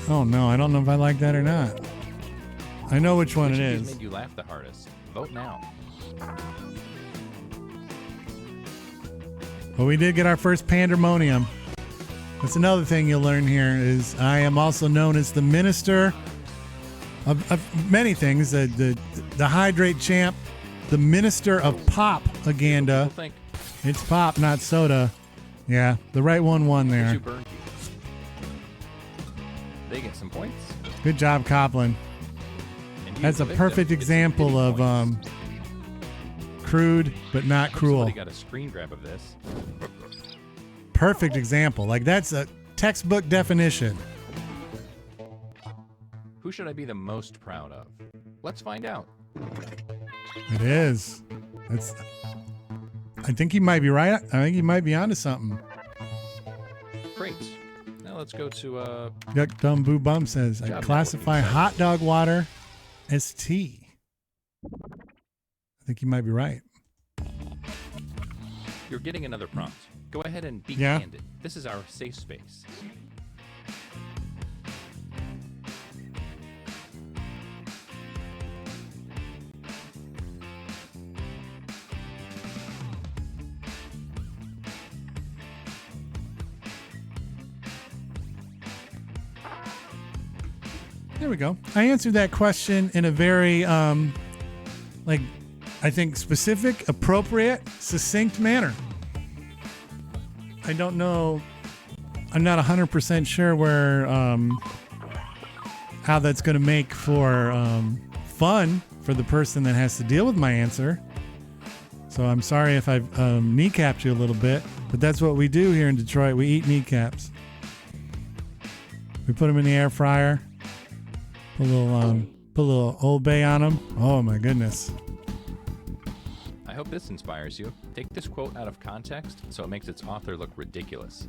[SPEAKER 1] Oh no, I don't know if I like that or not. I know which one it is.
[SPEAKER 12] Made you laugh the hardest. Vote now.
[SPEAKER 1] Well, we did get our first pandemonium. That's another thing you'll learn here is I am also known as the minister of many things. The hydrate champ, the minister of propaganda. It's pop, not soda. Yeah, the right one won there.
[SPEAKER 12] They get some points.
[SPEAKER 1] Good job, Copland. That's a perfect example of crude but not cruel.
[SPEAKER 12] Somebody got a screen grab of this.
[SPEAKER 1] Perfect example. Like that's a textbook definition.
[SPEAKER 12] Who should I be the most proud of? Let's find out.
[SPEAKER 1] It is. I think he might be right. I think he might be onto something.
[SPEAKER 12] Great. Now let's go to
[SPEAKER 1] Yuck Dumb Boo Bum says I classify hot dog water as tea. I think you might be right.
[SPEAKER 12] You're getting another prompt. Go ahead and be
[SPEAKER 1] Yeah.
[SPEAKER 12] candid. This is our safe space.
[SPEAKER 1] There we go. I answered that question in a very, like, I think specific, appropriate, succinct manner. I don't know. I'm not 100% sure where, how that's going to make for fun for the person that has to deal with my answer. So I'm sorry if I've kneecapped you a little bit, but that's what we do here in Detroit. We eat kneecaps. We put them in the air fryer. Put a little Old Bay on them. Oh my goodness.
[SPEAKER 12] I hope this inspires you. Take this quote out of context so it makes its author look ridiculous.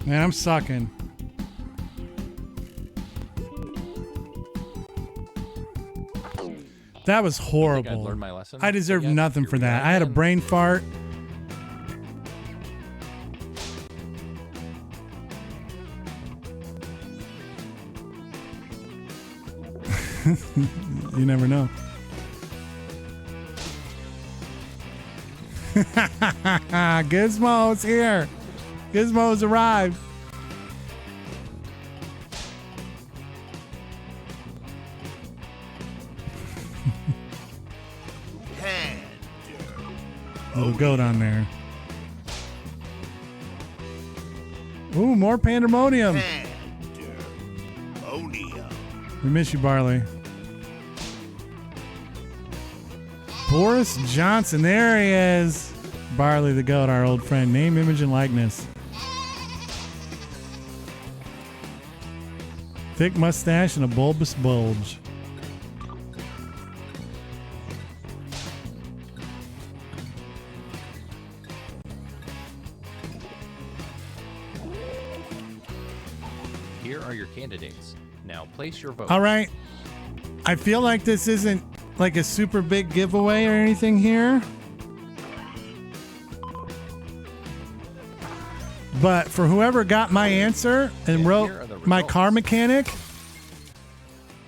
[SPEAKER 1] Man, I'm sucking. That was horrible.
[SPEAKER 12] I've learned my lesson.
[SPEAKER 1] I deserve
[SPEAKER 12] But yet,
[SPEAKER 1] nothing
[SPEAKER 12] here
[SPEAKER 1] for
[SPEAKER 12] we
[SPEAKER 1] that.
[SPEAKER 12] are
[SPEAKER 1] I had a
[SPEAKER 12] again.
[SPEAKER 1] brain fart. You never know. Gizmo's here. Gizmo's arrived. Little goat on there. Ooh, more pandemonium. We miss you, Barley. Boris Johnson. There he is. Barley the goat, our old friend. Name, image, and likeness. Thick mustache and a bulbous bulge.
[SPEAKER 12] Here are your candidates. Now place your vote.
[SPEAKER 1] All right. I feel like this isn't like a super big giveaway or anything here. But for whoever got my answer and wrote my car mechanic,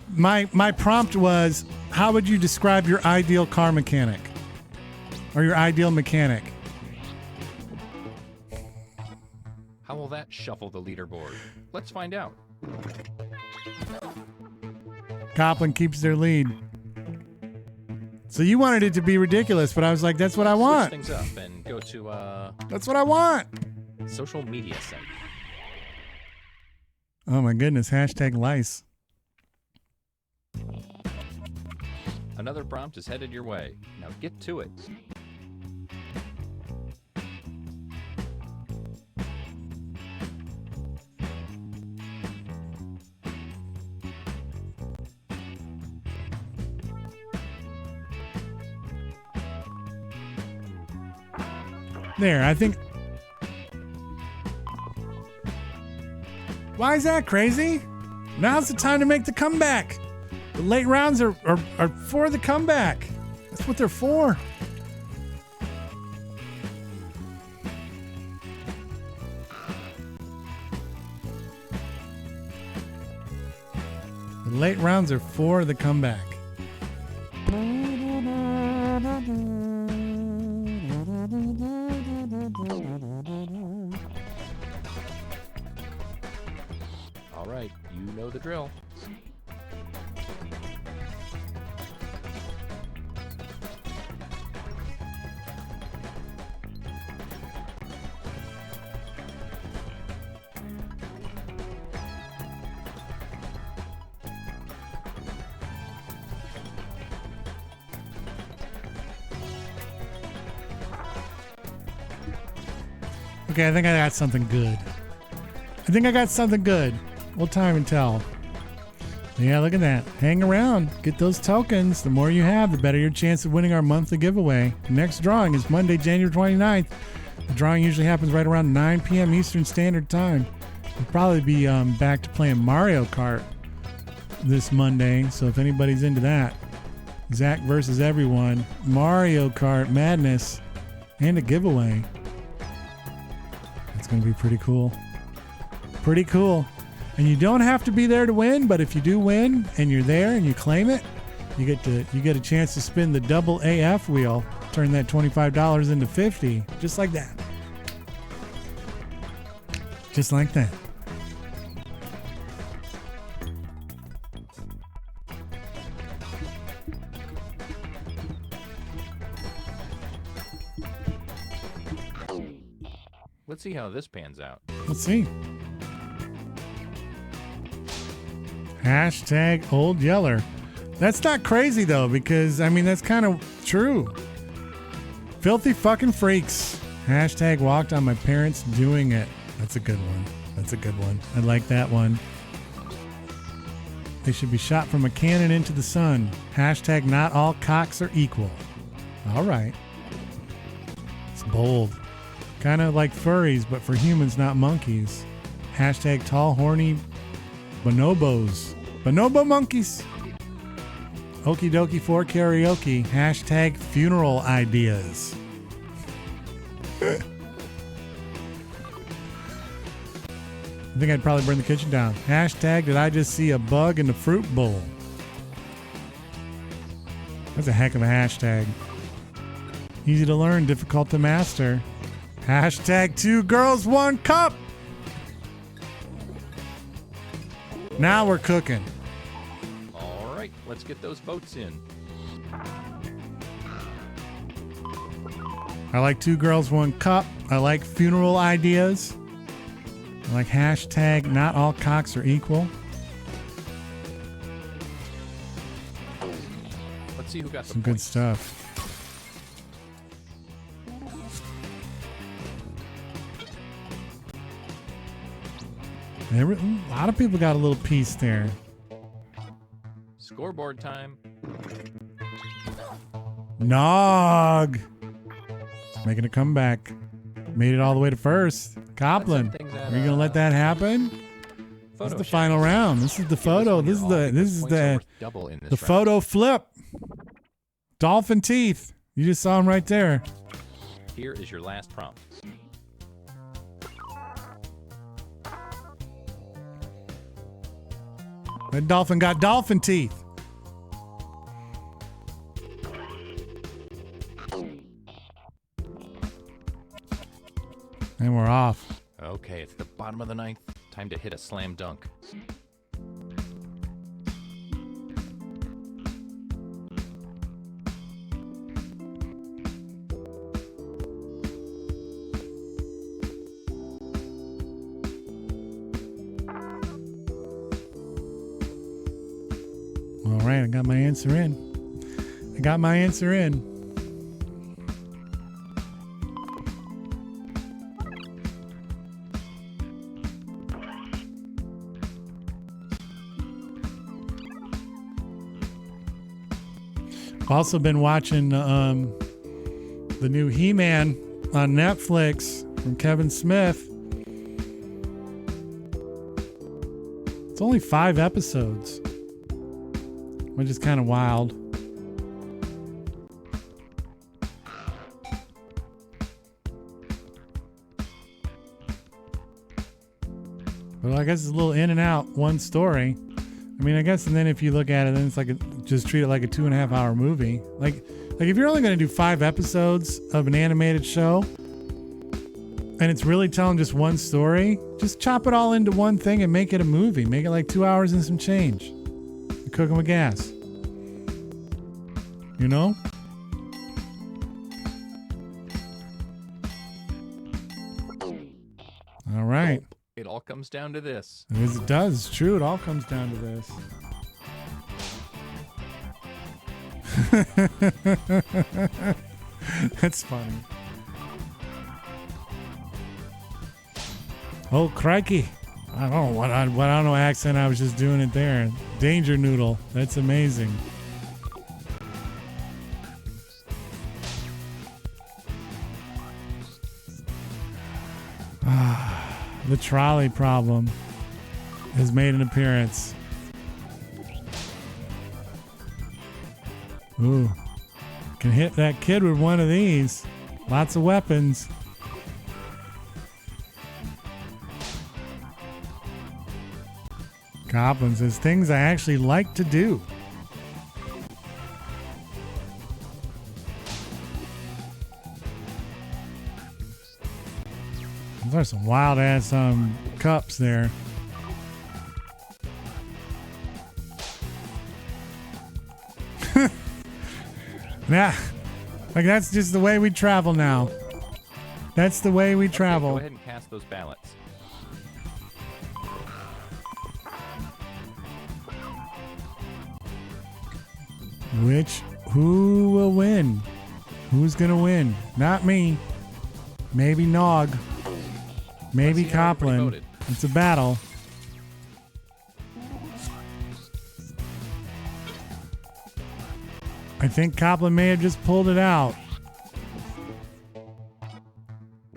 [SPEAKER 1] my prompt was, how would you describe your ideal car mechanic? Or your ideal mechanic?
[SPEAKER 12] How will that shuffle the leaderboard? Let's find out.
[SPEAKER 1] Copland keeps their lead. So you wanted it to be ridiculous, but I was like, that's what I want.
[SPEAKER 12] Switch things up and go to
[SPEAKER 1] That's what I want.
[SPEAKER 12] social media site.
[SPEAKER 1] Oh my goodness. Hashtag lice.
[SPEAKER 12] Another prompt is headed your way. Now get to it.
[SPEAKER 1] There, I think. Why is that crazy? Now's the time to make the comeback. The late rounds are for the comeback. That's what they're for. The late rounds are for the comeback.
[SPEAKER 12] All right, you know the drill.
[SPEAKER 1] Okay, I think I got something good. We'll time and tell. Yeah, look at that. Hang around. Get those tokens. The more you have, the better your chance of winning our monthly giveaway. Next drawing is Monday, January 29th. The drawing usually happens right around 9 p.m. Eastern Standard Time. We'll probably be back to playing Mario Kart this Monday, so if anybody's into that, Zach versus everyone, Mario Kart Madness, and a giveaway. It's going to be pretty cool. Pretty cool. And you don't have to be there to win, but if you do win and you're there and you claim it, you get a chance to spin the double AF wheel, turn that $25 into $50, just like that. Just like that.
[SPEAKER 12] Let's see how this pans out.
[SPEAKER 1] Let's see. Hashtag Old Yeller. That's not crazy though, because I mean that's kind of true. Filthy fucking freaks. Hashtag walked on my parents doing it. That's a good one. I like that one. They should be shot from a cannon into the sun. Hashtag not all cocks are equal. All right. It's bold. Kind of like furries, but for humans, not monkeys. Hashtag tall, horny bonobos. Bonobo monkeys. Okie dokie for karaoke. Hashtag funeral ideas. I think I'd probably burn the kitchen down. Hashtag did I just see a bug in the fruit bowl? That's a heck of a hashtag. Easy to learn, difficult to master. Hashtag 2 girls, 1 cup. Now we're cooking.
[SPEAKER 12] All right, let's get those votes in.
[SPEAKER 1] I like 2 girls, 1 cup. I like funeral ideas. I like hashtag not all cocks are equal.
[SPEAKER 12] Let's see who got
[SPEAKER 1] some good stuff. A lot of people got a little piece there.
[SPEAKER 12] Scoreboard time.
[SPEAKER 1] Nog. It's making a comeback. Made it all the way to first. Coplin, are you gonna let that happen? This is the final round. This is the photo. This is the photo flip. Dolphin teeth. You just saw him right there.
[SPEAKER 12] Here is your last prompt.
[SPEAKER 1] That dolphin got dolphin teeth. And we're off.
[SPEAKER 12] Okay, it's the bottom of the ninth. Time to hit a slam dunk.
[SPEAKER 1] All right, I got my answer in. Also been watching the new He-Man on Netflix from Kevin Smith. It's only 5 episodes, which is kind of wild. But I guess it's a little in and out, one story. I mean, I guess, and then if you look at it, then it's like just treat it like a 2.5 hour movie. Like if you're only going to do 5 episodes of an animated show, and it's really telling just one story, just chop it all into one thing and make it a movie. Make it like 2 hours and some change. You're cooking with gas. You know? All right.
[SPEAKER 12] It all comes down to this.
[SPEAKER 1] It does. It's true. It all comes down to this. That's funny. Oh, crikey. I don't know what I don't know accent I was just doing it there. Danger noodle. That's amazing. The trolley problem has made an appearance. Ooh. Can hit that kid with one of these. Lots of weapons. Goblins is things I actually like to do. There's some wild ass cups there. Yeah, like that's just the way we travel now. That's the way we travel.
[SPEAKER 12] Go ahead and cast those ballots.
[SPEAKER 1] Who will win? Who's gonna win? Not me. Maybe Nog. Maybe Copland. It's a battle. I think Copland may have just pulled it out.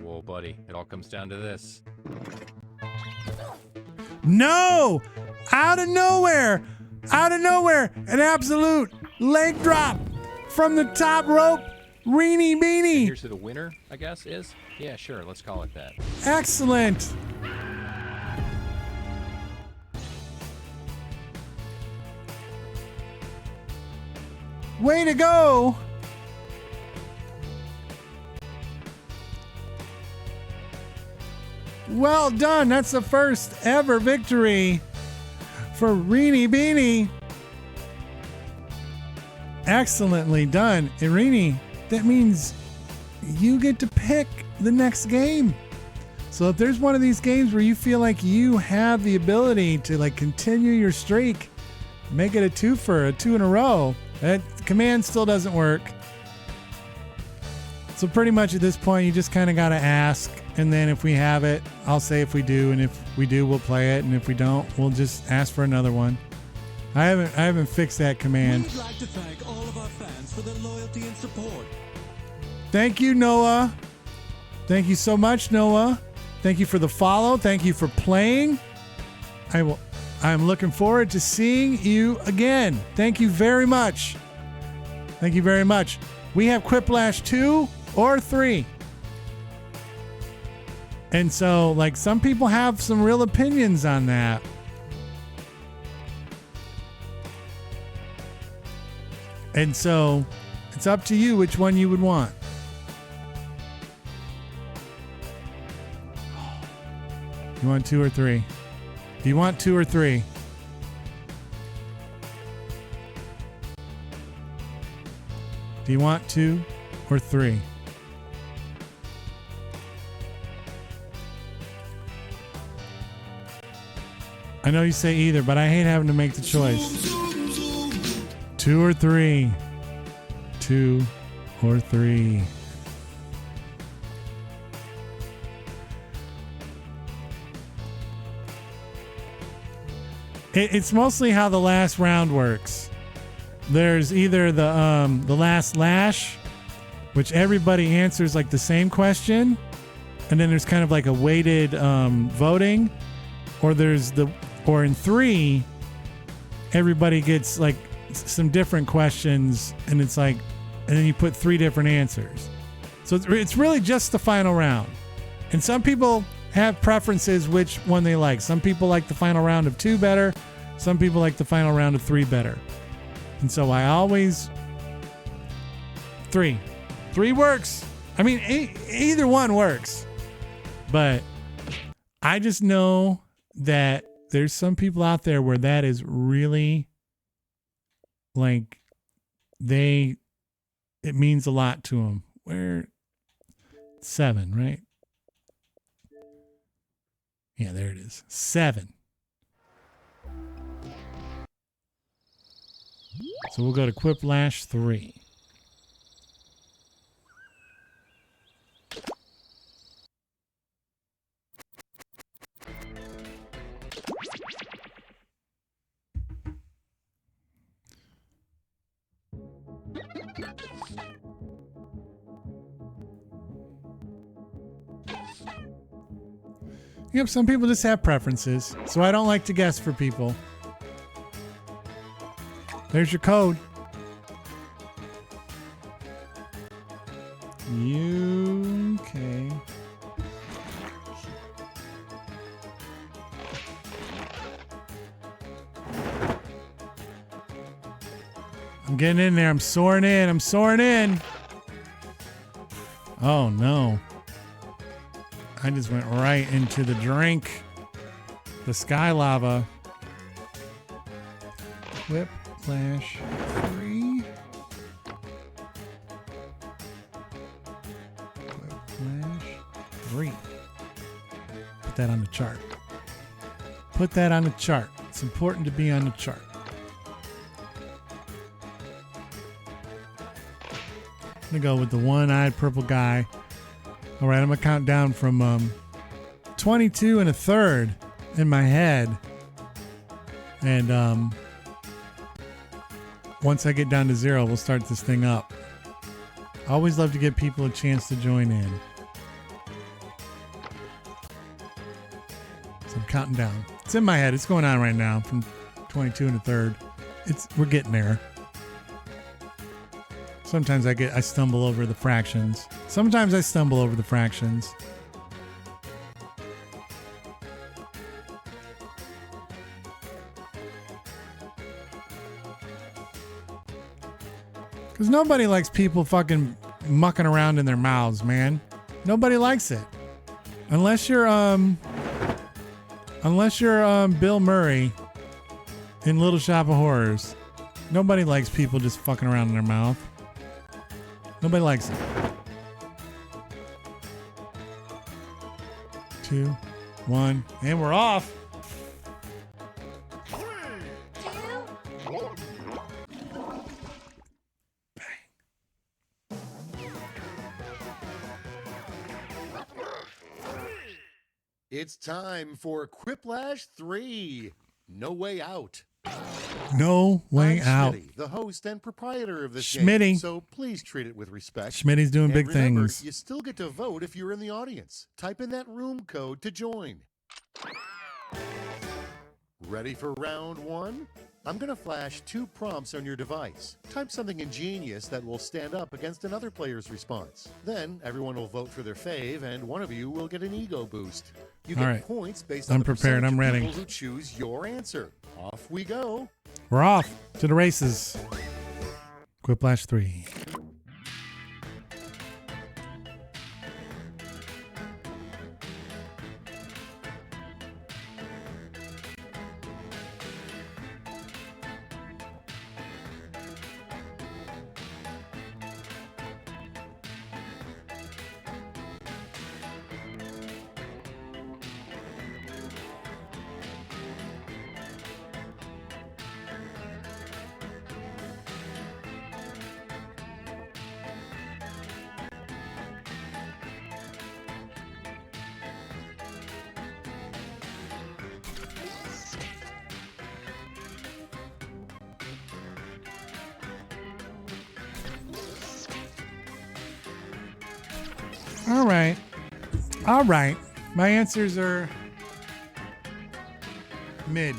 [SPEAKER 12] Whoa, buddy. It all comes down to this.
[SPEAKER 1] No! Out of nowhere! Out of nowhere! An absolute leg drop from the top rope. Reenie Beanie.
[SPEAKER 12] Here's who the winner, I guess, is? Yeah, sure. Let's call it that.
[SPEAKER 1] Excellent. Way to go. Well done. That's the first ever victory for Reenie Beanie. Excellently done. Irini, that means you get to pick the next game. So if there's one of these games where you feel like you have the ability to like continue your streak, make it a two in a row, that command still doesn't work. So pretty much at this point, you just kind of got to ask. And then if we have it, I'll say if we do. And if we do, we'll play it. And if we don't, we'll just ask for another one. I haven't fixed that command.
[SPEAKER 2] We'd like to thank all of our fans for their loyalty and support.
[SPEAKER 1] Thank you, Noah. Thank you so much, Noah. Thank you for the follow. Thank you for playing. I'm looking forward to seeing you again. Thank you very much. Thank you very much. We have Quiplash 2 or 3. And so, like, some people have some real opinions on that. And so, it's up to you which one you would want. You want 2 or 3? Do you want 2 or 3? Do you want 2 or 3? I know you say either, but I hate having to make the choice. 2 or 3? 2 or 3? It's mostly how the last round works. There's either the last lash, which everybody answers like the same question, and then there's kind of like a weighted voting, or in 3, everybody gets like some different questions, and it's like, and then you put 3 different answers. So it's really just the final round. And some people have preferences which one they like. Some people like the final round of 2 better. Some people like the final round of 3 better. And so I always 3 works. I mean, either one works. But I just know that there's some people out there where that is really like it means a lot to them. Where 7, right? Yeah, there it is. 7. So we'll go to Quiplash 3. Yep, some people just have preferences. So I don't like to guess for people. There's your code. Okay. I'm getting in there. I'm soaring in. I'm soaring in. Oh, no. I just went right into the drink. The sky lava. Whip Flash 3. Whip Flash 3. Put that on the chart. Put that on the chart. It's important to be on the chart. I'm gonna go with the one-eyed purple guy. All right, I'm gonna count down from 22 and a third in my head, and once I get down to 0, we'll start this thing up. I always love to give people a chance to join in. So I'm counting down. It's in my head. It's going on right now from 22 and a third. We're getting there. Sometimes I stumble over the fractions. Sometimes I stumble over the fractions. Because nobody likes people fucking mucking around in their mouths, man. Nobody likes it. Unless you're Bill Murray in Little Shop of Horrors. Nobody likes people just fucking around in their mouth. Nobody likes it. 2, 1, and we're off.
[SPEAKER 7] It's time for Quiplash 3. No Way Out.
[SPEAKER 1] No way out.
[SPEAKER 7] Schmitty, the host and proprietor of this
[SPEAKER 1] Schmitty.
[SPEAKER 7] game, so please treat it with respect.
[SPEAKER 1] Schmitty's doing
[SPEAKER 7] And
[SPEAKER 1] big
[SPEAKER 7] remember,
[SPEAKER 1] things.
[SPEAKER 7] You still get to vote if you're in the audience. Type in that room code to join. Ready for round 1? I'm going to flash 2 prompts on your device. Type something ingenious that will stand up against another player's response. Then everyone will vote for their fave, and one of you will get an ego boost. You get
[SPEAKER 1] All right.
[SPEAKER 7] points based
[SPEAKER 1] I'm
[SPEAKER 7] on the
[SPEAKER 1] prepared. I'm
[SPEAKER 7] percentage of
[SPEAKER 1] ready.
[SPEAKER 7] people who choose your answer. Off we go.
[SPEAKER 1] We're off to the races. Quiplash 3. All right. All right. My answers are mid.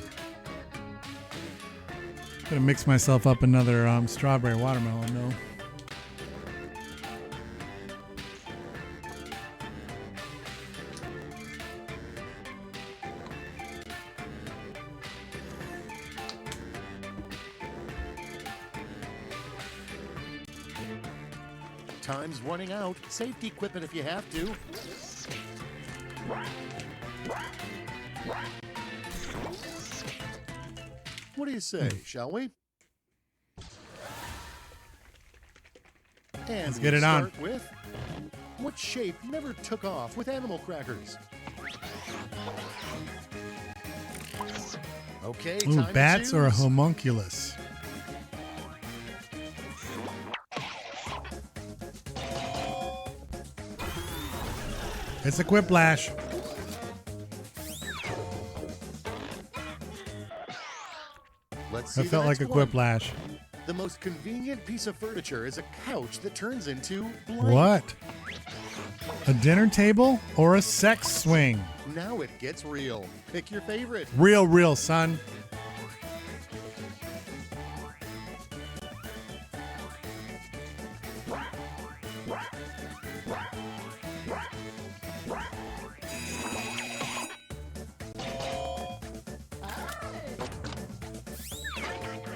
[SPEAKER 1] Gonna mix myself up another strawberry watermelon though.
[SPEAKER 7] Time's running out. Safety equipment if you have to. What do you say, shall we? And
[SPEAKER 1] Let's get it on.
[SPEAKER 7] start with, what shape never took off with animal crackers? Okay,
[SPEAKER 1] Ooh,
[SPEAKER 7] time to
[SPEAKER 1] bats or a
[SPEAKER 7] choose.
[SPEAKER 1] homunculus? It's a quiplash.
[SPEAKER 7] Let's see
[SPEAKER 1] That felt
[SPEAKER 7] the
[SPEAKER 1] like a
[SPEAKER 7] next one.
[SPEAKER 1] quiplash.
[SPEAKER 7] The most convenient piece of furniture is a couch that turns into blank.
[SPEAKER 1] What? A dinner table or a sex swing?
[SPEAKER 7] Now it gets real. Pick your favorite.
[SPEAKER 1] Real, son.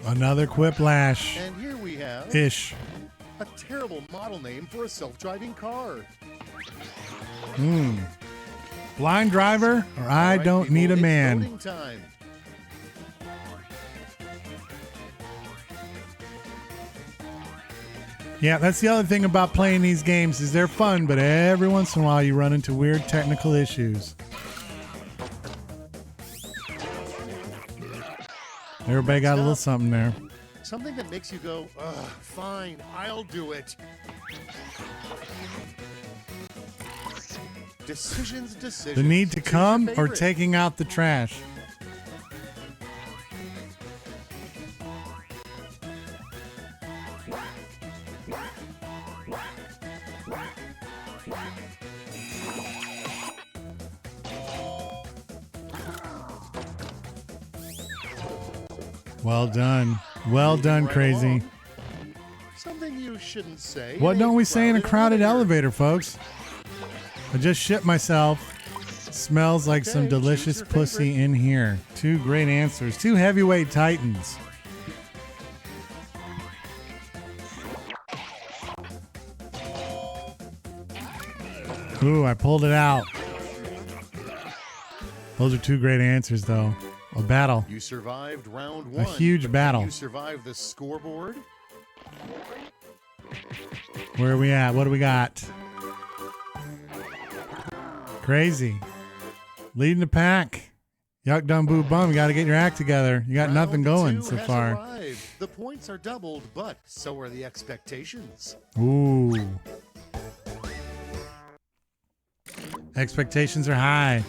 [SPEAKER 1] Another quiplash.
[SPEAKER 7] And here we have
[SPEAKER 1] Ish.
[SPEAKER 7] a terrible model name for a self-driving car.
[SPEAKER 1] Blind driver or I don't need a
[SPEAKER 7] It's
[SPEAKER 1] man.
[SPEAKER 7] voting time.
[SPEAKER 1] Yeah, that's the other thing about playing these games is they're fun, but every once in a while you run into weird technical issues. Everybody got a little something there.
[SPEAKER 7] Something that makes you go, ugh, fine, I'll do it. Decisions.
[SPEAKER 1] The need to
[SPEAKER 7] Choose your
[SPEAKER 1] come or
[SPEAKER 7] favorite.
[SPEAKER 1] taking out the trash. Well done. Well done,
[SPEAKER 7] right
[SPEAKER 1] Crazy.
[SPEAKER 7] along. Something you shouldn't say.
[SPEAKER 1] What
[SPEAKER 7] in
[SPEAKER 1] don't we say in a crowded
[SPEAKER 7] elevator.
[SPEAKER 1] elevator, folks? I just shit myself. Smells like some
[SPEAKER 7] Okay,
[SPEAKER 1] delicious
[SPEAKER 7] choose your
[SPEAKER 1] pussy in here. Two great answers. Two heavyweight titans. Ooh, I pulled it out. Those are two great answers, though. A battle.
[SPEAKER 7] You survived round
[SPEAKER 1] A
[SPEAKER 7] one.
[SPEAKER 1] huge
[SPEAKER 7] but
[SPEAKER 1] battle.
[SPEAKER 7] You survived the scoreboard.
[SPEAKER 1] Where are we at? What do we got? Crazy. Leading the pack. Yuck, dumb, boo, bum. You got to get your act together. You got nothing
[SPEAKER 7] Round
[SPEAKER 1] going
[SPEAKER 7] two
[SPEAKER 1] so
[SPEAKER 7] has
[SPEAKER 1] far.
[SPEAKER 7] arrived. The points are doubled, but so are the expectations.
[SPEAKER 1] Ooh. Expectations are high.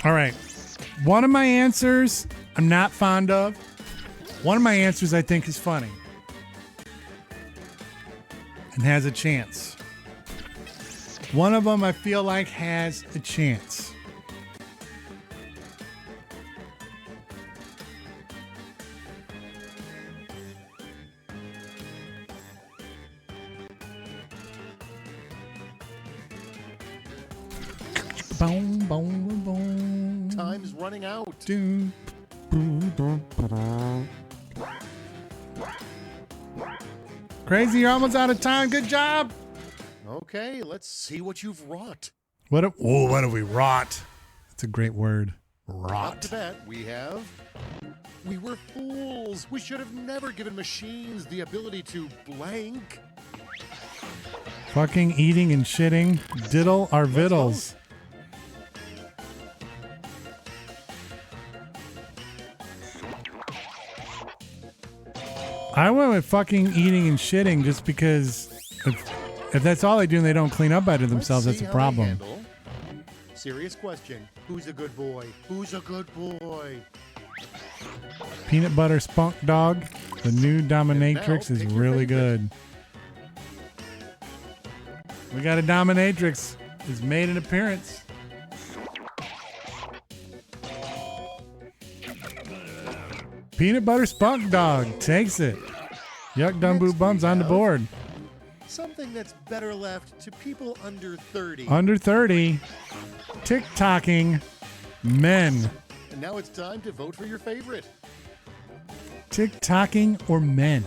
[SPEAKER 1] All right. One of my answers I'm not fond of. One of my answers I think is funny and has a chance. One of them I feel like has a chance. Boom, boom, boom, boom.
[SPEAKER 7] Time's running out.
[SPEAKER 1] Doom. Crazy, you're almost out of time. Good job.
[SPEAKER 7] Okay, let's see what you've wrought.
[SPEAKER 1] What have we wrought? That's a great word.
[SPEAKER 7] Up
[SPEAKER 1] Wrought.
[SPEAKER 7] to bat, we have. We were fools. We should have never given machines the ability to blank.
[SPEAKER 1] Fucking eating and shitting. Diddle our vittles. I went with fucking eating and shitting just because if that's all they do and they don't clean up after themselves,
[SPEAKER 7] Let's
[SPEAKER 1] that's
[SPEAKER 7] see
[SPEAKER 1] a
[SPEAKER 7] how they
[SPEAKER 1] problem.
[SPEAKER 7] handle. Serious question. Who's a good boy? Who's a good boy?
[SPEAKER 1] Peanut butter spunk dog. The new dominatrix is
[SPEAKER 7] pick your
[SPEAKER 1] really
[SPEAKER 7] favorite.
[SPEAKER 1] good. We got a dominatrix. Has made an appearance. Peanut butter spunk dog takes it. Yuck dumb boo
[SPEAKER 7] Next
[SPEAKER 1] bums
[SPEAKER 7] we
[SPEAKER 1] on the
[SPEAKER 7] have-
[SPEAKER 1] board.
[SPEAKER 7] Something that's better left to people under 30.
[SPEAKER 1] Under 30. TikToking men.
[SPEAKER 7] And now it's time to vote for your favorite.
[SPEAKER 1] TikToking or men?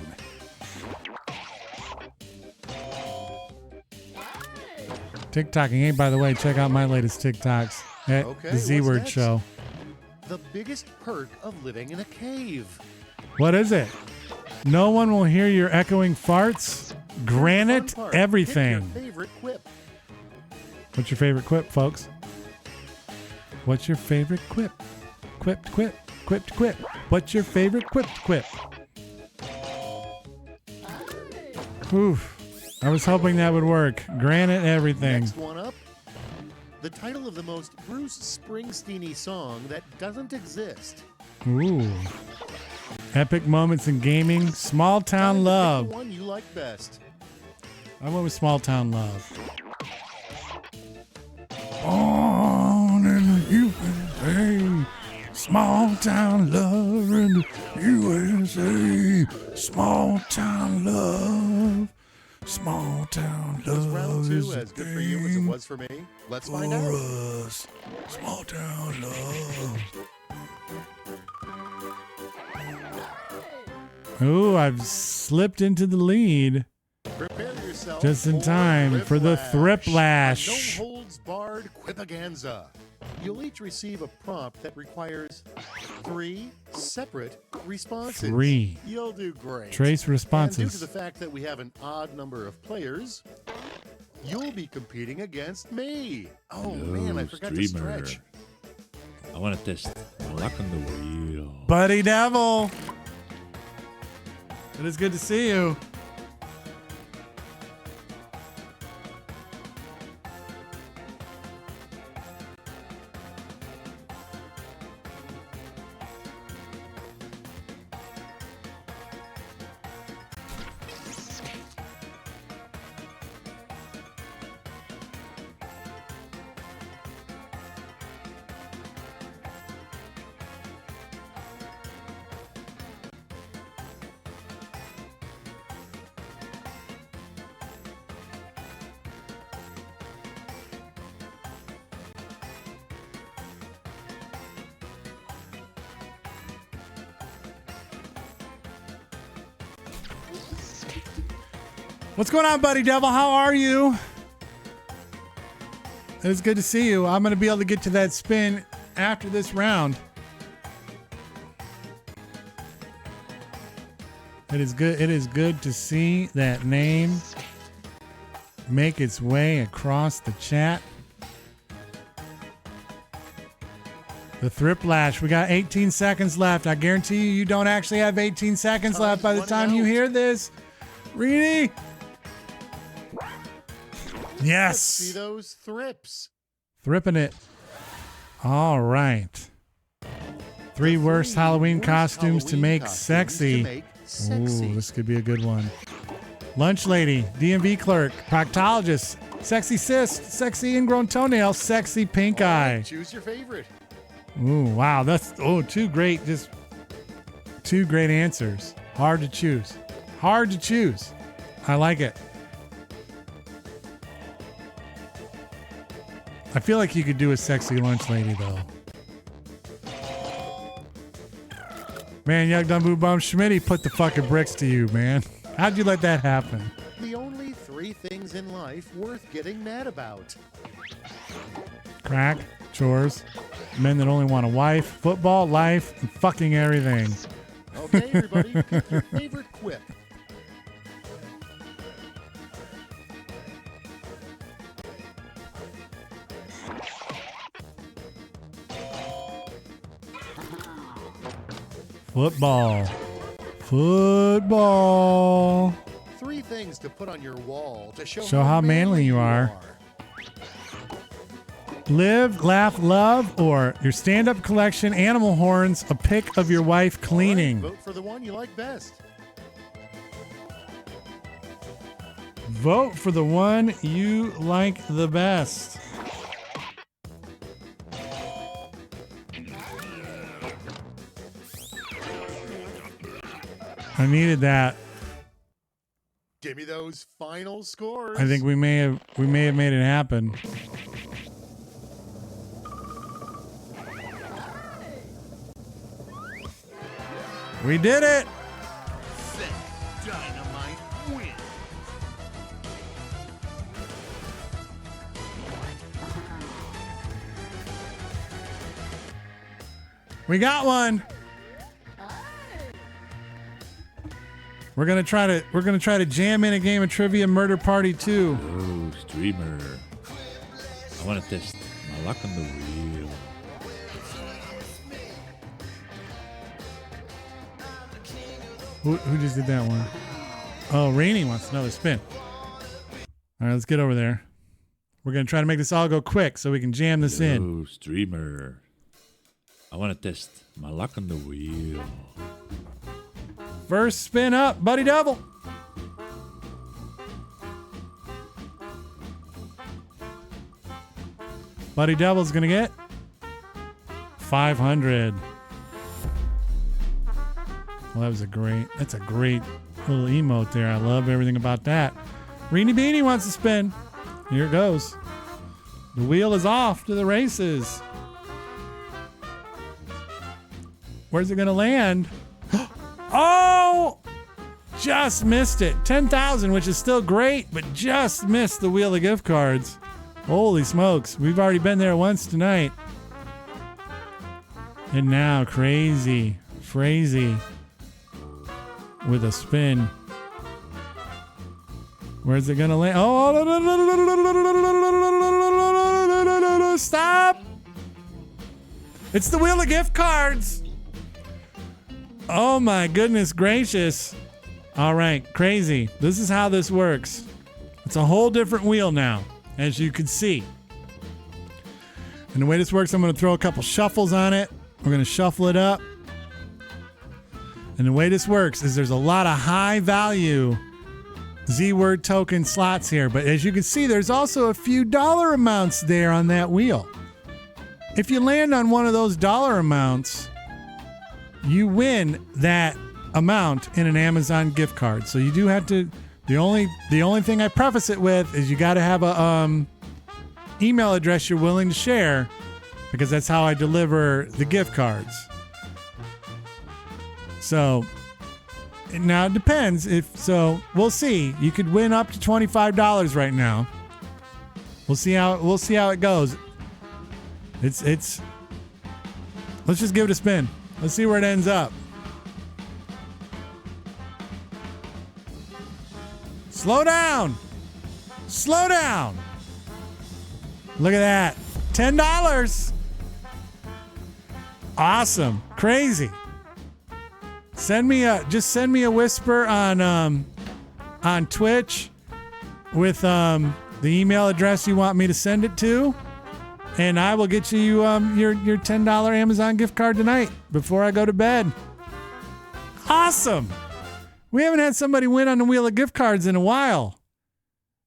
[SPEAKER 1] TikToking. Hey, by the way, check out my latest TikToks at
[SPEAKER 7] Okay,
[SPEAKER 1] the Z
[SPEAKER 7] what's
[SPEAKER 1] Word
[SPEAKER 7] next?
[SPEAKER 1] Show.
[SPEAKER 7] The biggest perk of living in a cave.
[SPEAKER 1] What is it? No one will hear your echoing farts. Granite
[SPEAKER 7] Fun part.
[SPEAKER 1] everything.
[SPEAKER 7] Pick your favorite quip.
[SPEAKER 1] What's your favorite quip, folks? What's your favorite quip? Quipped quip. Quipped quip. What's your favorite quipped quip? Oof. I was hoping that would work. Granite everything.
[SPEAKER 7] Next one up. The title of the most Bruce Springsteen-y song that doesn't exist.
[SPEAKER 1] Ooh. Epic moments in gaming. Small Town
[SPEAKER 7] Pick
[SPEAKER 1] Love.
[SPEAKER 7] the one you like best.
[SPEAKER 1] I went with Small Town Love. On in the USA. Small Town Love in the USA. Small Town Love. Small Town
[SPEAKER 7] Was
[SPEAKER 1] Love
[SPEAKER 7] round
[SPEAKER 1] is
[SPEAKER 7] two
[SPEAKER 1] a
[SPEAKER 7] as good for you as it
[SPEAKER 1] thing
[SPEAKER 7] was for me? Let's find
[SPEAKER 1] for
[SPEAKER 7] out.
[SPEAKER 1] us. Small Town Love. Ooh, I've slipped into the lead
[SPEAKER 7] Prepare yourself
[SPEAKER 1] just in time for the Thriplash.
[SPEAKER 7] No holds barred Quipaganza. You'll each receive a prompt that requires 3 separate responses.
[SPEAKER 1] 3.
[SPEAKER 7] You'll do great.
[SPEAKER 1] Trace responses.
[SPEAKER 7] And due to the fact that we have an odd number of players, you'll be competing against me. Oh man, I forgot to stretch.
[SPEAKER 4] I want to test my luck on the wheel.
[SPEAKER 1] Buddy Devil. It is good to see you. What's going on, Buddy Devil? How are you? It's good to see you. I'm going to be able to get to that spin after this round. It is good. It is good to see that name make its way across the chat. The Thriplash. We got 18 seconds left. I guarantee you don't actually have 18 seconds left by the time you hear this. Reedy. Yes.
[SPEAKER 7] Let's see those thrips.
[SPEAKER 1] Thripping it. All right. 3 worst Halloween costumes to make sexy. Ooh, this could be a good one. Lunch lady, DMV clerk, proctologist, sexy cyst, sexy ingrown toenail, sexy pink eye.
[SPEAKER 7] Choose your favorite.
[SPEAKER 1] Ooh, wow. That's 2 great answers. Hard to choose. Hard to choose. I like it. I feel like you could do a sexy lunch lady, though. Man, Yug Dum Boo Bum Schmitty put the fucking bricks to you, man. How'd you let that happen?
[SPEAKER 7] The only 3 things in life worth getting mad about.
[SPEAKER 1] Crack, chores, men that only want a wife, football, life, and fucking everything.
[SPEAKER 7] Okay, everybody, pick your favorite quip.
[SPEAKER 1] Football. Football.
[SPEAKER 7] 3 things to put on your wall to show
[SPEAKER 1] how manly you are. Live, laugh, love, or your stand-up collection, animal horns, a pic of your wife cleaning.
[SPEAKER 7] Vote for the one you like best.
[SPEAKER 1] Vote for the one you like the best. I needed that.
[SPEAKER 7] Give me those final scores.
[SPEAKER 1] I think we may have made it happen. We did it.
[SPEAKER 7] Dynamite win.
[SPEAKER 1] We got one. We're gonna try to jam in a game of Trivia Murder Party 2.
[SPEAKER 4] Oh, streamer. I want to test my luck on the wheel.
[SPEAKER 1] Who just did that one? Oh, Rainey wants another spin. All right, let's get over there. We're going to try to make this all go quick so we can jam this in.
[SPEAKER 4] Oh, streamer. I want to test my luck on the wheel.
[SPEAKER 1] First spin up, Buddy Devil. Buddy Devil's going to get 500. Well, that's a great little emote there. I love everything about that. Reenie Beanie wants to spin. Here it goes. The wheel is off to the races. Where's it going to land? Oh! Just missed it. 10,000, which is still great, but just missed the wheel of gift cards. Holy smokes. We've already been there once tonight. And now Crazy with a spin. Where's it going to land? Oh, stop. It's the wheel of gift cards. Oh my goodness gracious. All right, Crazy. This is how this works. It's a whole different wheel now, as you can see. And the way this works, I'm going to throw a couple shuffles on it. We're going to shuffle it up. And the way this works is there's a lot of high value Z-word token slots here. But as you can see, there's also a few dollar amounts there on that wheel. If you land on one of those dollar amounts, you win that amount in an Amazon gift card. So you do have to, the only thing I preface it with is you got to have a email address you're willing to share, because that's how I deliver the gift cards. So now it depends. We'll see. You could win up to $25 right now. We'll see how it goes. It's let's just give it a spin. Let's see where it ends up. Slow down. Look at that. $10. Awesome. Crazy. Send me a whisper on Twitch with the email address you want me to send it to, and I will get you your $10 Amazon gift card tonight before I go to bed. Awesome. We haven't had somebody win on the wheel of gift cards in a while.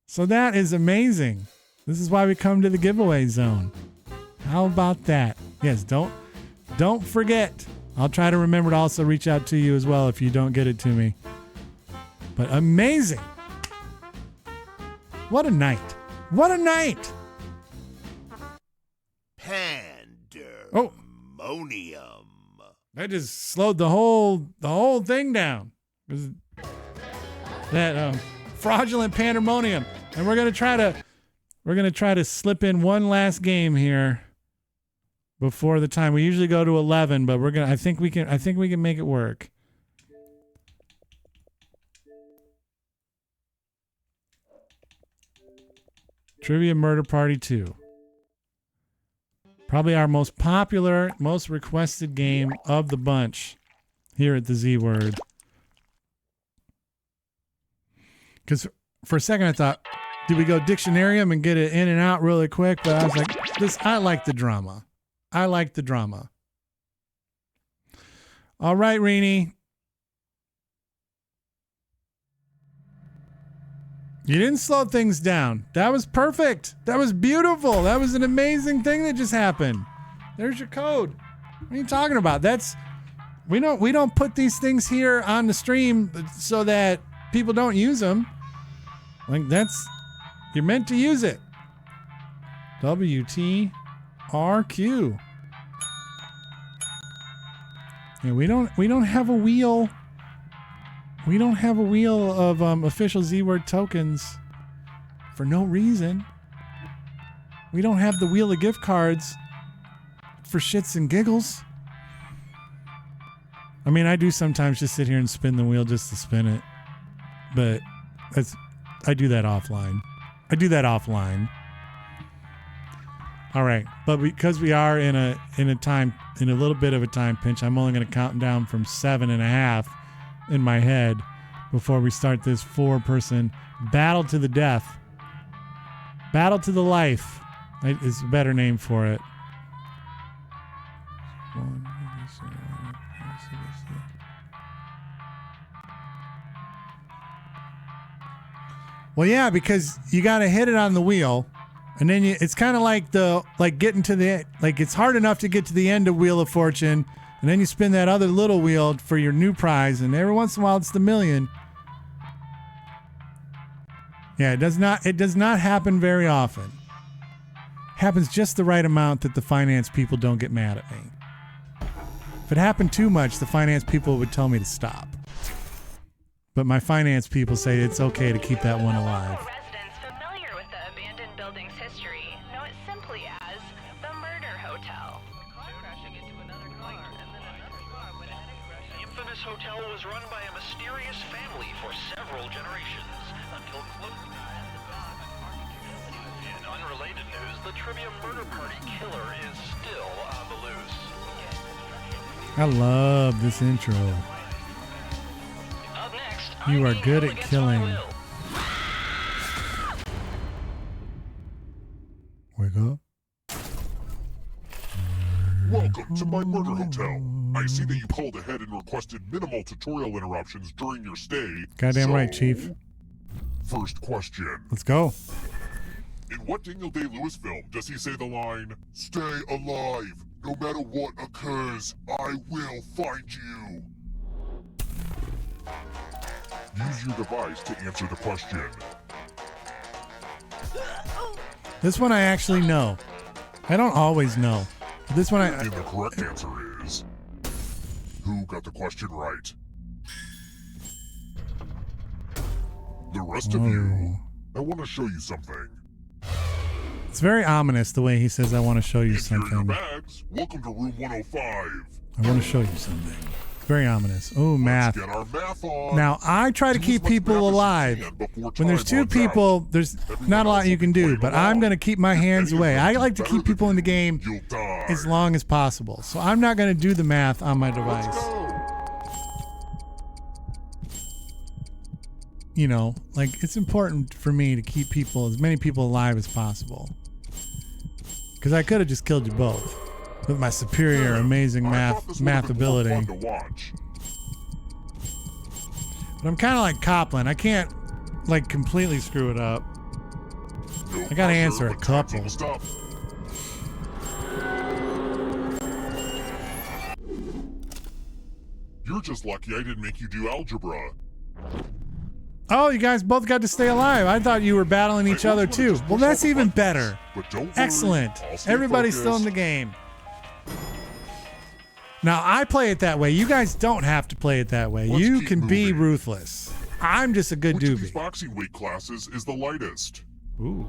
[SPEAKER 1] So that is amazing. This is why we come to the giveaway zone. How about that? Yes, don't forget. I'll try to remember to also reach out to you as well if you don't get it to me. But amazing. What a night. What a night.
[SPEAKER 3] Pandemonium.
[SPEAKER 1] That just slowed the whole thing down. That fraudulent pandemonium. And we're gonna try to slip in one last game here before the time. We usually go to 11, but I think we can make it work. Trivia Murder Party 2. Probably our most popular, most requested game of the bunch here at the Z Word. Because for a second I thought, do we go Dictionarium and get it in and out really quick? But I was like, I like the drama. All right, Reenie. You didn't slow things down. That was perfect. That was beautiful. That was an amazing thing that just happened. There's your code. What are you talking about? We don't put these things here on the stream so that people don't use them. You're meant to use it. WTRQ. Yeah, we don't have a wheel. We don't have a wheel of official Z-Word tokens for no reason. We don't have the wheel of gift cards for shits and giggles. I mean, I do sometimes just sit here and spin the wheel just to spin it, but I do that offline. All right, but because we are in a little bit of a time pinch, I'm only going to count down from 7.5 in my head before we start this 4-person battle to the death. Battle to the life is a better name for it. Well, yeah, because you got to hit it on the wheel, and then it's kind of like getting to it's hard enough to get to the end of Wheel of Fortune, and then you spin that other little wheel for your new prize, and every once in a while it's the million. Yeah, it does not happen very often. Happens just the right amount that the finance people don't get mad at me. If it happened too much, the finance people would tell me to stop. But my finance people say it's okay to keep that one alive.
[SPEAKER 13] Residents familiar with the abandoned building's history know it simply as the Murder Hotel.
[SPEAKER 14] The infamous hotel was run by a mysterious family for several generations until in unrelated news, the trivia murder party killer is still on the loose.
[SPEAKER 1] I love this intro. You are good at killing. Wake up.
[SPEAKER 15] Welcome to my murder hotel. I see that you called ahead and requested minimal tutorial interruptions during your stay.
[SPEAKER 1] Goddamn right, Chief.
[SPEAKER 15] First question.
[SPEAKER 1] Let's go.
[SPEAKER 15] In what Daniel Day-Lewis film does he say the line, "Stay alive, no matter what occurs, I will find you"? Use your device to answer the question.
[SPEAKER 1] This one I actually know. I don't always know. But this one
[SPEAKER 15] And the correct answer is... Who got the question right? The rest of you, I want to show you something.
[SPEAKER 1] It's very ominous the way he says, I want to show you
[SPEAKER 15] If you're in
[SPEAKER 1] something.
[SPEAKER 15] your bags, welcome to room 105.
[SPEAKER 1] I want to show you something. Very ominous. Oh, math.
[SPEAKER 15] Get our math on.
[SPEAKER 1] Now, I try to keep people alive. When there's two people, there's not a lot you can do, but I'm going to keep my hands away. I like to keep people in the game as long as possible. So I'm not going to do the math on my device. You know, like, it's important for me to keep as many people alive as possible. Because I could have just killed you both. With my superior, amazing math ability. But I'm kind of like Copland. I can't, like, completely screw it up. I gotta answer a couple.
[SPEAKER 15] You're just lucky I didn't make you do algebra.
[SPEAKER 1] Oh, you guys both got to stay alive. I thought you were battling each other too. Well, that's even better. Excellent. Everybody's still in the game. Now, I play it that way. You guys don't have to play it that way. You can be ruthless. I'm just a good
[SPEAKER 15] Which of
[SPEAKER 1] doobie.
[SPEAKER 15] these boxing weight classes is the lightest?
[SPEAKER 1] Ooh.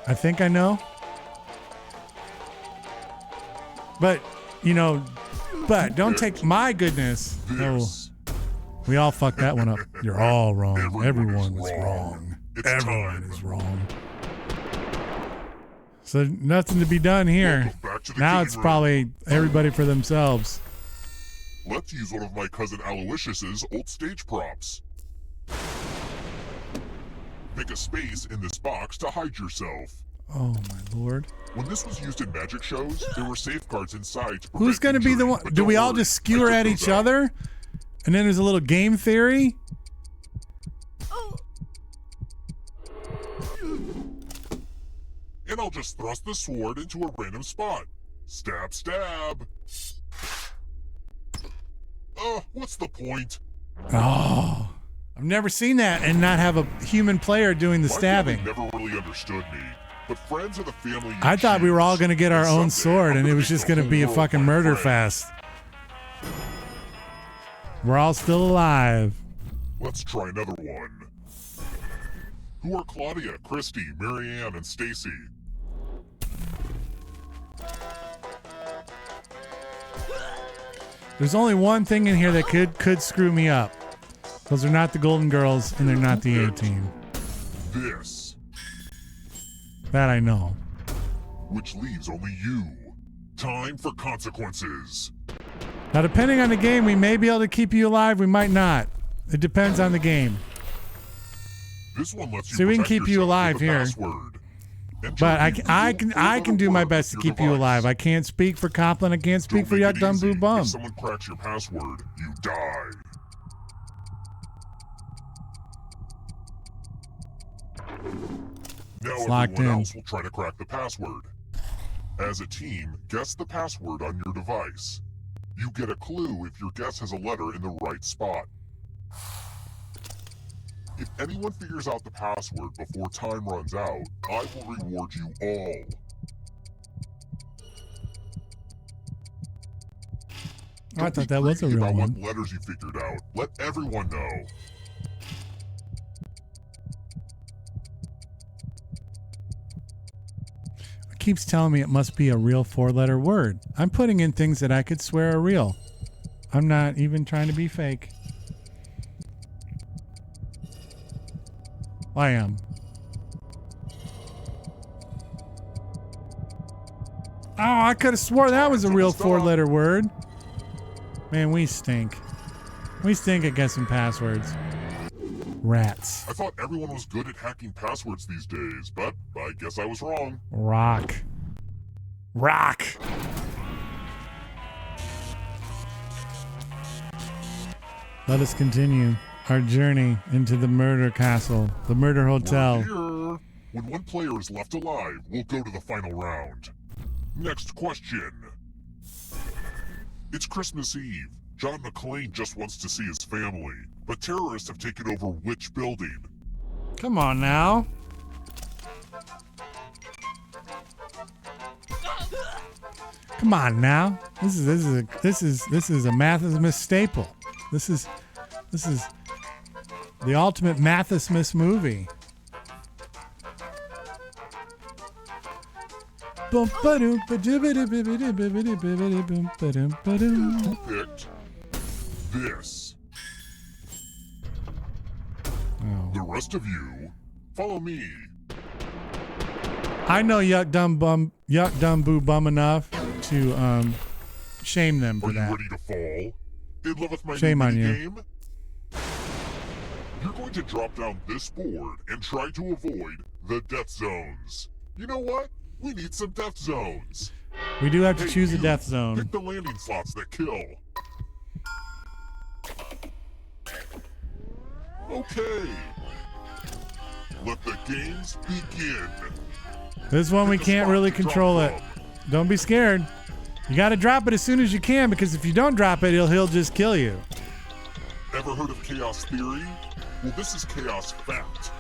[SPEAKER 1] I think I know. But, you know, don't take my goodness. No. We all fucked that one up. You're all wrong. Everyone is wrong. Everyone is wrong. So nothing to be done here. Now it's probably everybody for themselves.
[SPEAKER 15] Let's use one of my cousin Aloysius's old stage props. Pick a space in this box to hide yourself.
[SPEAKER 1] Oh my lord.
[SPEAKER 15] When this was used in magic shows, there were safeguards inside to prevent
[SPEAKER 1] Who's going to be the one? Do we all just skewer at each other? And then there's a little game theory?
[SPEAKER 15] And I'll just thrust the sword into a random spot. Stab, stab. What's the point?
[SPEAKER 1] Oh, I've never seen that and not have a human player doing the stabbing.
[SPEAKER 15] My family never really understood me, but friends of the family.
[SPEAKER 1] I thought we were all going to get our own sword and it was just going to be a fucking murder fest. We're all still alive.
[SPEAKER 15] Let's try another one. Who are Claudia, Christy, Marianne, and Stacy?
[SPEAKER 1] There's only one thing in here that could screw me up. Those are not the Golden Girls, and they're not the A-Team.
[SPEAKER 15] This.
[SPEAKER 1] That I know.
[SPEAKER 15] Which leaves only you. Time for consequences.
[SPEAKER 1] Now, depending on the game, we may be able to keep you alive. We might not. It depends on the game.
[SPEAKER 15] This one lets you
[SPEAKER 1] So we can
[SPEAKER 15] protect
[SPEAKER 1] keep you
[SPEAKER 15] yourself
[SPEAKER 1] alive
[SPEAKER 15] with a
[SPEAKER 1] here.
[SPEAKER 15] password. Enter
[SPEAKER 1] But
[SPEAKER 15] the
[SPEAKER 1] I can do my
[SPEAKER 15] word
[SPEAKER 1] best to
[SPEAKER 15] of your
[SPEAKER 1] keep you
[SPEAKER 15] device.
[SPEAKER 1] alive. I can't speak for Copland. I can't speak for
[SPEAKER 15] Don't make
[SPEAKER 1] Yuck
[SPEAKER 15] it
[SPEAKER 1] Dumb
[SPEAKER 15] easy.
[SPEAKER 1] Boo Bum.
[SPEAKER 15] If someone cracks your password, you die. Now
[SPEAKER 1] It's locked
[SPEAKER 15] everyone
[SPEAKER 1] in.
[SPEAKER 15] else will try to crack the password. As a team, guess the password on your device. You get a clue if your guess has a letter in the right spot. If anyone figures out the password before time runs out, I will reward you all.
[SPEAKER 1] I thought that was a real
[SPEAKER 15] About
[SPEAKER 1] one.
[SPEAKER 15] what letters you figured out. Let everyone know.
[SPEAKER 1] It keeps telling me it must be a real 4-letter word. I'm putting in things that I could swear are real. I'm not even trying to be fake. I am. Oh, I could have swore that was a real 4-letter word. Man, we stink. We stink at guessing passwords. Rats.
[SPEAKER 15] I thought everyone was good at hacking passwords these days, but I guess I was wrong.
[SPEAKER 1] Rock. Rock. Let us continue our journey into the murder castle, the murder hotel.
[SPEAKER 15] We're here. When one player is left alive, we'll go to the final round. Next question. It's Christmas Eve. John McClane just wants to see his family, but terrorists have taken over which building?
[SPEAKER 1] Come on now. Come on now. This is a Mathis staple. This is the ultimate Mathis movie.
[SPEAKER 15] Who picked this?
[SPEAKER 1] Oh.
[SPEAKER 15] The rest of you, follow me.
[SPEAKER 1] I know Yuck Dumb Boo Bum enough to shame them for
[SPEAKER 15] Are you
[SPEAKER 1] that.
[SPEAKER 15] ready to fall? In love with my
[SPEAKER 1] Shame
[SPEAKER 15] new
[SPEAKER 1] on you.
[SPEAKER 15] game? You're going to drop down this board and try to avoid the death zones. You know what? We need some death zones.
[SPEAKER 1] We do have to
[SPEAKER 15] Hey,
[SPEAKER 1] choose a
[SPEAKER 15] you,
[SPEAKER 1] death zone.
[SPEAKER 15] Pick the landing slots that kill. Okay. Let the games begin.
[SPEAKER 1] This one we
[SPEAKER 15] Pick a
[SPEAKER 1] can't
[SPEAKER 15] spot
[SPEAKER 1] really
[SPEAKER 15] to drop
[SPEAKER 1] control it.
[SPEAKER 15] from.
[SPEAKER 1] Don't be scared. You got to drop it as soon as you can, because if you don't drop it, he'll just kill you.
[SPEAKER 15] Ever heard of chaos theory? Well, this is chaos fact.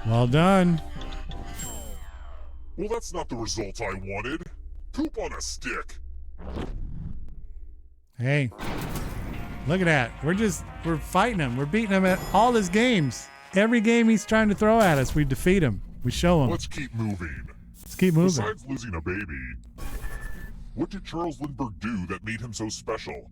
[SPEAKER 1] Well done.
[SPEAKER 15] Well, that's not the result I wanted. Poop on a stick.
[SPEAKER 1] Hey, look at that. We're fighting him. We're beating him at all his games. Every game he's trying to throw at us, we defeat him. We show him.
[SPEAKER 15] Let's keep moving.
[SPEAKER 1] Let's keep moving.
[SPEAKER 15] Besides losing a baby, what did Charles Lindbergh do that made him so special?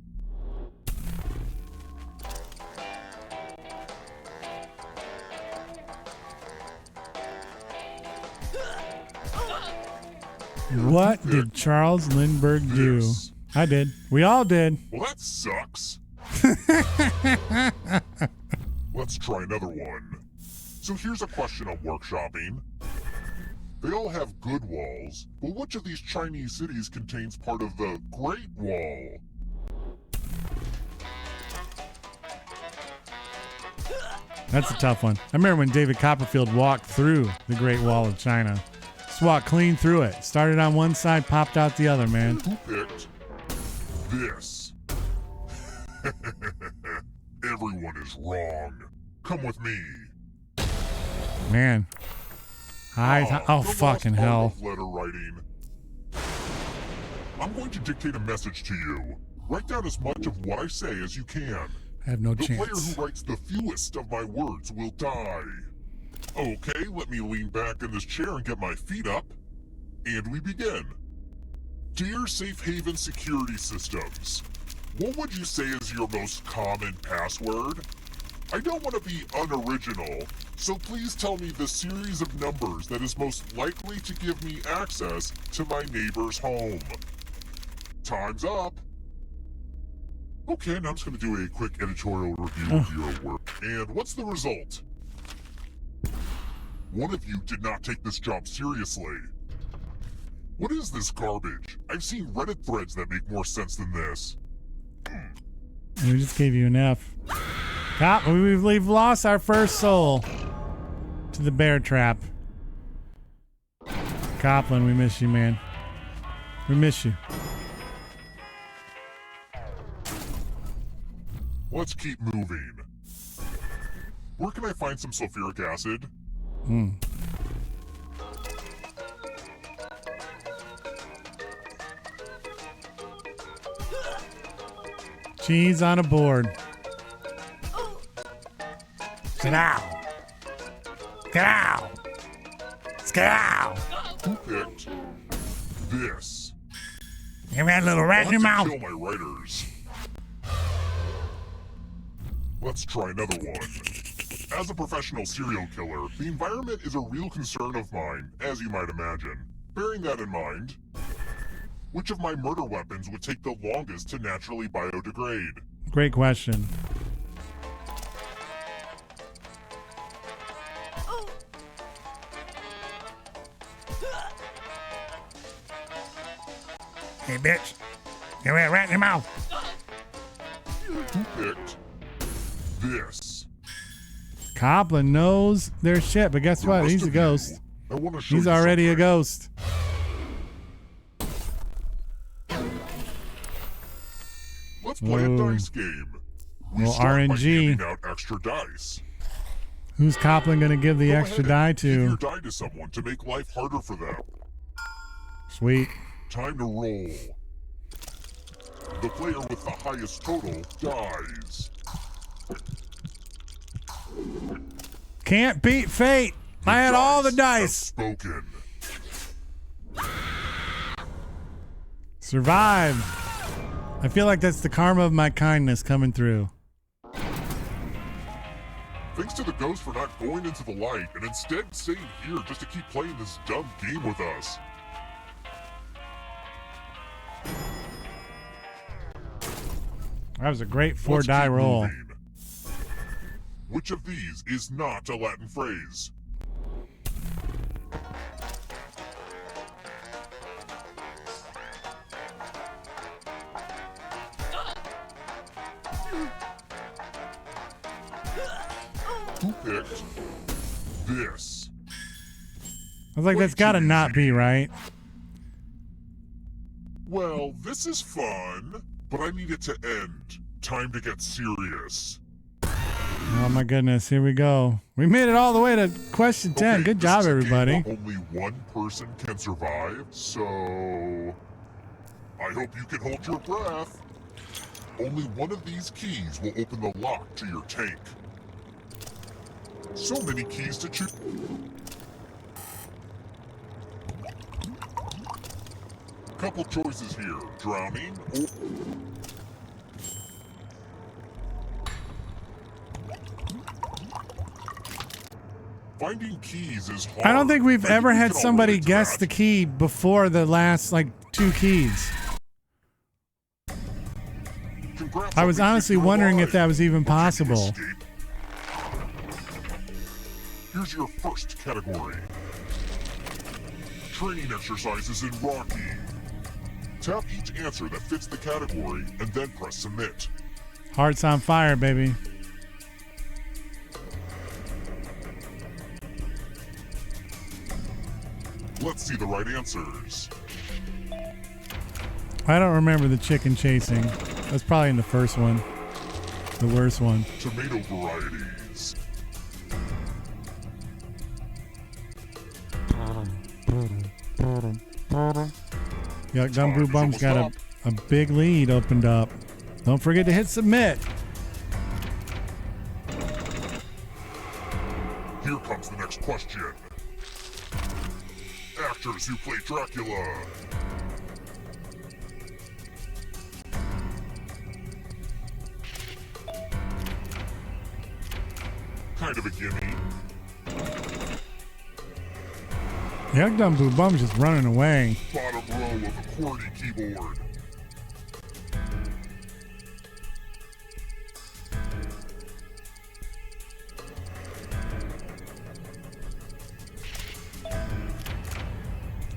[SPEAKER 1] What did Charles Lindbergh do? I did. We all did.
[SPEAKER 15] Well, that sucks. Let's try another one. So here's a question on workshopping. They all have good walls, but which of these Chinese cities contains part of the Great Wall?
[SPEAKER 1] That's a tough one. I remember when David Copperfield walked through the Great Wall of China. Just walked clean through it. Started on one side, popped out the other, man.
[SPEAKER 15] Who picked this? Everyone is wrong. Come with me.
[SPEAKER 1] Man. Oh,
[SPEAKER 15] the
[SPEAKER 1] fucking
[SPEAKER 15] lost art
[SPEAKER 1] hell.
[SPEAKER 15] of letter writing. I'm going to dictate a message to you. Write down as much of what I say as you can.
[SPEAKER 1] I have no
[SPEAKER 15] The
[SPEAKER 1] chance.
[SPEAKER 15] player who writes the fewest of my words will die. Okay, let me lean back in this chair and get my feet up. And we begin. Dear Safe Haven Security Systems, what would you say is your most common password? I don't want to be unoriginal, so please tell me the series of numbers that is most likely to give me access to my neighbor's home. Time's up. Okay, now I'm just going to do a quick editorial review of your work. And what's the result? One of you did not take this job seriously. What is this garbage? I've seen Reddit threads that make more sense than this.
[SPEAKER 1] We just gave you an F. We've lost our first soul to the bear trap. Copland, we miss you, man. We miss you.
[SPEAKER 15] Let's keep moving. Where can I find some sulfuric acid?
[SPEAKER 1] Cheese on a board. Get out! Get out! Get out!
[SPEAKER 15] Who picked this?
[SPEAKER 1] Give me that little rat in your mouth.
[SPEAKER 15] Kill my writers. Let's try another one. As a professional serial killer, the environment is a real concern of mine, as you might imagine. Bearing that in mind, which of my murder weapons would take the longest to naturally biodegrade?
[SPEAKER 1] Great question. Hey, bitch. Give me that rat in your mouth.
[SPEAKER 15] Who picked this?
[SPEAKER 1] Copland knows their shit, but guess what? He's a ghost. He's already a ghost.
[SPEAKER 15] Let's play a dice game. We
[SPEAKER 1] Well,
[SPEAKER 15] start by
[SPEAKER 1] RNG.
[SPEAKER 15] handing out extra dice.
[SPEAKER 1] Who's Copland going to give the
[SPEAKER 15] Go
[SPEAKER 1] extra
[SPEAKER 15] ahead
[SPEAKER 1] die
[SPEAKER 15] and give
[SPEAKER 1] to?
[SPEAKER 15] your die to someone to make life harder for them.
[SPEAKER 1] Sweet.
[SPEAKER 15] Time to roll. The player with the highest total dies.
[SPEAKER 1] Can't beat fate. I had all the dice.
[SPEAKER 15] Spoken.
[SPEAKER 1] Survived. I feel like that's the karma of my kindness coming through.
[SPEAKER 15] Thanks to the ghost for not going into the light and instead staying here just to keep playing this dumb game with us.
[SPEAKER 1] That was a great four
[SPEAKER 15] Let's
[SPEAKER 1] die
[SPEAKER 15] keep
[SPEAKER 1] roll.
[SPEAKER 15] moving. Which of these is not a Latin phrase? Who picked this?
[SPEAKER 1] I was like, that's got to not be right.
[SPEAKER 15] Well, this is fun, but I need it to end. Time to get serious.
[SPEAKER 1] Oh my goodness, here we go. We made it all the way to question 10.
[SPEAKER 15] Okay,
[SPEAKER 1] Good
[SPEAKER 15] this
[SPEAKER 1] job,
[SPEAKER 15] is a game
[SPEAKER 1] everybody.
[SPEAKER 15] where only one person can survive, so I hope you can hold your breath. Only one of these keys will open the lock to your tank. So many keys to choose. Couple choices here: drowning or finding keys is hard.
[SPEAKER 1] I don't think we've
[SPEAKER 15] but
[SPEAKER 1] ever
[SPEAKER 15] we
[SPEAKER 1] had
[SPEAKER 15] can all
[SPEAKER 1] somebody
[SPEAKER 15] relate to
[SPEAKER 1] guess
[SPEAKER 15] that.
[SPEAKER 1] the key before the last, like, 2 keys.
[SPEAKER 15] Congrats
[SPEAKER 1] I
[SPEAKER 15] on
[SPEAKER 1] was
[SPEAKER 15] being
[SPEAKER 1] honestly
[SPEAKER 15] kicked
[SPEAKER 1] wondering
[SPEAKER 15] alive.
[SPEAKER 1] if that was even
[SPEAKER 15] Or can you
[SPEAKER 1] possible.
[SPEAKER 15] escape? Here's your first category. Training exercises in Rocky. Tap each answer that fits the category and then press submit.
[SPEAKER 1] Hearts on fire, baby.
[SPEAKER 15] Let's see the right answers.
[SPEAKER 1] I don't remember the chicken chasing. That's probably in the first one. The worst one.
[SPEAKER 15] Tomato varieties.
[SPEAKER 1] Yuck, Gumbo Bum's got a big lead opened up. Don't forget to hit submit.
[SPEAKER 15] Here comes the next question. Actors who play Dracula. kind of a gimme.
[SPEAKER 1] Yuck Dum Boo Bum's just running away.
[SPEAKER 15] Bottom row of the QWERTY keyboard.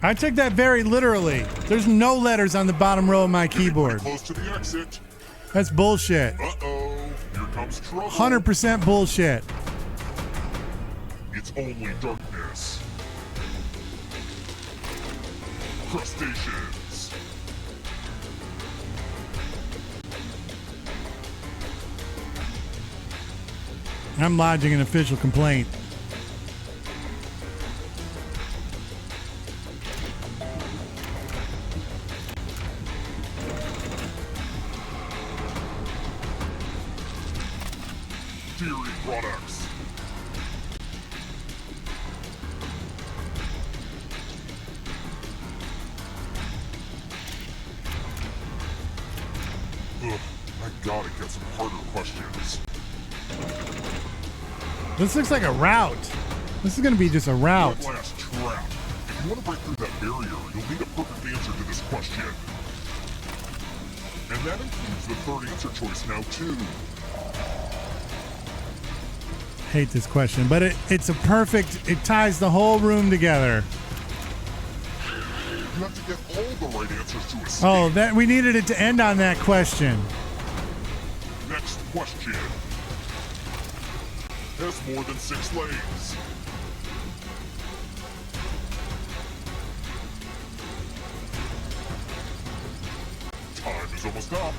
[SPEAKER 1] I took that very literally. There's no letters on the bottom row of my keyboard.
[SPEAKER 15] Close to the exit.
[SPEAKER 1] That's bullshit.
[SPEAKER 15] Uh-oh. Here comes trouble.
[SPEAKER 1] 100% bullshit.
[SPEAKER 15] It's only darkness. Crustaceans.
[SPEAKER 1] I'm lodging an official complaint.
[SPEAKER 15] Fury products. Ugh, I gotta get some harder questions.
[SPEAKER 1] This looks like a route. This is going to be just a route.
[SPEAKER 15] Last trap. If you want to break through that barrier, you'll need a perfect answer to this question. And that includes the third answer choice now, too.
[SPEAKER 1] Hate this question, but it's a perfect, it ties the whole room together.
[SPEAKER 15] You have to get all the right answers to escape.
[SPEAKER 1] Oh, that we needed it to end on that question.
[SPEAKER 15] Next question. Has more than 6 legs. Time is almost up.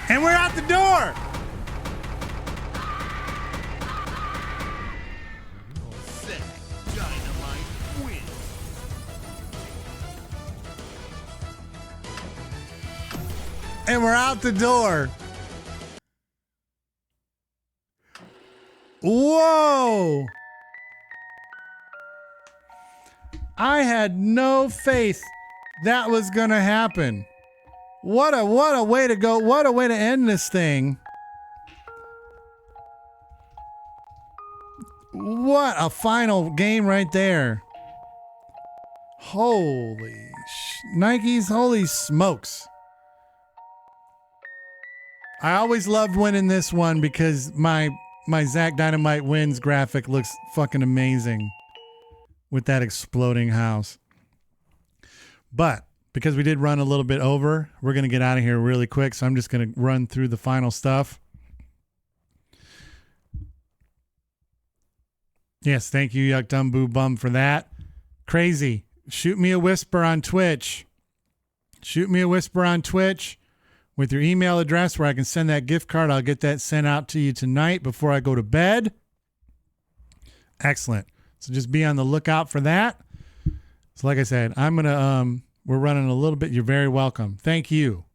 [SPEAKER 1] And we're out the door. And we're out the door. Whoa. I had no faith that was going to happen. What a way to go. What a way to end this thing. What a final game right there. Holy Nikes, holy smokes. I always loved winning this one because my Zack Dynamite wins graphic looks fucking amazing with that exploding house. But because we did run a little bit over, we're going to get out of here really quick. So I'm just going to run through the final stuff. Yes, thank you, Yuck Dum Boo Bum, for that. Crazy. Shoot me a whisper on Twitch. Shoot me a whisper on Twitch with your email address where I can send that gift card. I'll get that sent out to you tonight before I go to bed. Excellent. So just be on the lookout for that. So like I said, I'm going to, we're running a little bit. You're very welcome. Thank you.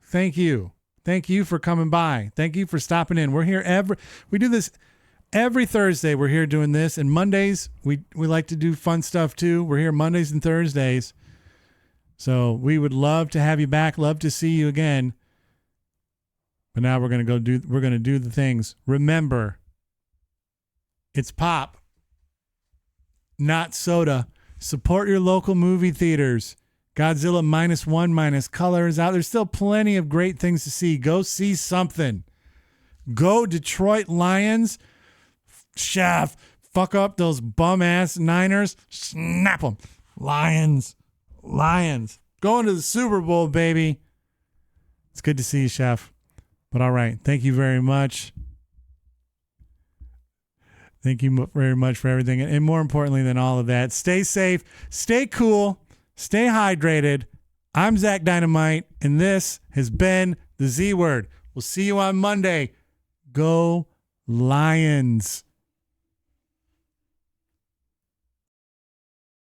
[SPEAKER 1] Thank you. Thank you for coming by. Thank you for stopping in. We're here we do this every Thursday. We're here doing this, and Mondays we like to do fun stuff too. We're here Mondays and Thursdays. So we would love to have you back. Love to see you again. But now we're going to do the things. Remember, it's pop, not soda. Support your local movie theaters. Godzilla -1 color is out. There's still plenty of great things to see. Go see something. Go Detroit Lions. Chef, fuck up those bum-ass Niners. Snap them. Lions. Going to the Super Bowl, baby. It's good to see you, Chef. But all right. Thank you very much. Thank you very much for everything. And more importantly than all of that, stay safe, stay cool, stay hydrated. I'm Zack Dynamite, and this has been the Z Word. We'll see you on Monday. Go Lions.